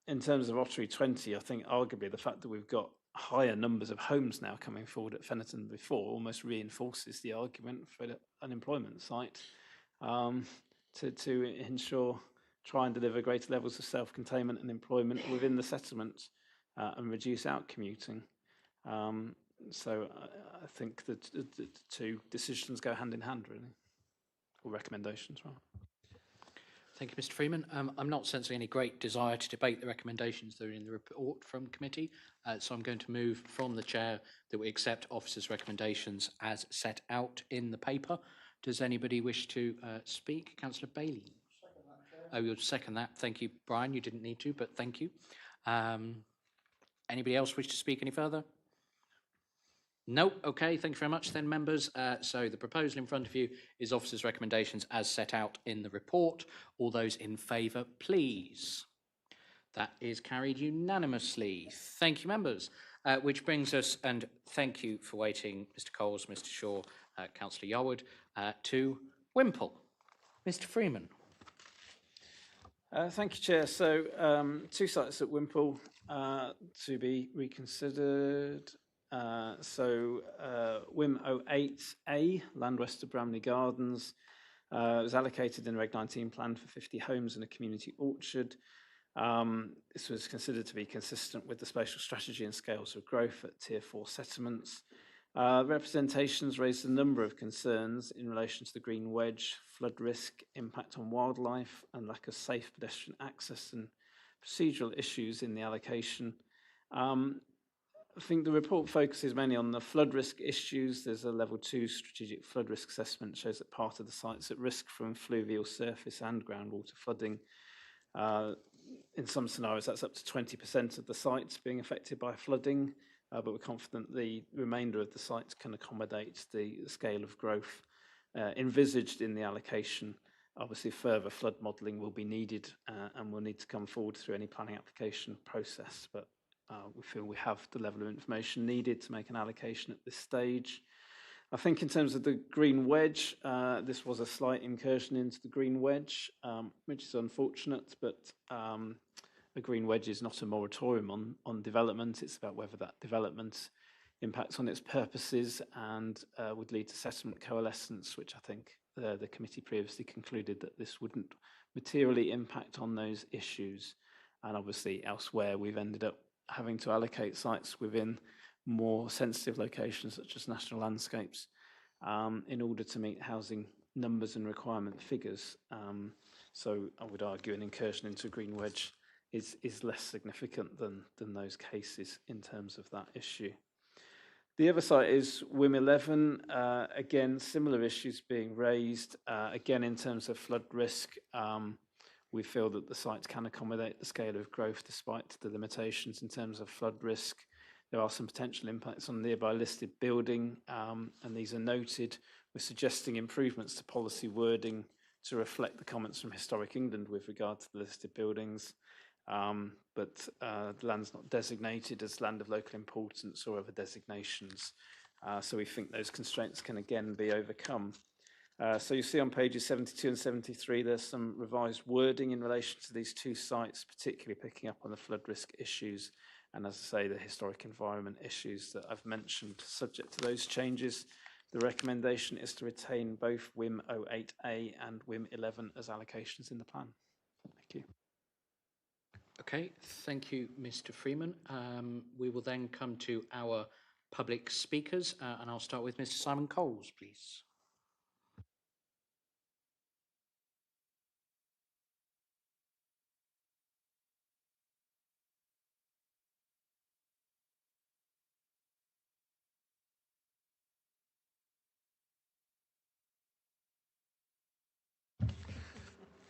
In terms of Ottery 20, I think arguably the fact that we've got higher numbers of homes now coming forward at Feniton than before almost reinforces the argument for an employment site to ensure, try and deliver greater levels of self-containment and employment within the settlement and reduce out commuting. So I think that the two decisions go hand in hand, really, or recommendations, rather. Thank you, Mr. Freeman. I'm not sensing any great desire to debate the recommendations that are in the report from committee, so I'm going to move from the chair that we accept officers' recommendations as set out in the paper. Does anybody wish to speak? Councillor Bailey. Oh, you'll second that. Thank you, Brian. You didn't need to, but thank you. Anybody else wish to speak any further? No. Okay, thank you very much then, members. So the proposal in front of you is officers' recommendations as set out in the report. All those in favour, please. That is carried unanimously. Thank you, members. Which brings us, and thank you for waiting, Mr. Coles, Mr. Shaw, Councillor Yarwood, to Whimple. Mr. Freeman. Thank you, Chair. So two sites at Whimple to be reconsidered. WIM 08A, land west of Bramley Gardens, was allocated in the Reg 19 plan for 50 homes and a community orchard. This was considered to be consistent with the spatial strategy and scales of growth at Tier 4 settlements. Representations raised a number of concerns in relation to the green wedge, flood risk, impact on wildlife, and lack of safe pedestrian access and procedural issues in the allocation. I think the report focuses mainly on the flood risk issues. There's a level 2 strategic flood risk assessment shows that part of the site's at risk from fluvial surface and groundwater flooding. In some scenarios, that's up to 20% of the sites being affected by flooding, but we're confident the remainder of the sites can accommodate the scale of growth envisaged in the allocation. Obviously, further flood modelling will be needed and will need to come forward through any planning application process, but we feel we have the level of information needed to make an allocation at this stage. I think in terms of the green wedge, this was a slight incursion into the green wedge, which is unfortunate, but a green wedge is not a moratorium on development. It's about whether that development impacts on its purposes and would lead to settlement coalescence, which I think the committee previously concluded that this wouldn't materially impact on those issues. And obviously elsewhere we've ended up having to allocate sites within more sensitive locations such as national landscapes in order to meet housing numbers and requirement figures. So I would argue an incursion into a green wedge is less significant than those cases in terms of that issue. The other site is WIM 11. Again, similar issues being raised. Again, in terms of flood risk, we feel that the site can accommodate the scale of growth despite the limitations in terms of flood risk. There are some potential impacts on nearby listed building, and these are noted. We're suggesting improvements to policy wording to reflect the comments from Historic England with regard to the listed buildings. But the land's not designated as land of local importance or other designations. So we think those constraints can again be overcome. So you see on pages 72 and 73, there's some revised wording in relation to these two sites, particularly picking up on the flood risk issues. And as I say, the historic environment issues that I've mentioned. Subject to those changes, the recommendation is to retain both WIM 08A and WIM 11 as allocations in the plan. Thank you. Okay, thank you, Mr. Freeman. We will then come to our public speakers, and I'll start with Mr. Simon Coles, please.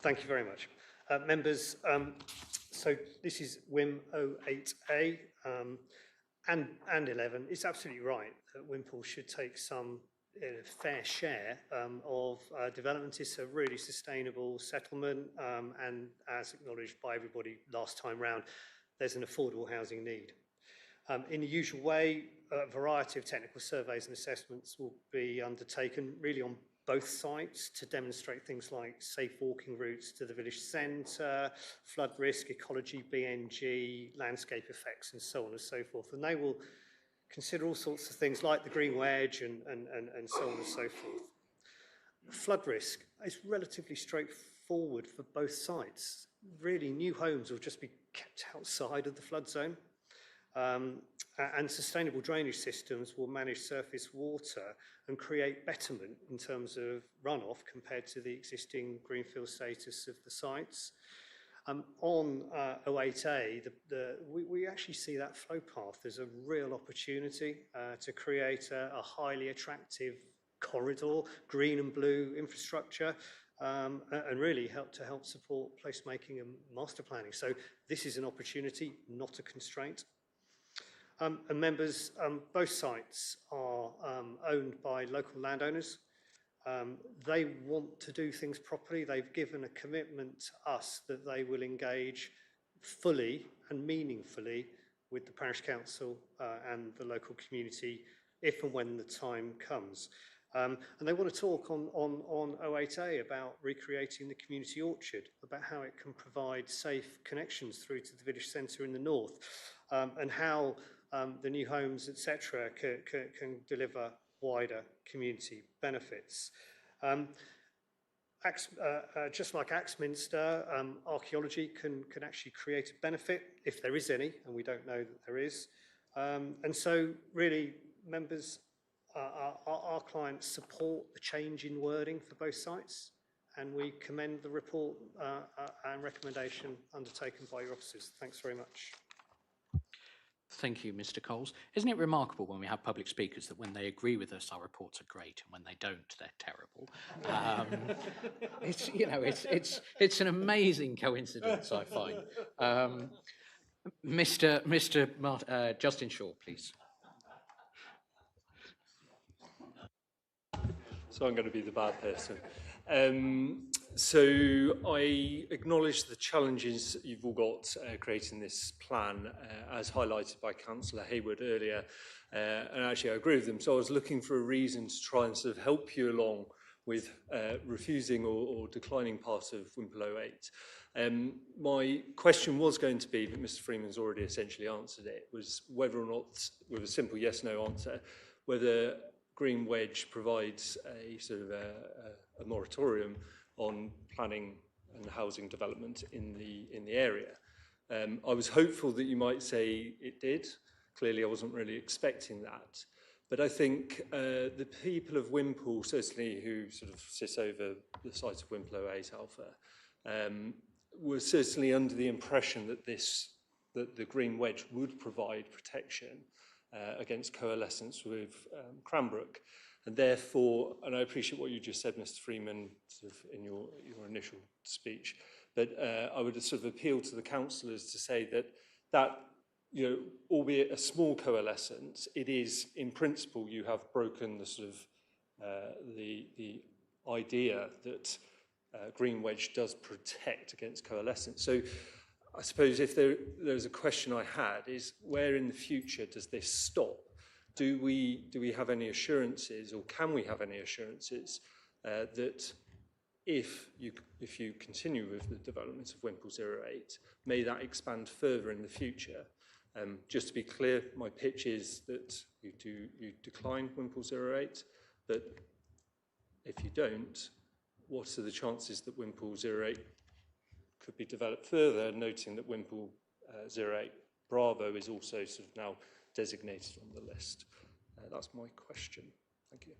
Thank you very much. Members, so this is WIM 08A and 11. It's absolutely right that Whimple should take some fair share of development. It's a really sustainable settlement, and as acknowledged by everybody last time round, there's an affordable housing need. In the usual way, a variety of technical surveys and assessments will be undertaken really on both sites to demonstrate things like safe walking routes to the village centre, flood risk, ecology, BNG, landscape effects, and so on and so forth. And they will consider all sorts of things like the green wedge and so on and so forth. Flood risk is relatively straightforward for both sites. Really, new homes will just be kept outside of the flood zone. And sustainable drainage systems will manage surface water and create betterment in terms of runoff compared to the existing greenfield status of the sites. On 08A, we actually see that flow path as a real opportunity to create a highly attractive corridor, green and blue infrastructure, and really help support placemaking and master planning. So this is an opportunity, not a constraint. And members, both sites are owned by local landowners. They want to do things properly. They've given a commitment to us that they will engage fully and meaningfully with the parish council and the local community if and when the time comes. And they want to talk on 08A about recreating the community orchard, about how it can provide safe connections through to the village centre in the north, and how the new homes, etc., can deliver wider community benefits. Just like Axminster, archaeology can actually create a benefit, if there is any, and we don't know that there is. And so, really, members, our clients support the change in wording for both sites, and we commend the report and recommendation undertaken by your officers. Thanks very much. Thank you, Mr. Coles. Isn't it remarkable when we have public speakers that when they agree with us, our reports are great, and when they don't, they're terrible? It's an amazing coincidence, I find. Mr. Justin Shaw, please. So I'm going to be the bad person. So I acknowledge the challenges you've all got creating this plan, as highlighted by Councillor Hayward earlier, and actually I agree with them. So I was looking for a reason to try and sort of help you along with refusing or declining part of Whimple 08. My question was going to be, but Mr. Freeman's already essentially answered it, was whether or not, with a simple yes/no answer, whether Green Wedge provides a sort of a moratorium on planning and housing development in the area. I was hopeful that you might say it did. Clearly, I wasn't really expecting that. But I think the people of Whimple, certainly who sort of sit over the site of Whimple 08 Alpha, were certainly under the impression that that the green wedge would provide protection against coalescence with Cranbrook. And therefore, and I appreciate what you just said, Mr. Freeman, sort of in your initial speech, but I would sort of appeal to the councillors to say that you know, albeit a small coalescence, it is in principle you have broken the sort of the idea that green wedge does protect against coalescence. So I suppose if there's a question I had is where in the future does this stop? Do we have any assurances, or can we have any assurances that if you continue with the development of Whimple 08, may that expand further in the future? Just to be clear, my pitch is that you decline Whimple 08, but if you don't, what are the chances that Whimple 08 could be developed further, noting that Whimple 08 Bravo is also sort of now designated on the list? That's my question. Thank you.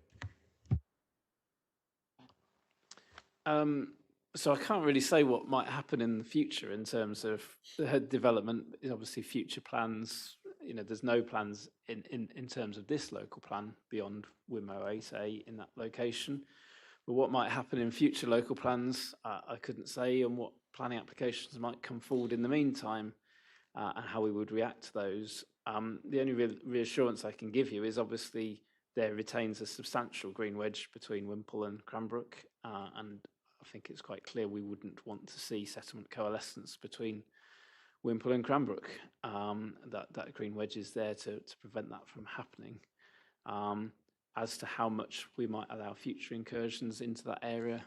So I can't really say what might happen in the future in terms of the development. Obviously, future plans, you know, there's no plans in terms of this local plan beyond Whimple 8A in that location. But what might happen in future local plans, I couldn't say, and what planning applications might come forward in the meantime, and how we would react to those. The only reassurance I can give you is obviously there retains a substantial green wedge between Whimple and Cranbrook, and I think it's quite clear we wouldn't want to see settlement coalescence between Whimple and Cranbrook. That green wedge is there to prevent that from happening. As to how much we might allow future incursions into that area,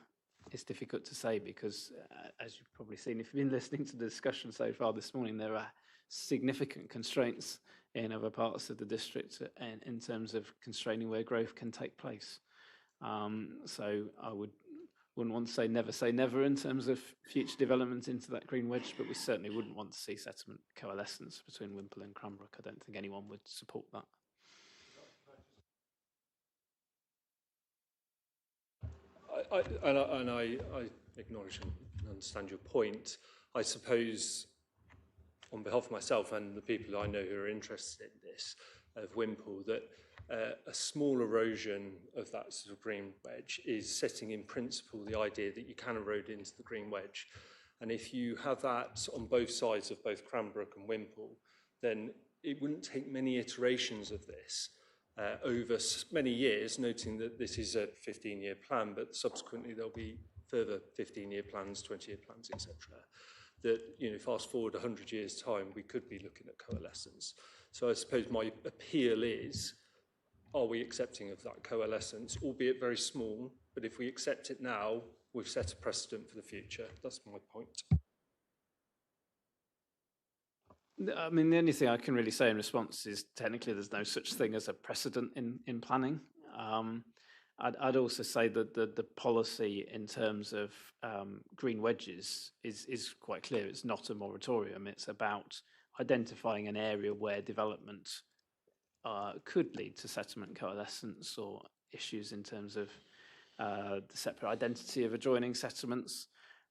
it's difficult to say because, as you've probably seen, if you've been listening to the discussion so far this morning, there are significant constraints in other parts of the district in terms of constraining where growth can take place. So I wouldn't want to say never in terms of future development into that green wedge, but we certainly wouldn't want to see settlement coalescence between Whimple and Cranbrook. I don't think anyone would support that. I acknowledge and understand your point. I suppose on behalf of myself and the people I know who are interested in this, of Whimple, that a small erosion of that sort of green wedge is setting in principle the idea that you can erode into the green wedge. And if you have that on both sides of both Cranbrook and Whimple, then it wouldn't take many iterations of this over many years, noting that this is a 15-year plan, but subsequently there'll be further 15-year plans, 20-year plans, etc. That, you know, fast forward 100 years' time, we could be looking at coalescence. So I suppose my appeal is, are we accepting of that coalescence, albeit very small, but if we accept it now, we've set a precedent for the future. That's my point. I mean, the only thing I can really say in response is technically there's no such thing as a precedent in planning. I'd also say that the policy in terms of green wedges is quite clear. It's not a moratorium. It's about identifying an area where development could lead to settlement coalescence or issues in terms of the separate identity of adjoining settlements.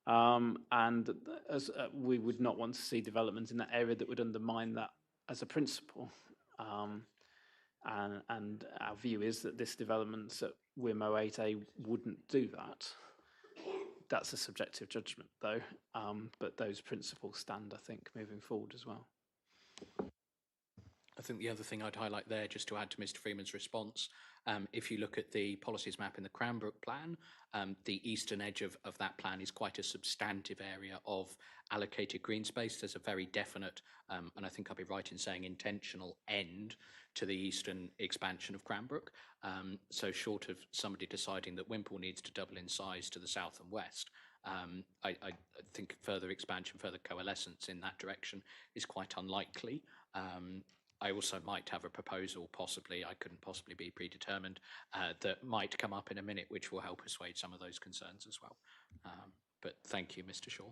And as we would not want to see development in that area that would undermine that as a principle. And our view is that this development at Whimple 8A wouldn't do that. That's a subjective judgment, though, but those principles stand, I think, moving forward as well. I think the other thing I'd highlight there, just to add to Mr. Freeman's response, if you look at the policies map in the Cranbrook plan, the eastern edge of that plan is quite a substantive area of allocated green space. There's a very definite, and I think I'll be right in saying intentional end to the eastern expansion of Cranbrook. So short of somebody deciding that Whimple needs to double in size to the south and west, I think further expansion, further coalescence in that direction is quite unlikely. I also might have a proposal, possibly, I couldn't possibly be predetermined, that might come up in a minute, which will help assuage some of those concerns as well. But thank you, Mr. Shaw.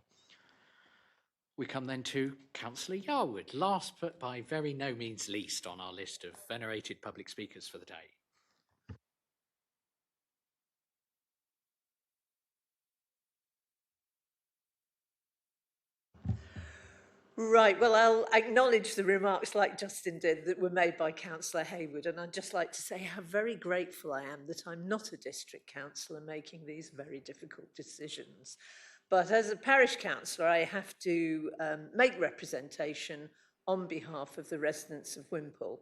We come then to Councillor Yarwood, last but by very no means least on our list of venerated public speakers for the day. Right, well, I'll acknowledge the remarks like Justin did that were made by Councillor Hayward, and I'd just like to say how very grateful I am that I'm not a district councillor making these very difficult decisions. But as a parish councillor, I have to make representation on behalf of the residents of Whimple.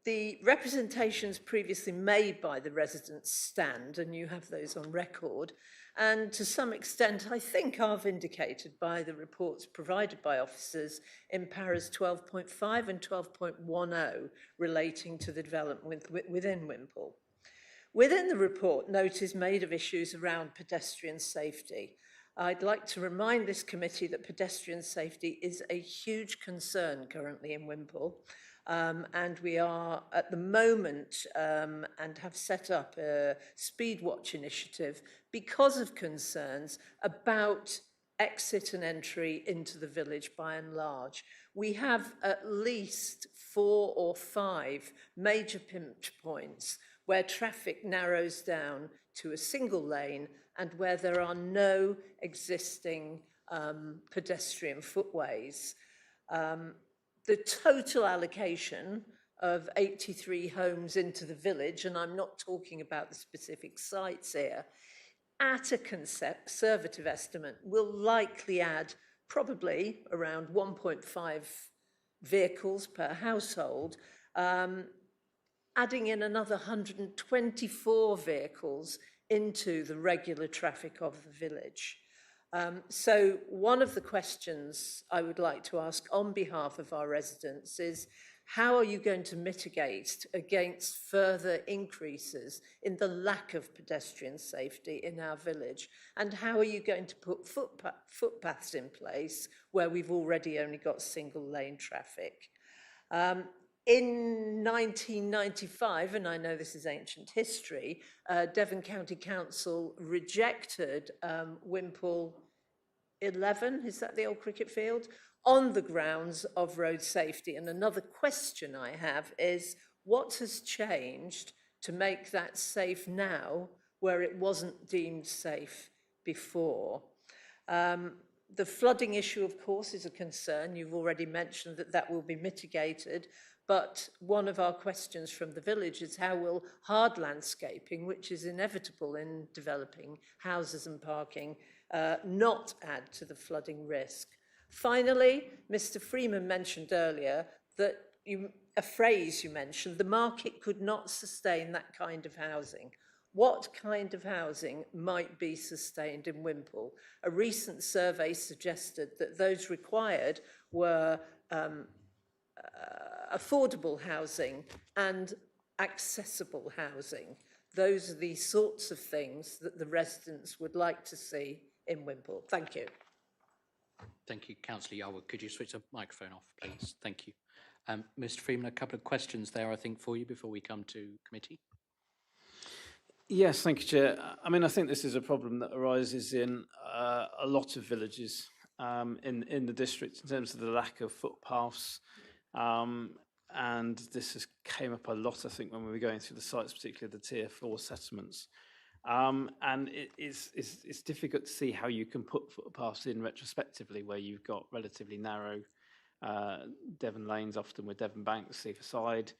The representations previously made by the residents stand, and you have those on record, and to some extent I think are vindicated by the reports provided by officers in paras 12.5 and 12.10 relating to the development within Whimple. Within the report, note is made of issues around pedestrian safety. I'd like to remind this committee that pedestrian safety is a huge concern currently in Whimple. And we are at the moment and have set up a speed watch initiative because of concerns about exit and entry into the village by and large. We have at least 4 or 5 major pinch points where traffic narrows down to a single lane and where there are no existing pedestrian footways. The total allocation of 83 homes into the village, and I'm not talking about the specific sites here, at a conservative estimate will likely add probably around 1.5 vehicles per household, adding in another 124 vehicles into the regular traffic of the village. So one of the questions I would like to ask on behalf of our residents is, how are you going to mitigate against further increases in the lack of pedestrian safety in our village? And how are you going to put footpaths in place where we've already only got single lane traffic? In 1995, and I know this is ancient history, Devon County Council rejected Whimple 11, is that the old cricket field, on the grounds of road safety. And another question I have is, what has changed to make that safe now where it wasn't deemed safe before? The flooding issue, of course, is a concern. You've already mentioned that that will be mitigated. But one of our questions from the village is, how will hard landscaping, which is inevitable in developing houses and parking, not add to the flooding risk? Finally, Mr. Freeman mentioned earlier that a phrase you mentioned, the market could not sustain that kind of housing. What kind of housing might be sustained in Whimple? A recent survey suggested that those required were affordable housing and accessible housing. Those are the sorts of things that the residents would like to see in Whimple. Thank you. Thank you, Councillor Yarwood. Could you switch the microphone off, please? Thank you. Mr. Freeman, a couple of questions there, I think, for you before we come to committee. Yes, thank you, Chair. I mean, I think this is a problem that arises in a lot of villages in the district in terms of the lack of footpaths. And this has came up a lot, I think, when we were going through the sites, particularly the Tier 4 settlements. And it's difficult to see how you can put footpaths in retrospectively where you've got relatively narrow Devon lanes, often with Devon banks either side,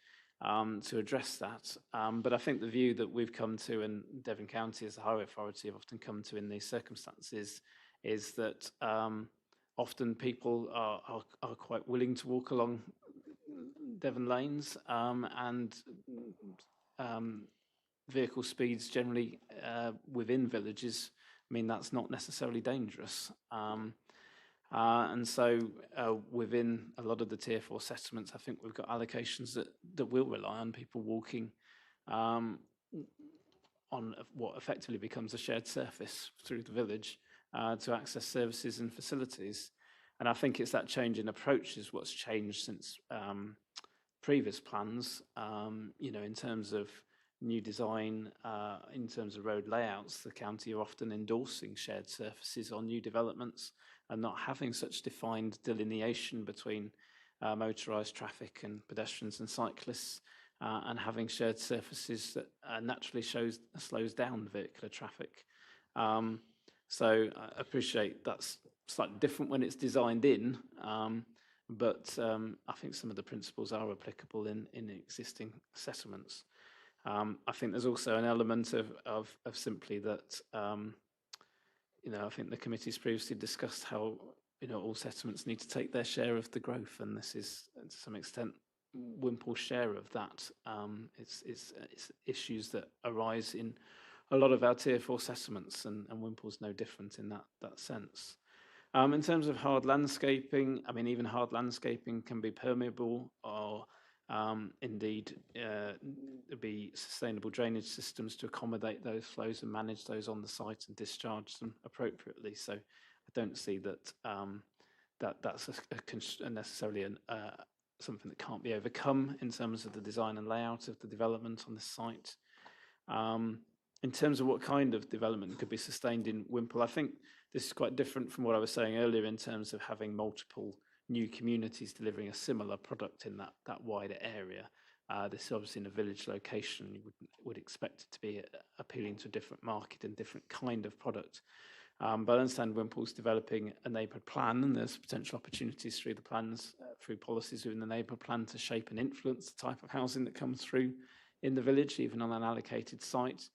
to address that. But I think the view that we've come to, and Devon County as a highway authority have often come to in these circumstances, is that often people are quite willing to walk along Devon lanes, and vehicle speeds generally within villages mean that's not necessarily dangerous. And so within a lot of the Tier 4 settlements, I think we've got allocations that will rely on people walking on what effectively becomes a shared surface through the village to access services and facilities. And I think it's that change in approach is what's changed since previous plans, in terms of new design, in terms of road layouts. The county are often endorsing shared surfaces on new developments, and not having such defined delineation between motorised traffic and pedestrians and cyclists, and having shared surfaces that naturally slows down vehicular traffic. So I appreciate that's slightly different when it's designed in, but I think some of the principles are applicable in existing settlements. I think there's also an element of simply that, I think the committee's previously discussed how, all settlements need to take their share of the growth, and this is, to some extent, Whimple's share of that. It's issues that arise in a lot of our Tier 4 settlements, and Whimple's no different in that sense. In terms of hard landscaping, I mean, even hard landscaping can be permeable, or indeed be sustainable drainage systems to accommodate those flows and manage those on the site and discharge them appropriately. So I don't see that that's necessarily something that can't be overcome in terms of the design and layout of the development on the site. In terms of what kind of development could be sustained in Whimple, I think this is quite different from what I was saying earlier in terms of having multiple new communities delivering a similar product in that wider area. This is obviously in a village location. You would expect it to be appealing to a different market and different kind of product. But I understand Whimple's developing a neighbourhood plan, and there's potential opportunities through the plans, through policies within the neighbourhood plan to shape and influence the type of housing that comes through in the village, even on an allocated site.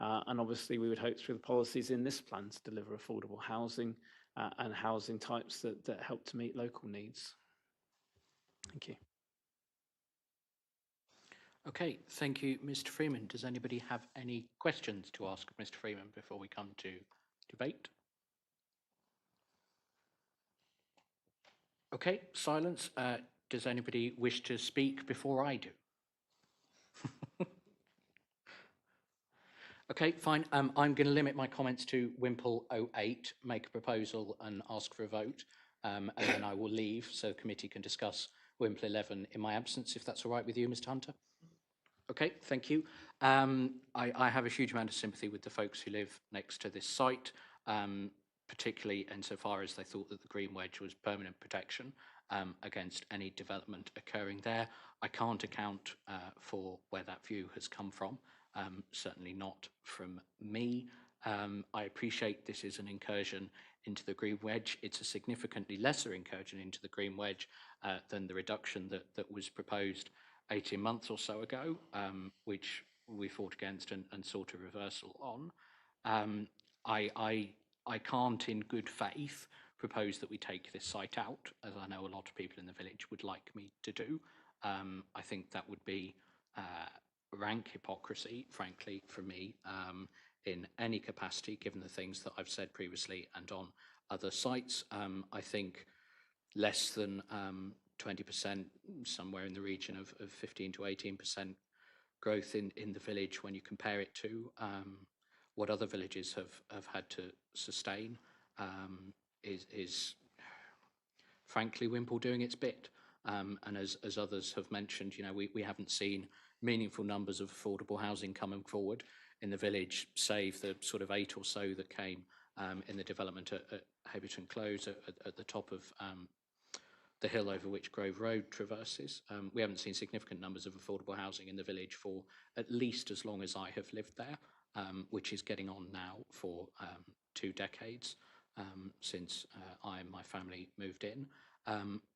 And obviously we would hope through the policies in this plan to deliver affordable housing and housing types that help to meet local needs. Thank you. Okay, thank you, Mr. Freeman. Does anybody have any questions to ask Mr. Freeman before we come to debate? Okay, silence. Does anybody wish to speak before I do? Okay, fine. I'm going to limit my comments to Whimple 08, make a proposal and ask for a vote, and then I will leave so the committee can discuss Whimple 11 in my absence, if that's all right with you, Mr. Hunter. Okay, thank you. I have a huge amount of sympathy with the folks who live next to this site, particularly insofar as they thought that the green wedge was permanent protection against any development occurring there. I can't account for where that view has come from. Certainly not from me. I appreciate this is an incursion into the green wedge. It's a significantly lesser incursion into the green wedge than the reduction that was proposed 18 months or so ago, which we fought against and sought a reversal on. I can't in good faith propose that we take this site out, as I know a lot of people in the village would like me to do. I think that would be rank hypocrisy, frankly, for me, in any capacity, given the things that I've said previously and on other sites. I think less than 20%, somewhere in the region of 15 to 18% growth in the village when you compare it to what other villages have had to sustain, is frankly Whimple doing its bit. And as others have mentioned, we haven't seen meaningful numbers of affordable housing coming forward in the village, save the sort of 8 or so that came in the development at Honiton Close at the top of the hill over which Grove Road traverses. We haven't seen significant numbers of affordable housing in the village for at least as long as I have lived there, which is getting on now for 2 decades since I and my family moved in.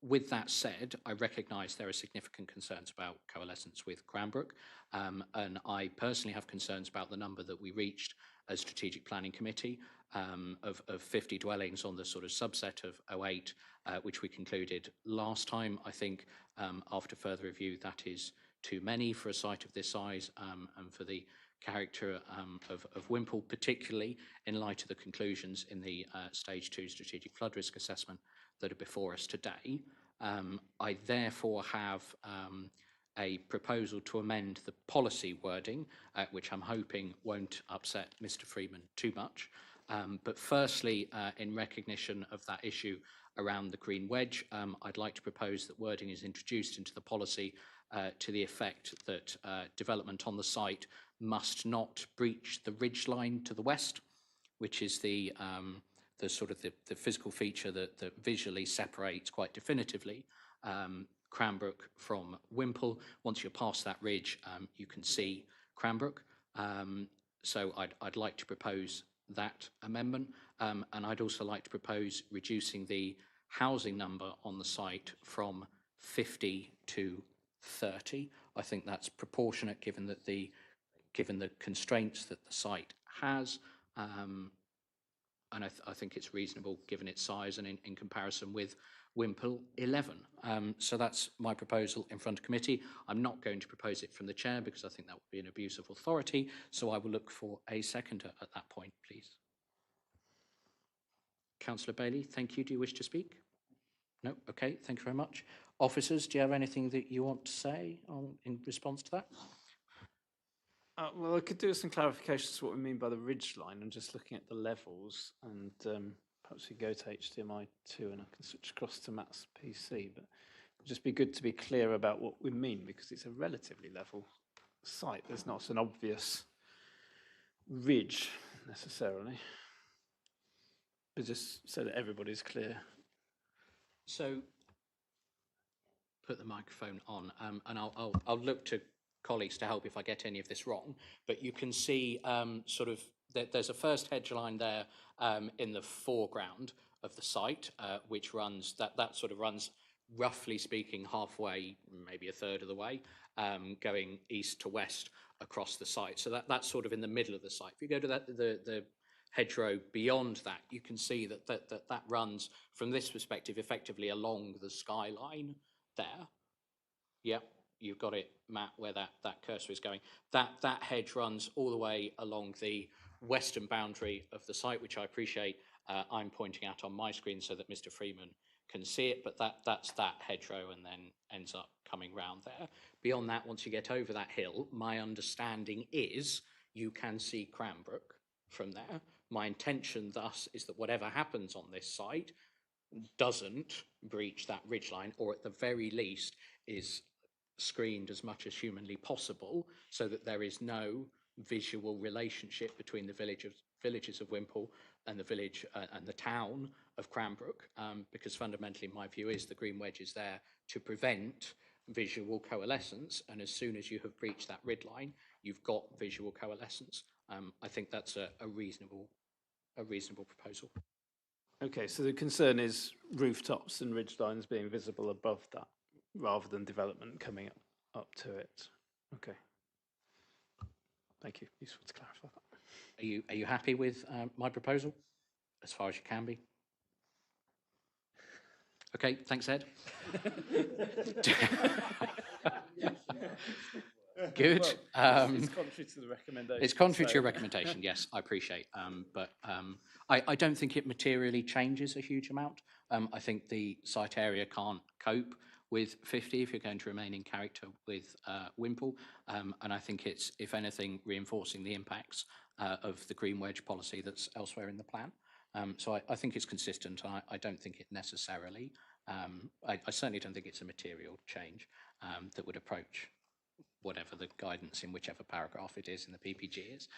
With that said, I recognise there are significant concerns about coalescence with Cranbrook, and I personally have concerns about the number that we reached as Strategic Planning Committee of 50 dwellings on the sort of subset of 08, which we concluded last time. I think after further review that is too many for a site of this size and for the character of Whimple, particularly in light of the conclusions in the Stage 2 Strategic Flood Risk Assessment that are before us today. I therefore have a proposal to amend the policy wording, which I'm hoping won't upset Mr. Freeman too much. But firstly, in recognition of that issue around the green wedge, I'd like to propose that wording is introduced into the policy to the effect that development on the site must not breach the ridge line to the west, which is the the sort of the physical feature that visually separates quite definitively Cranbrook from Whimple. Once you're past that ridge, you can see Cranbrook. So I'd like to propose that amendment, and I'd also like to propose reducing the housing number on the site from 50 to 30. I think that's proportionate given the constraints that the site has, and I think it's reasonable given its size and in comparison with Whimple 11. So that's my proposal in front of committee. I'm not going to propose it from the chair because I think that would be an abuse of authority, so I will look for a seconder at that point, please. Councillor Bailey, thank you. Do you wish to speak? No? Okay, thank you very much. Officers, do you have anything that you want to say in response to that? Well, I could do some clarifications to what we mean by the ridge line and just looking at the levels, and perhaps we go to HDMI2 and I can switch across to Matt's PC, but it'd just be good to be clear about what we mean because it's a relatively level site. There's not an obvious ridge necessarily, but just so that everybody's clear. So, put the microphone on, and I'll look to colleagues to help if I get any of this wrong. But you can see sort of there's a first hedge line there in the foreground of the site, which runs that sort of runs roughly speaking halfway, maybe a third of the way, going east to west across the site. So that's sort of in the middle of the site. If you go to the hedgerow beyond that, you can see that runs from this perspective effectively along the skyline there. Yep, you've got it, Matt, where that cursor is going. That hedge runs all the way along the western boundary of the site, which I appreciate I'm pointing out on my screen so that Mr. Freeman can see it, but that's that hedgerow and then ends up coming round there. Beyond that, once you get over that hill, my understanding is you can see Cranbrook from there. My intention thus is that whatever happens on this site doesn't breach that ridgeline, or at the very least is screened as much as humanly possible so that there is no visual relationship between the villages of Whimple and the village and the town of Cranbrook, because fundamentally my view is the green wedge is there to prevent visual coalescence, and as soon as you have breached that ridgeline, you've got visual coalescence. I think that's a reasonable proposal. Okay, so the concern is rooftops and ridge lines being visible above that, rather than development coming up to it. Okay. Thank you. Useful to clarify that. Are you happy with my proposal, as far as you can be? Okay, thanks, Ed. Good. It's contrary to the recommendation. It's contrary to your recommendation, yes, I appreciate. But I don't think it materially changes a huge amount. I think the site area can't cope with 50 if you're going to remain in character with Whimple. And I think it's, if anything, reinforcing the impacts of the green wedge policy that's elsewhere in the plan. So I think it's consistent. I don't think it necessarily, I certainly don't think it's a material change that would approach whatever the guidance in whichever paragraph it is in the PPG is.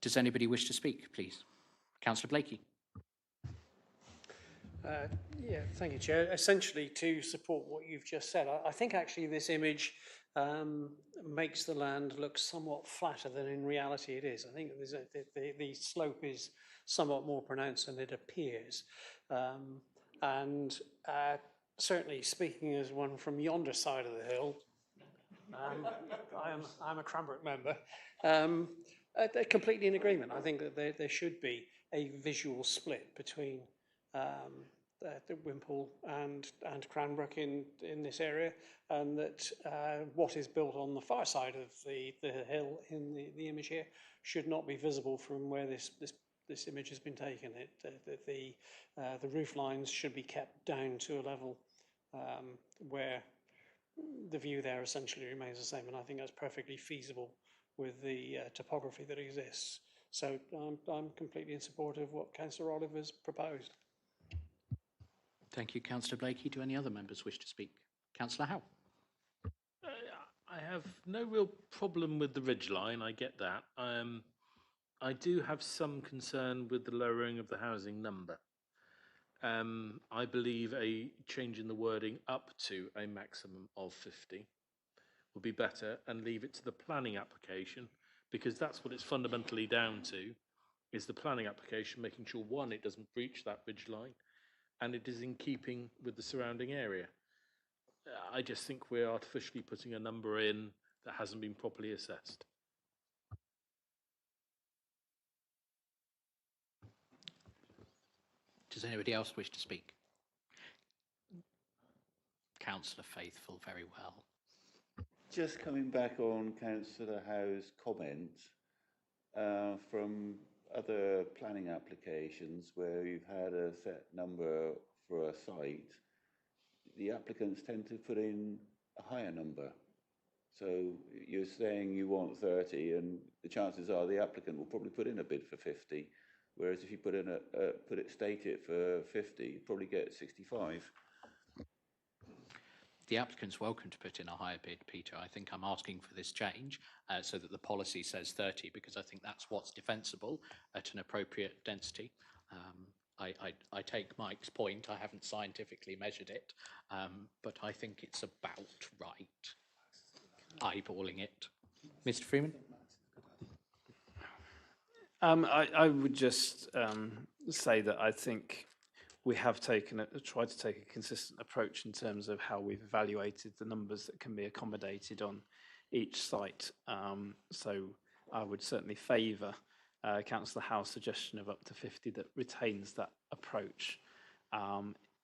Does anybody wish to speak, please? Councillor Blakey. Yeah, thank you, Chair. Essentially, to support what you've just said, I think actually this image makes the land look somewhat flatter than in reality it is. I think the slope is somewhat more pronounced than it appears. Certainly, speaking as one from yonder side of the hill, I'm a Cranbrook member, they're completely in agreement. I think that there should be a visual split between the Whimple and Cranbrook in this area, and that what is built on the far side of the hill in the image here should not be visible from where this image has been taken. The roof lines should be kept down to a level where the view there essentially remains the same, and I think that's perfectly feasible with the topography that exists. So I'm completely in support of what Councillor Oliver's proposed. Thank you, Councillor Blakey. Do any other members wish to speak? Councillor Howe. I have no real problem with the ridgeline. I get that. I do have some concern with the lowering of the housing number. I believe a change in the wording up to a maximum of 50 would be better, and leave it to the planning application, because that's what it's fundamentally down to, is the planning application making sure, one, it doesn't breach that ridge line, and it is in keeping with the surrounding area. I just think we're artificially putting a number in that hasn't been properly assessed. Does anybody else wish to speak? Councillor Faithful, very well. Just coming back on Councillor Howe's comment, from other planning applications where you've had a set number for a site, the applicants tend to put in a higher number. So you're saying you want 30, and the chances are the applicant will probably put in a bid for 50. Whereas if you state it for 50, you probably get 65. The applicant's welcome to put in a higher bid, Peter. I think I'm asking for this change so that the policy says 30, because I think that's what's defensible at an appropriate density. I take Mike's point. I haven't scientifically measured it, but I think it's about right. Eyeballing it. Mr. Freeman? I would just say that I think we have tried to take a consistent approach in terms of how we've evaluated the numbers that can be accommodated on each site. So I would certainly favour Councillor Howe's suggestion of up to 50 that retains that approach.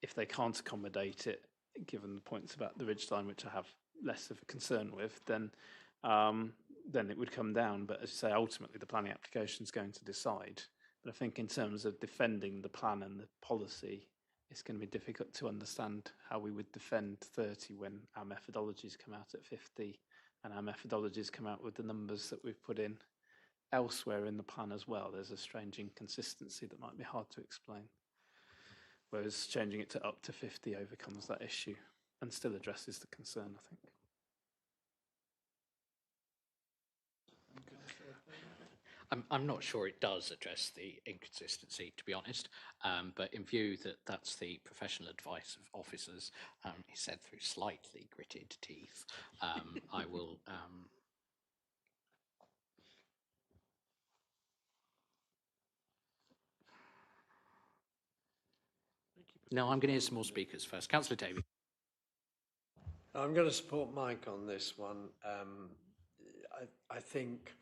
If they can't accommodate it, given the points about the ridgeline, which I have less of a concern with, then it would come down. But as you say, ultimately the planning application is going to decide. But I think in terms of defending the plan and the policy, it's going to be difficult to understand how we would defend 30 when our methodologies come out at 50 and our methodologies come out with the numbers that we've put in elsewhere in the plan as well. There's a strange inconsistency that might be hard to explain. Whereas changing it to up to 50 overcomes that issue and still addresses the concern, I think. I'm not sure it does address the inconsistency, to be honest, but in view that that's the professional advice of officers, he said through slightly gritted teeth, I will... No, I'm going to hear some more speakers first. Councillor Davies. I'm going to support Mike on this one. I think,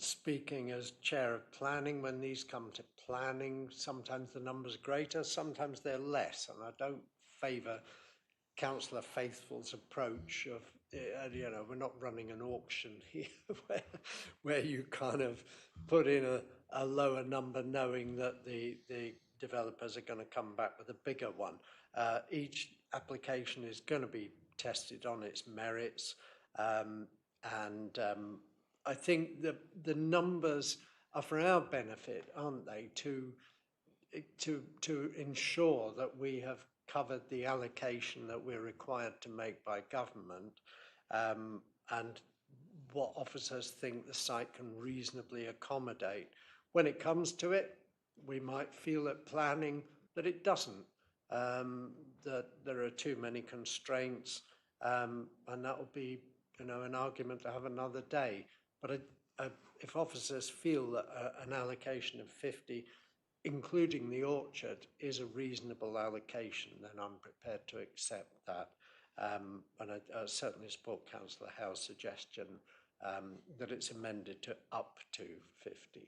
speaking as chair of planning, when these come to planning, sometimes the numbers are greater, sometimes they're less, and I don't favour Councillor Faithful's approach of, we're not running an auction here where you kind of put in a lower number knowing that the developers are going to come back with a bigger one. Each application is going to be tested on its merits, and I think the numbers are for our benefit, aren't they, to ensure that we have covered the allocation that we're required to make by government, and what officers think the site can reasonably accommodate. When it comes to it, we might feel at planning that it doesn't, that there are too many constraints, and that will be, an argument to have another day. But if officers feel that an allocation of 50, including the orchard, is a reasonable allocation, then I'm prepared to accept that. And I certainly support Councillor Howe's suggestion that it's amended to up to 50.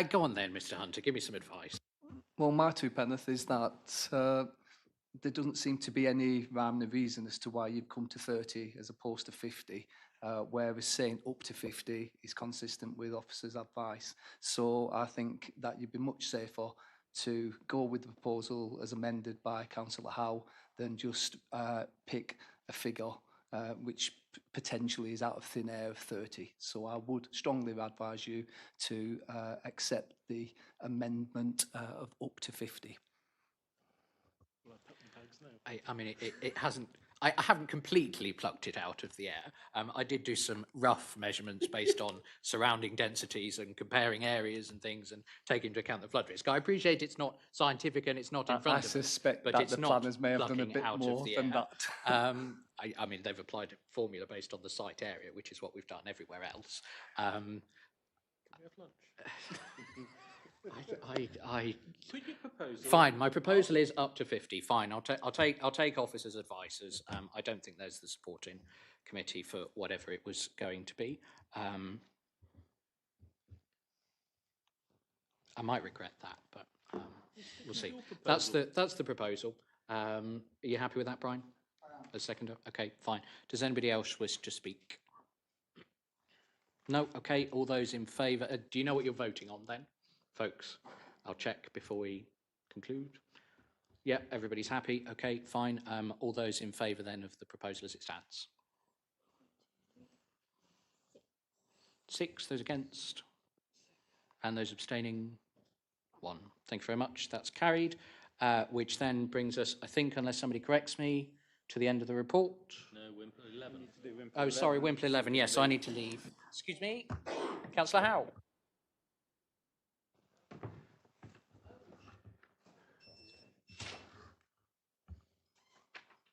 Go on then, Mr. Hunter, give me some advice. Well, my two penneth is that there doesn't seem to be any rhyme or reason as to why you've come to 30 as opposed to 50, whereas saying up to 50 is consistent with officers' advice. So I think that you'd be much safer to go with the proposal as amended by Councillor Howe than just pick a figure which potentially is out of thin air of 30. So I would strongly advise you to accept the amendment of up to 50. I mean, it hasn't. I haven't completely plucked it out of the air. I did do some rough measurements based on surrounding densities and comparing areas and things and taking into account the flood risk. I appreciate it's not scientific and it's not in front of us. I suspect but that it's the not planners may have done a plucking bit out more of the than air. that. I mean, they've applied a formula based on the site area, which is what we've done everywhere else. Can we have lunch? Put your proposal. Fine. My proposal is up to 50. Fine. I'll take officers' advices. I don't think there's the support in committee for whatever it was going to be. I might regret that, but we'll see. That's the proposal. Are you happy with that, Brian? A seconder? Okay, fine. Does anybody else wish to speak? No? Okay, all those in favour. Do you know what you're voting on then, folks? I'll check before we conclude. Yeah, everybody's happy. Okay, fine. All those in favour then of the proposal as it stands? 6, those against? And those abstaining? 1. Thank you very much. That's carried, which then brings us, I think, unless somebody corrects me, to the end of the report. No, Whimple 11. Oh, sorry, Whimple 11. Yes, I need to leave. Excuse me, Councillor Howe.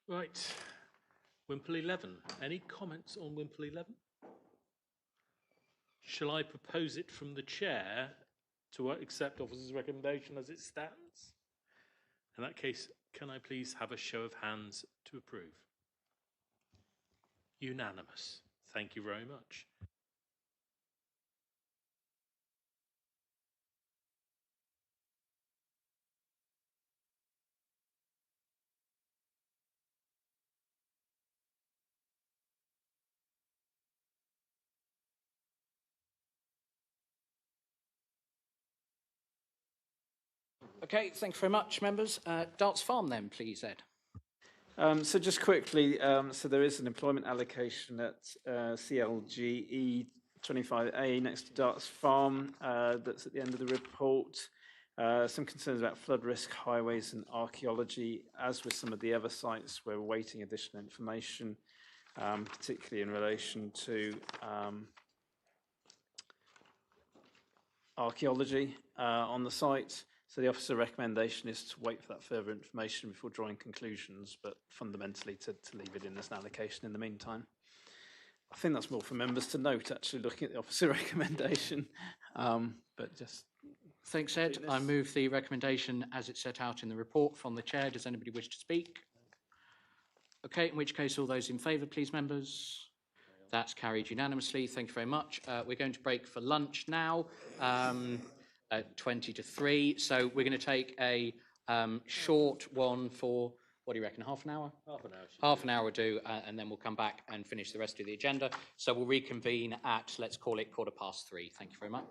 Right, Whimple 11. Any comments on Whimple 11? Shall I propose it from the chair to accept officer's recommendation as it stands? In that case, can I please have a show of hands to approve? Unanimous. Thank you very much. Okay, thank you very much, members. Darts Farm then, please, Ed. So just quickly, so there is an employment allocation at CLGE 25A next to Darts Farm that's at the end of the report. Some concerns about flood risk, highways and archaeology. As with some of the other sites, we're awaiting additional information, particularly in relation to archaeology on the site. So the officer recommendation is to wait for that further information before drawing conclusions, but fundamentally to leave it in as an allocation in the meantime. I think that's more for members to note, actually, looking at the officer recommendation, but just... Thanks, Ed. I move the recommendation as it's set out in the report from the chair. Does anybody wish to speak? Okay, in which case, all those in favour, please, members. That's carried unanimously. Thank you very much. We're going to break for lunch now. At 20 to 3. So we're going to take a short one for, what do you reckon, half an hour? Half an hour. Half an hour will do, and then we'll come back and finish the rest of the agenda. So we'll reconvene at, let's call it 3:15. Thank you very much.